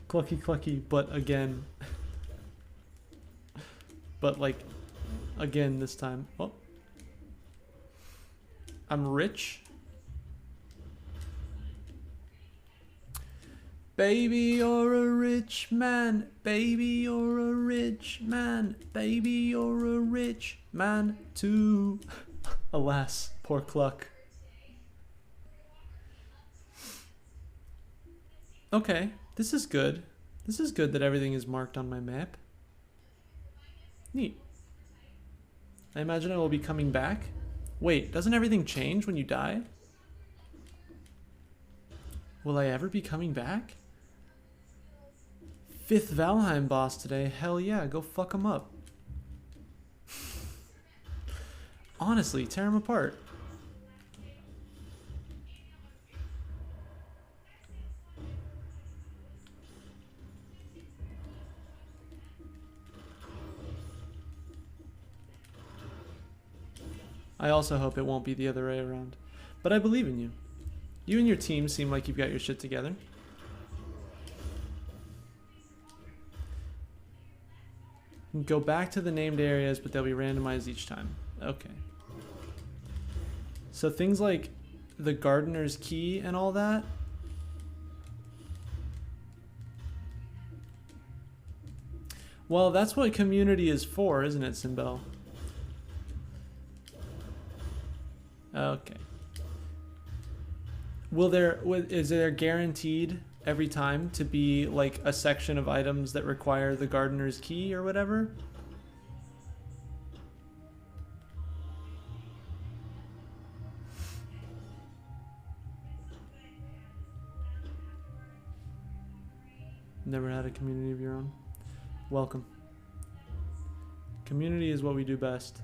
Clucky clucky, but again. But like, again this time. Oh. I'm rich. Baby, you're a rich man. Baby, you're a rich man. Baby, you're a rich man too. Alas, poor Cluck. Okay, this is good. This is good that everything is marked on my map. Neat. I imagine I will be coming back. Wait, doesn't everything change when you die? Will I ever be coming back? 5th Valheim boss today. Hell yeah, go fuck him up. Honestly, tear him apart. I also hope it won't be the other way around. But I believe in you. You and your team seem like you've got your shit together. Go back to the named areas, but they'll be randomized each time. Okay. So things like the gardener's key and all that. Well, that's what community is for, isn't it, Simbel? Okay. Is there guaranteed every time to be like a section of items that require the gardener's key or whatever? Never had a community of your own? Welcome. Community is what we do best.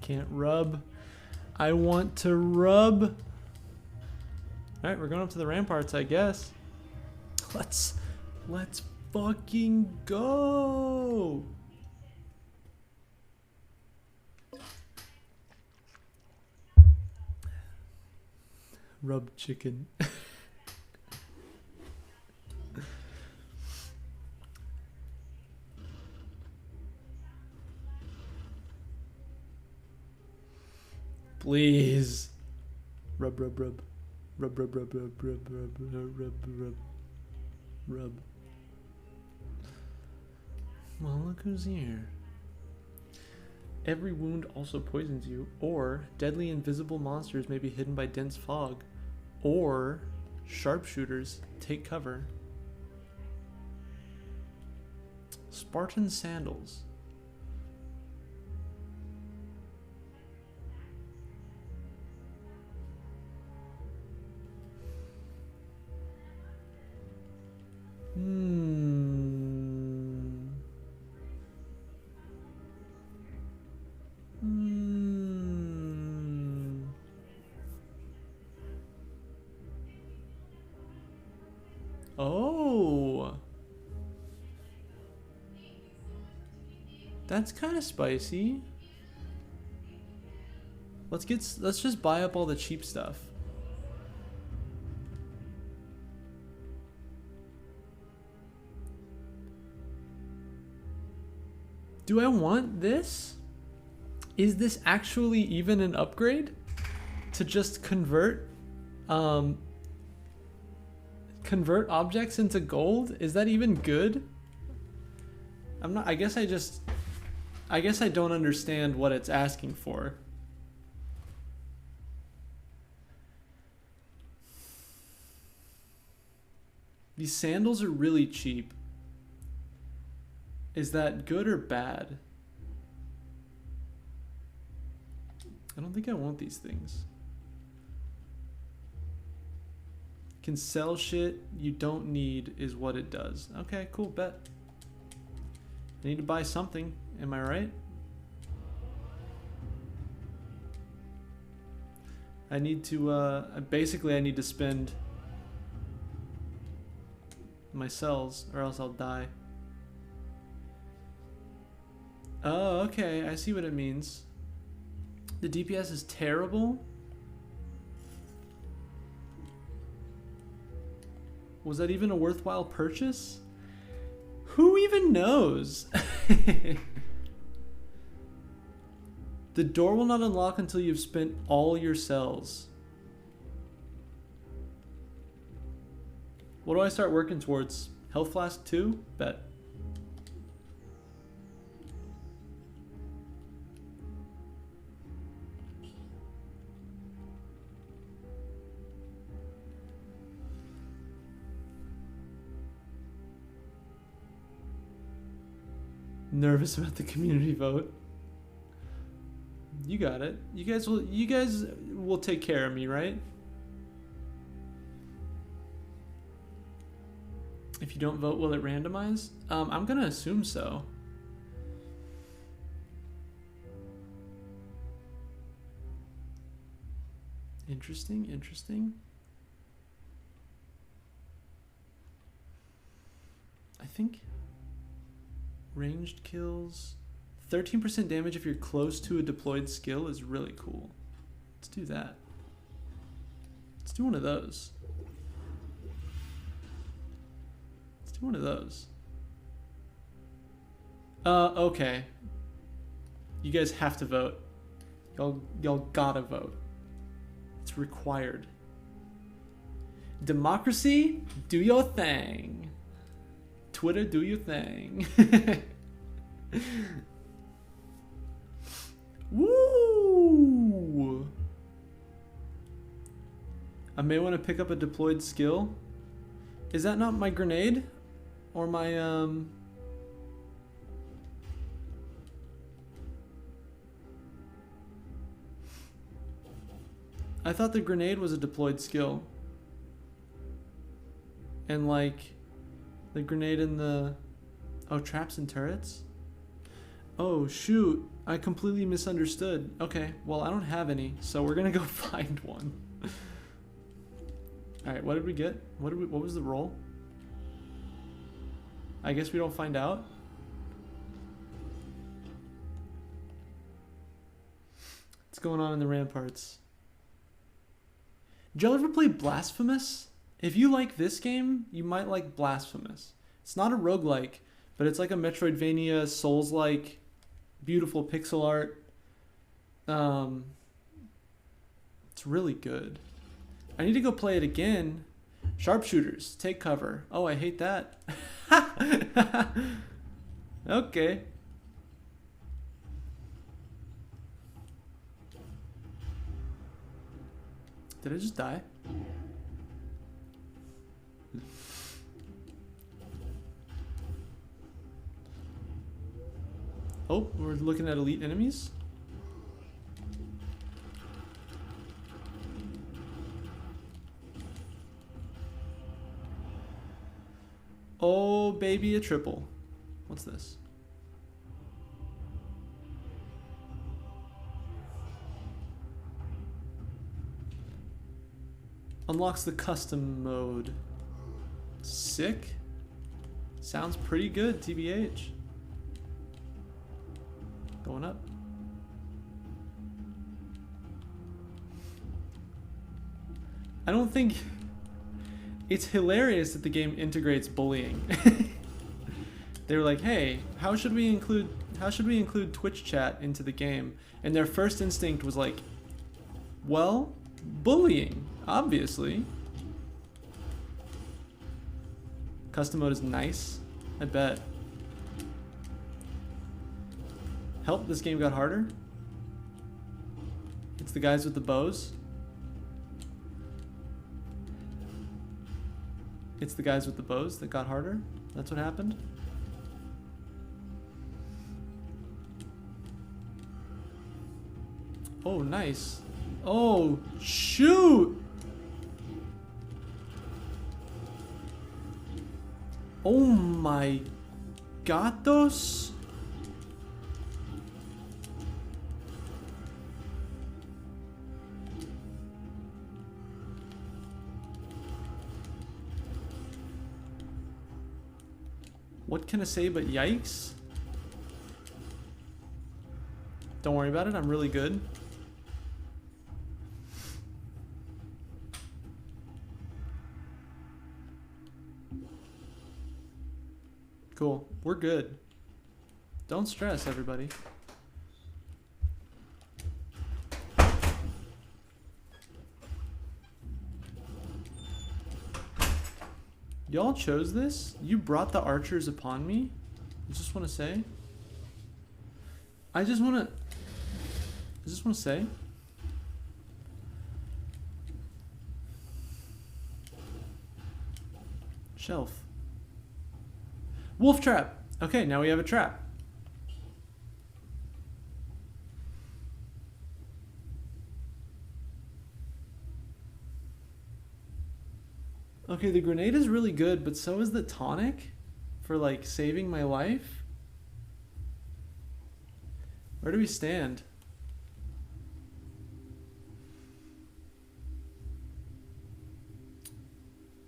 Can't rub. I want to rub. Alright, we're going up to the ramparts, I guess. Let's fucking go. Rub chicken. Please. Rub, rub, rub. Rub, rub, rub, rub, rub, rub, rub, rub, rub. Rub. Well, look who's here. Every wound also poisons you, or deadly invisible monsters may be hidden by dense fog, or sharpshooters take cover. Spartan sandals. Oh, that's kind of spicy. Let's just buy up all the cheap stuff. Do I want this? Is this actually even an upgrade? To just convert objects into gold? Is that even good? I guess I don't understand what it's asking for. These sandals are really cheap. Is that good or bad? I don't think I want these things. Can sell shit you don't need is what it does. Okay, cool, bet. I need to buy something, am I right? I need to, basically I need to spend my cells or else I'll die. Oh, okay, I see what it means. The DPS is terrible? Was that even a worthwhile purchase? Who even knows? The door will not unlock until you've spent all your cells. What do I start working towards? Health Flask 2? Bet. Nervous about the community vote. You got it. You guys will take care of me, right? If you don't vote, will it randomize? I'm gonna assume so. Interesting, interesting. I think ranged kills 13% damage if you're close to a deployed skill is really cool. Let's do that. Let's do one of those. Let's do one of those. Okay. You guys have to vote. Y'all gotta vote. It's required. Democracy, do your thing. Twitter, do your thing. Woo! I may want to pick up a deployed skill. Is that not my grenade? Or my, I thought the grenade was a deployed skill. And like, the grenade in the... Oh, traps and turrets? Oh, shoot. I completely misunderstood. Okay, well, I don't have any, so we're gonna go find one. Alright, what did we get? What was the roll? I guess we don't find out. What's going on in the ramparts? Did y'all ever play Blasphemous? If you like this game, you might like Blasphemous. It's not a roguelike, but it's like a Metroidvania, Souls-like, beautiful pixel art. It's really good. I need to go play it again. Sharpshooters, take cover. Oh, I hate that. Okay. Did I just die? Oh, we're looking at elite enemies. Oh, baby, a triple. What's this? Unlocks the custom mode. Sick. Sounds pretty good, TBH. Going up. I don't think... It's hilarious that the game integrates bullying. They were like, hey, how should we include Twitch chat into the game? And their first instinct was like, well, bullying, obviously. Custom mode is nice, I bet. Help, this game got harder. It's the guys with the bows. It's the guys with the bows that got harder. That's what happened. Oh, nice. Oh, shoot! Oh my gatos. What can I say but yikes? Don't worry about it, I'm really good. Cool, we're good. Don't stress, everybody. Y'all chose this? You brought the archers upon me? I just want to say. I just want to say. Shelf. Wolf trap. Okay, now we have a trap. Okay, the grenade is really good, but so is the tonic for like saving my life. Where do we stand?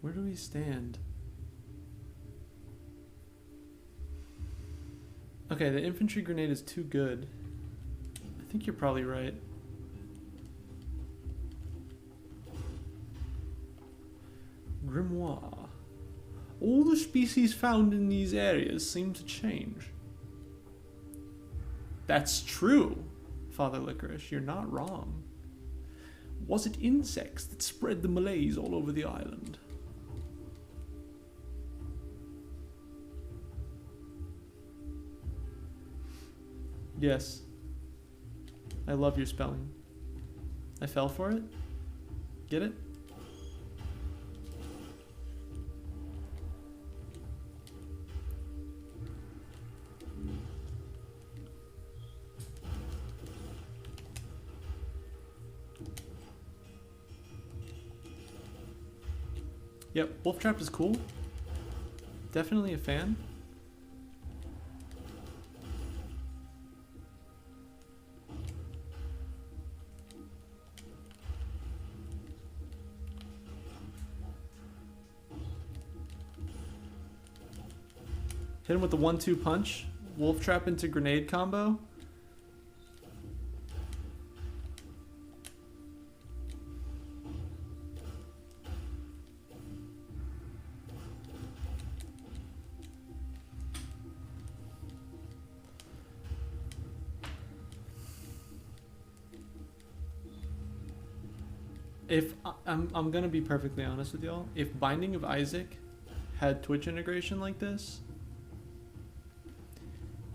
Where do we stand? Okay, the infantry grenade is too good. I think you're probably right. Grimoire. All the species found in these areas seem to change. That's true, Father Licorice. You're not wrong. Was it insects that spread the malaise all over the island? Yes. I love your spelling. I fell for it? Get it? Yep, Wolf Trap is cool. Definitely a fan. Hit him with the 1-2 punch. Wolf Trap into grenade combo. If I'm gonna be perfectly honest with y'all, if Binding of Isaac had Twitch integration like this,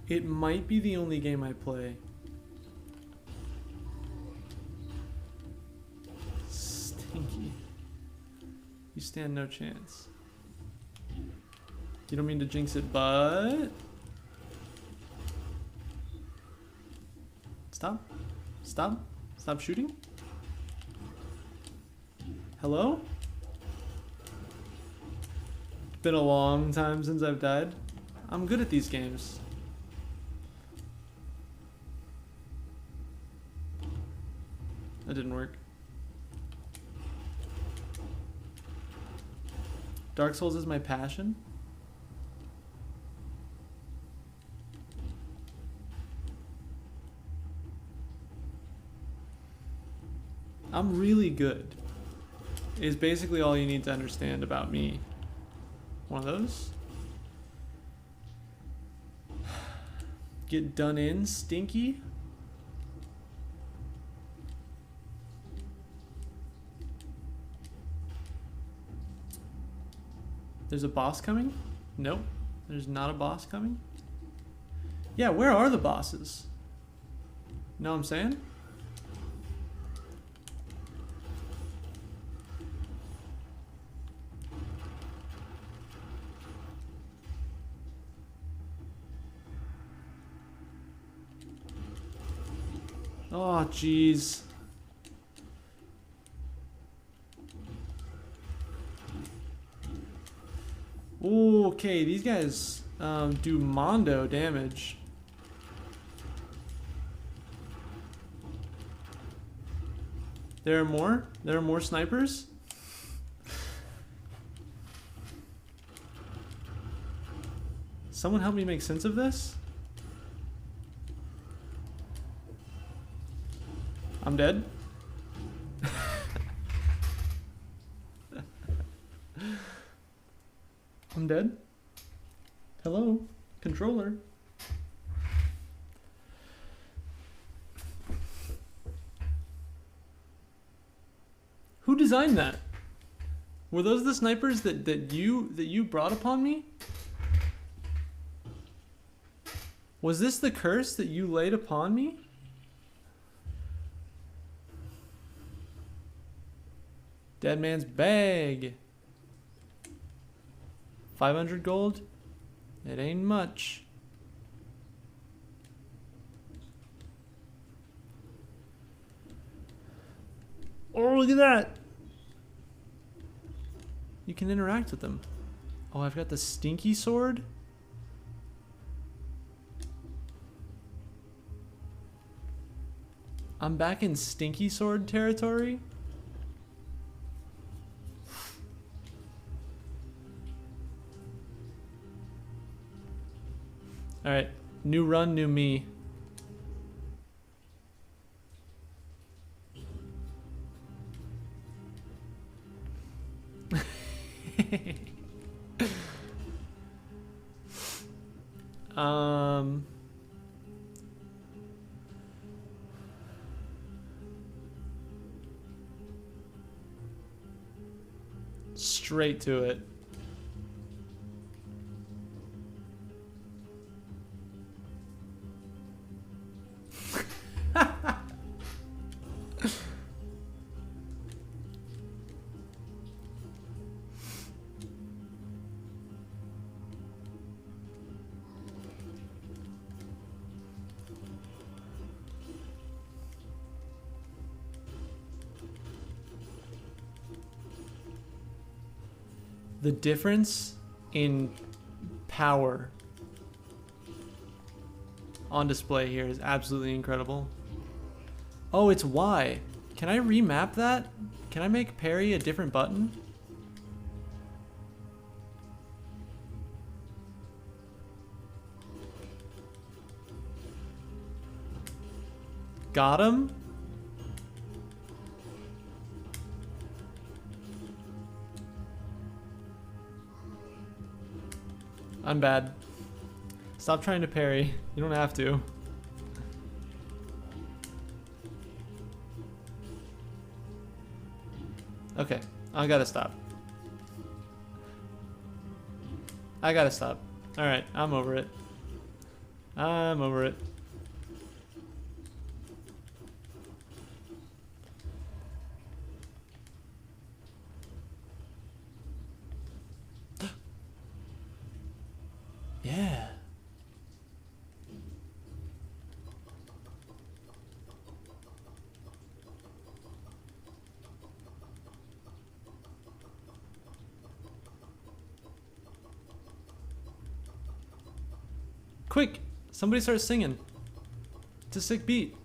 it might be the only game I play. Stinky. You stand no chance. You don't mean to jinx it, but... Stop. Stop. Stop shooting. Hello? Been a long time since I've died. I'm good at these games. That didn't work. Dark Souls is my passion. I'm really good. Is basically all you need to understand about me. One of those. Get done in, Stinky. There's a boss coming? Nope. There's not a boss coming? Yeah, where are the bosses? Know what I'm saying? Oh, jeez. Okay, these guys do mondo damage. There are more? There are more snipers? Someone help me make sense of this? I'm dead. I'm dead. Hello, controller. Who designed that? Were those the snipers that you brought upon me? Was this the curse that you laid upon me? Dead man's bag. 500 gold? It ain't much. Oh, look at that. You can interact with them. Oh, I've got the stinky sword. I'm back in stinky sword territory. All right, new run, new me. Straight to it. The difference in power on display here is absolutely incredible. Oh, it's Y. Can I remap that? Can I make parry a different button? Got him? I'm bad. Stop trying to parry. You don't have to. Okay, I gotta stop. I gotta stop. Alright, I'm over it. I'm over it. Yeah. Quick! Somebody start singing. It's a sick beat.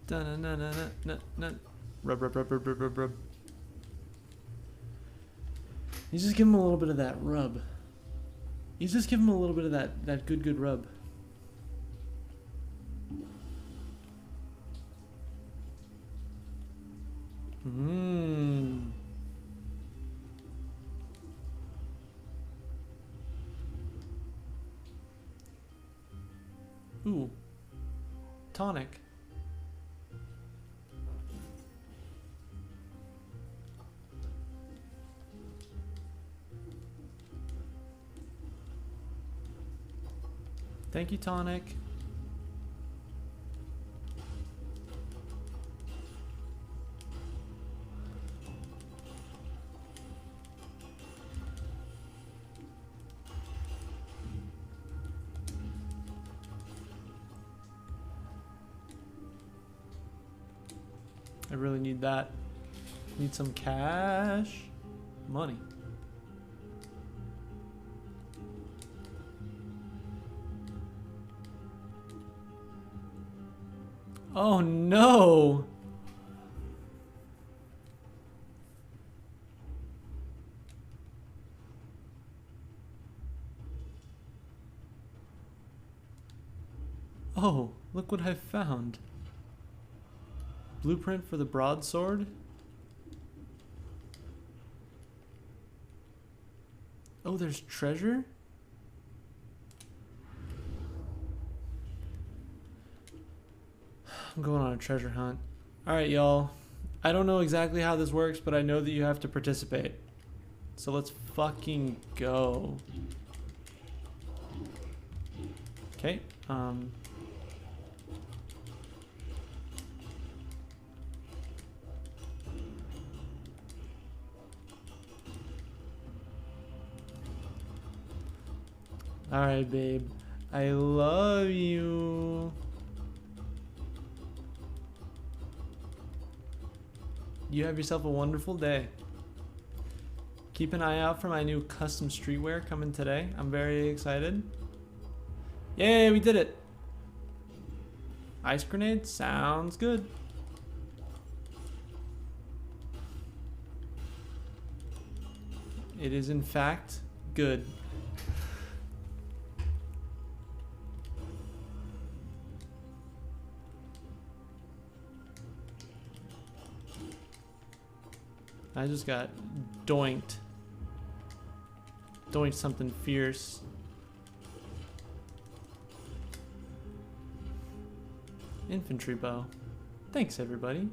Da-na-na-na-na-na-na. Rub, rub, rub, rub, rub, rub, rub. You just give him a little bit of that rub. You just give him a little bit of that good rub. Mmm. Ooh. Tonic. Thank you, Tonic. I really need that. Need some cash. Money. Oh no! Oh, look what I found. Blueprint for the broadsword. Oh, there's treasure? I'm going on a treasure hunt. Alright, y'all. I don't know exactly how this works, but I know that you have to participate. So let's fucking go. Okay, alright, babe. I love you. You have yourself a wonderful day. Keep an eye out for my new custom streetwear coming today. I'm very excited. Yay, we did it. Ice grenade sounds good. It is in fact good. I just got doinked. Doinked something fierce. Infantry bow. Thanks everybody.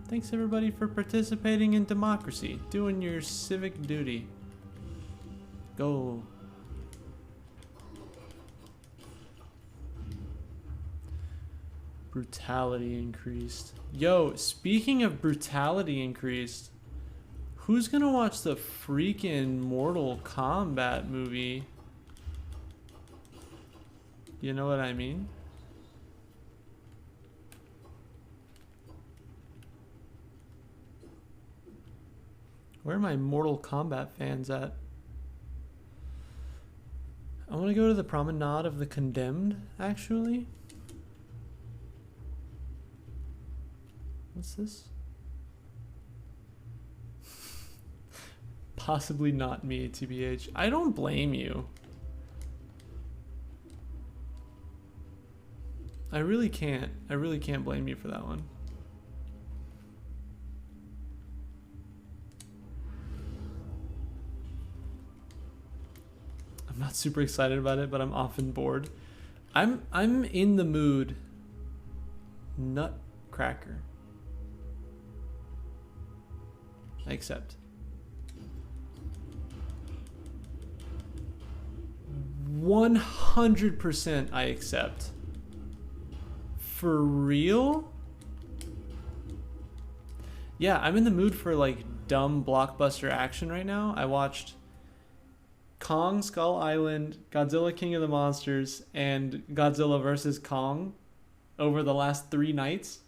Thanks everybody for participating in democracy, doing your civic duty. Go. Brutality increased. Yo, speaking of brutality increased, who's gonna watch the freaking Mortal Kombat movie? You know what I mean? Where are my Mortal Kombat fans at? I want to go to the Promenade of the Condemned, actually. What's this? Possibly not me, TBH. I don't blame you. I really can't. I really can't blame you for that one. I'm not super excited about it, but I'm often bored. I'm in the mood. Nutcracker. I accept. 100% I accept. For real? Yeah, I'm in the mood for like dumb blockbuster action right now. I watched Kong Skull Island, Godzilla King of the Monsters, and Godzilla vs. Kong over the last 3 nights.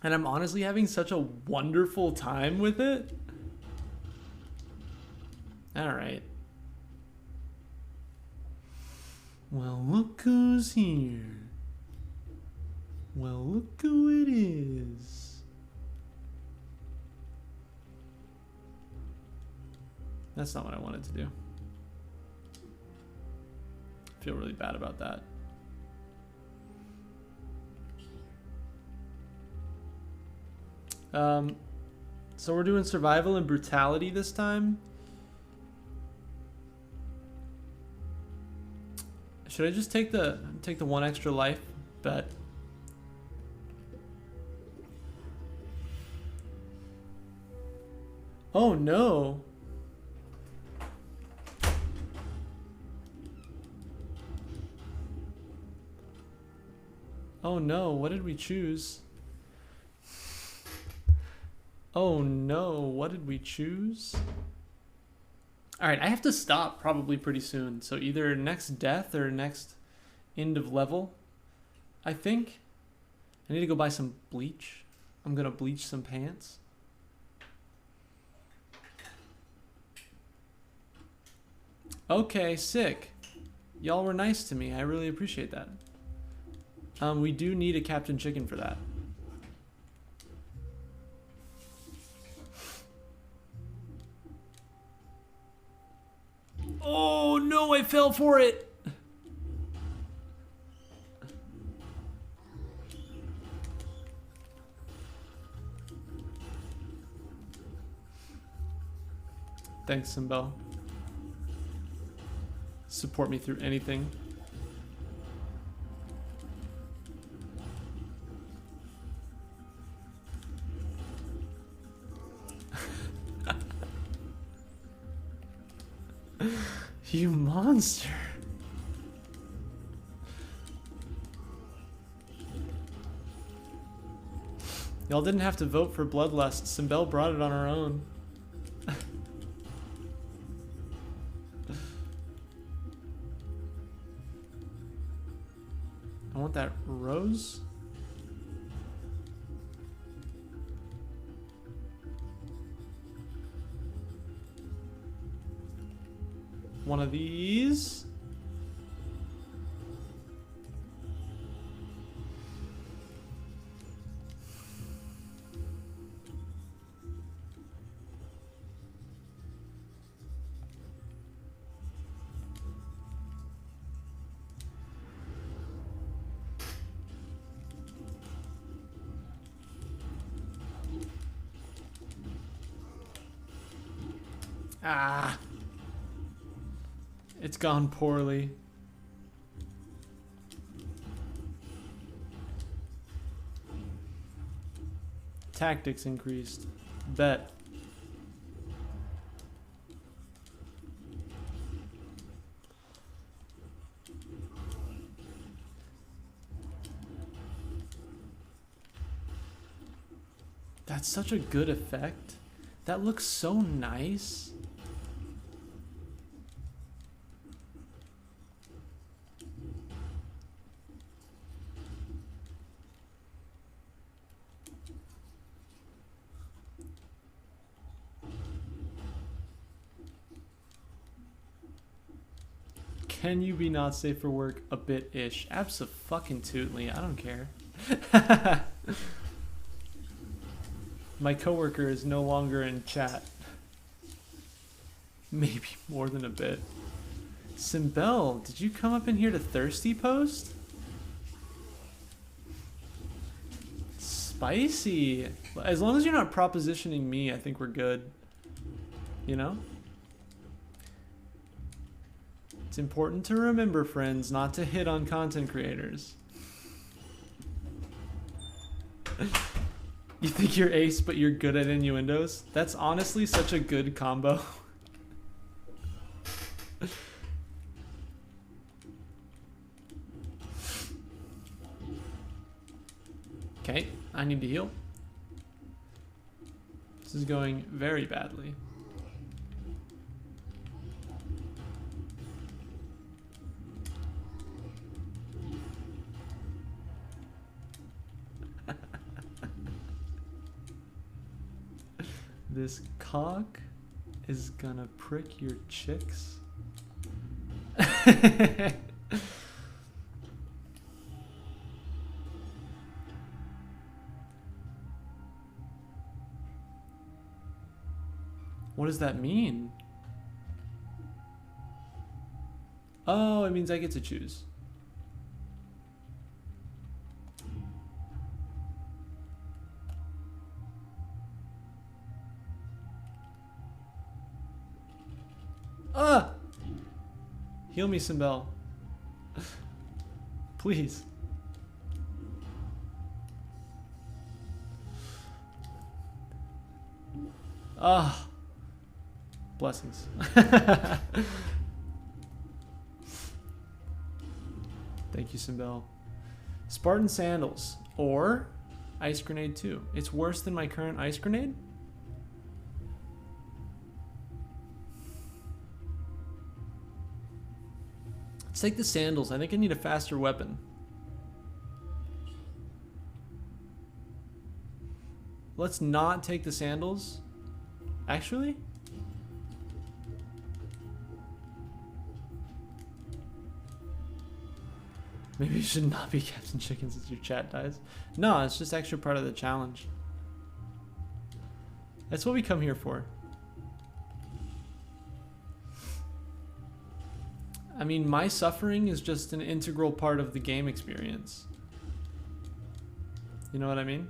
And I'm honestly having such a wonderful time with it. Alright. Well, look who's here. Well, look who it is. That's not what I wanted to do. I feel really bad about that. So we're doing survival and brutality this time. Should I just take the 1 extra life bet? Oh no. Oh no, what did we choose? Oh no, what did we choose? Alright, I have to stop probably pretty soon. So either next death or next end of level, I think. I need to go buy some bleach. I'm gonna bleach some pants. Okay, sick. Y'all were nice to me. I really appreciate that. We do need a Captain Chicken for that. Oh no, I fell for it. Thanks, Simbel. Support me through anything. You monster. Y'all didn't have to vote for Bloodlust. Simbel brought it on her own. I want that rose. one of these. Ah. It's gone poorly. Tactics increased. Bet. That's such a good effect. That looks so nice. Can you be not safe for work a bit-ish? Abso-fucking-tootly. I don't care. My coworker is no longer in chat. Maybe more than a bit. Simbel, did you come up in here to thirsty post? Spicy. As long as you're not propositioning me, I think we're good. You know? It's important to remember, friends, not to hit on content creators. You think you're ace, but you're good at innuendos? That's honestly such a good combo. Okay, I need to heal. This is going very badly. This cock is gonna prick your chicks. What does that mean? Oh, it means I get to choose. Heal me, Simbel. Please. Ah. Blessings. Thank you, Simbel. Spartan Sandals or Ice Grenade 2. It's worse than my current Ice Grenade? Let's take the sandals. I think I need a faster weapon. Let's not take the sandals. Actually? Maybe you should not be Captain Chicken since your chat dies. No, it's just extra part of the challenge. That's what we come here for. I mean, my suffering is just an integral part of the game experience. You know what I mean?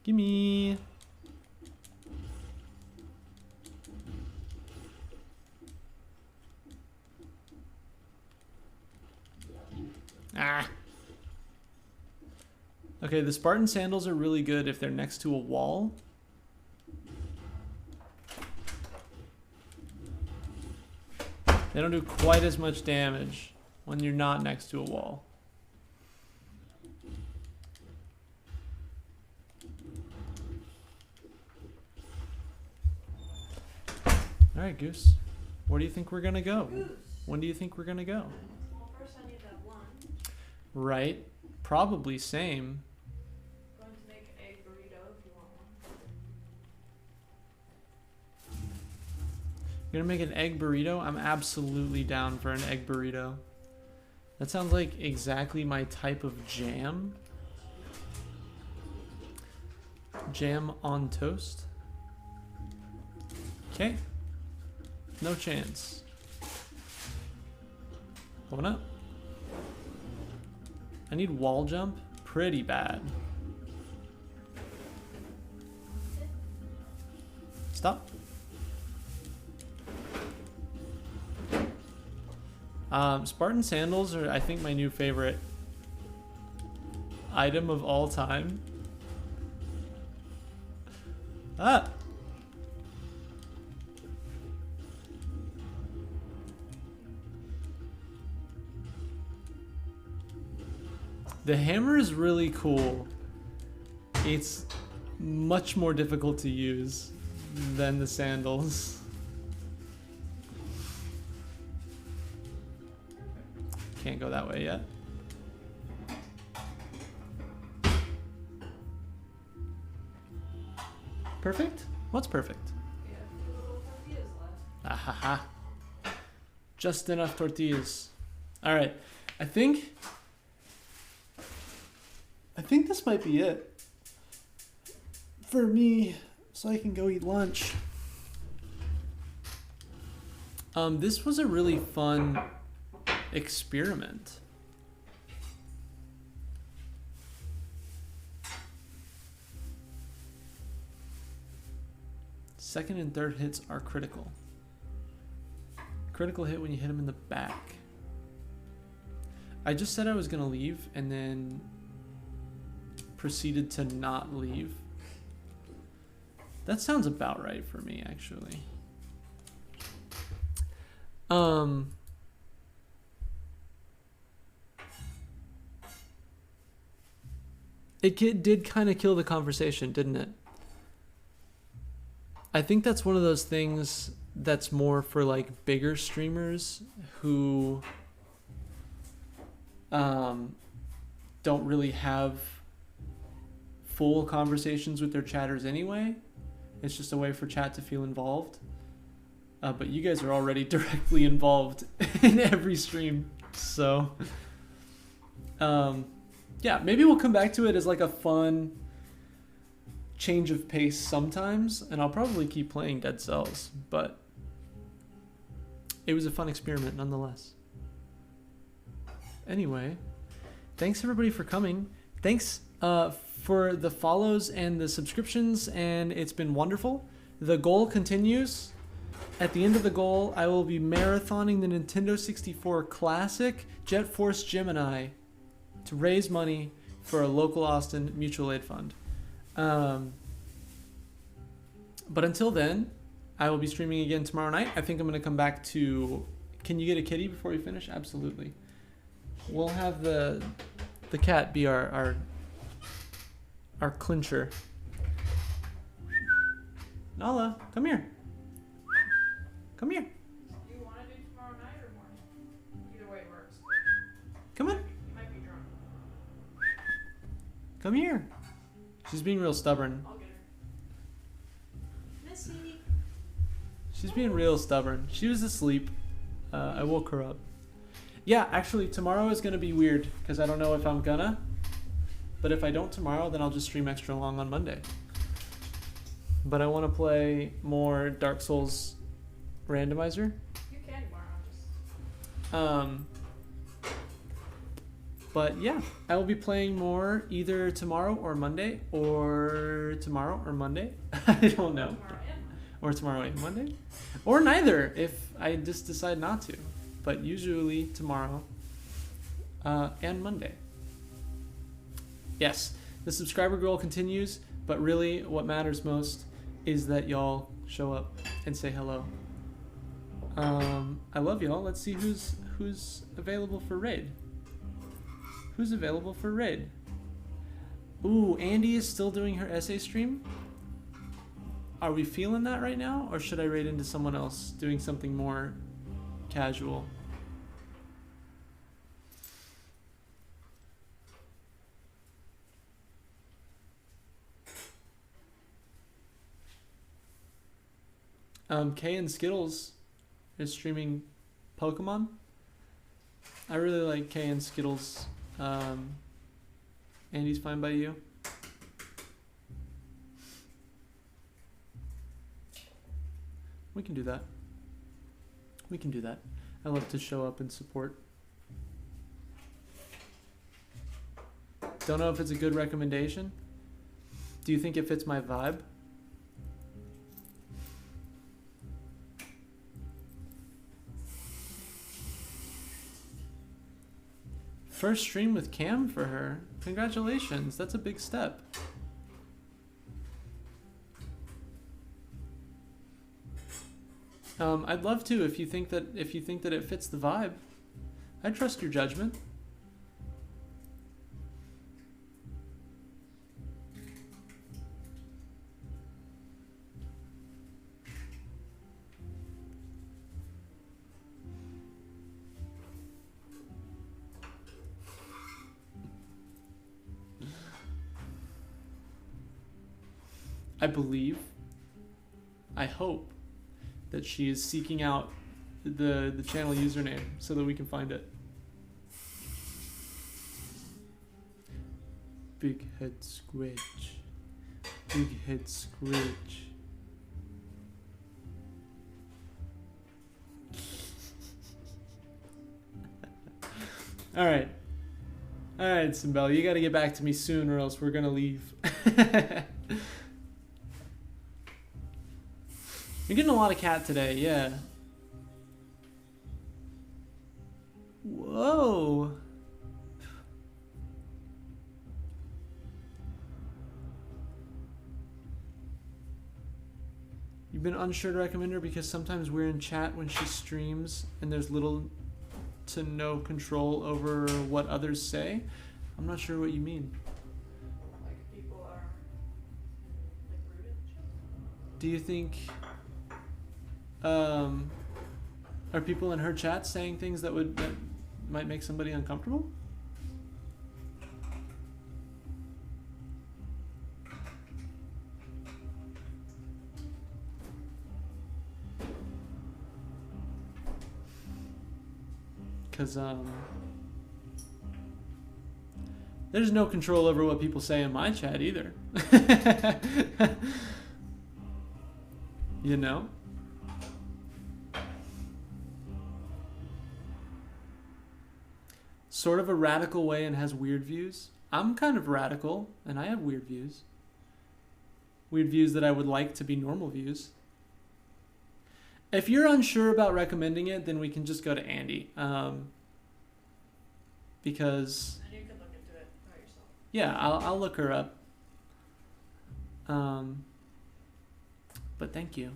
Gimme. Ah. Okay, the Spartan sandals are really good if they're next to a wall. They don't do quite as much damage when you're not next to a wall. All right, Goose. Where do you think we're gonna go? Goose. When do you think we're gonna go? Well, first I need that lunch. Right. Probably same. Going to make an egg burrito if you want one. You're gonna make an egg burrito? I'm absolutely down for an egg burrito. That sounds like exactly my type of jam. Jam on toast. Okay. No chance. Open up. I need wall jump pretty bad. Stop. Spartan sandals are, I think, my new favorite item of all time. Ah! The hammer is really cool. It's much more difficult to use than the sandals. Can't go that way yet. Perfect? What's perfect? We have 2 little tortillas left. Ahaha. Just enough tortillas. All right. I think this might be it for me, so I can go eat lunch. This was a really fun experiment. Second and third hits are critical. Critical hit when you hit him in the back. I just said I was gonna leave and then proceeded to not leave. That sounds about right for me, actually. It did kind of kill the conversation, didn't it? I think that's one of those things that's more for like bigger streamers who don't really have full conversations with their chatters anyway. It's just a way for chat to feel involved. But you guys are already directly involved in every stream. So, yeah, maybe we'll come back to it as like a fun change of pace sometimes. And I'll probably keep playing Dead Cells. But it was a fun experiment nonetheless. Anyway, thanks everybody for coming. Thanks for the follows and the subscriptions, and it's been wonderful. The goal continues. At the end of the goal, I will be marathoning the Nintendo 64 Classic Jet Force Gemini to raise money for a local Austin mutual aid fund. But until then, I will be streaming again tomorrow night. I think I'm going to come back to... Can you get a kitty before we finish? Absolutely. We'll have the cat be our clincher. Nala, come here. Come here. Do you want to do tomorrow night or morning? Either way works. Come on. You might be drunk. Come here. She's being real stubborn. I'll get her. Missy. She's being real stubborn. She was asleep. I woke her up. Yeah, actually, tomorrow is going to be weird because I don't know if I'm gonna. But if I don't tomorrow, then I'll just stream extra long on Monday. But I want to play more Dark Souls randomizer. You can tomorrow. Just But yeah, I will be playing more either tomorrow or Monday, or tomorrow or Monday. I don't know. tomorrow and Or tomorrow and Monday. Or neither, if I just decide not to. But usually tomorrow and Monday. Yes, the subscriber goal continues, but really what matters most is that y'all show up and say hello. I love y'all. Let's see who's available for raid. Who's available for raid? Ooh, Andy is still doing her essay stream. Are we feeling that right now, or should I raid into someone else doing something more casual? Kay and Skittles is streaming Pokemon. I really like Kay and Skittles. Andy's fine by you. We can do that. We can do that. I love to show up and support. Don't know if it's a good recommendation. Do you think it fits my vibe? First stream with Cam for her. Congratulations. That's a big step. I'd love to if you think that it fits the vibe. I trust your judgment. I believe, I hope that she is seeking out the channel username so that we can find it. Big head squidge. Big head squidge. Alright. Alright, Simbel, you gotta get back to me soon or else we're gonna leave. You're getting a lot of cat today, yeah. Whoa. You've been unsure to recommend her because sometimes we're in chat when she streams and there's little to no control over what others say. I'm not sure what you mean. Like people are like rude in chat? Do you think are people in her chat saying things that might make somebody uncomfortable? Because there's no control over what people say in my chat either. You know? Sort of a radical way and has weird views. I'm kind of radical and I have weird views. Weird views that I would like to be normal views. If you're unsure about recommending it, then we can just go to Andy. Because... And you can look into it by yourself. Yeah, I'll look her up. But thank you.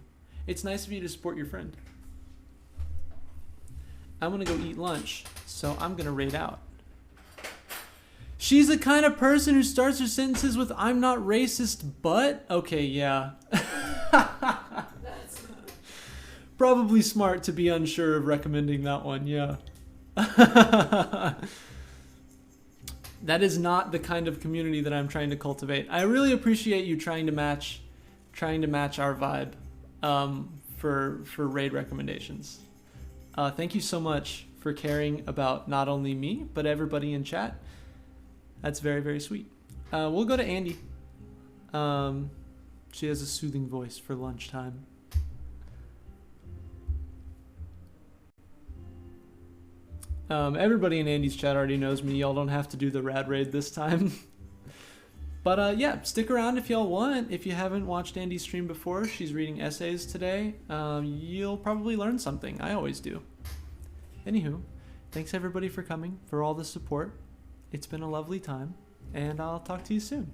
It's nice of you to support your friend. I'm gonna go eat lunch, so I'm gonna raid out. She's the kind of person who starts her sentences with "I'm not racist, but..." Okay, yeah. That's Probably smart to be unsure of recommending that one, yeah. That is not the kind of community that I'm trying to cultivate. I really appreciate you trying to match our vibe for raid recommendations. Thank you so much for caring about not only me, but everybody in chat. That's very, very sweet. We'll go to Andy. She has a soothing voice for lunchtime. Everybody in Andy's chat already knows me. Y'all don't have to do the rad raid this time. But yeah, stick around if y'all want. If you haven't watched Andy's stream before, she's reading essays today. You'll probably learn something. I always do. Anywho, thanks everybody for coming, for all the support. It's been a lovely time, and I'll talk to you soon.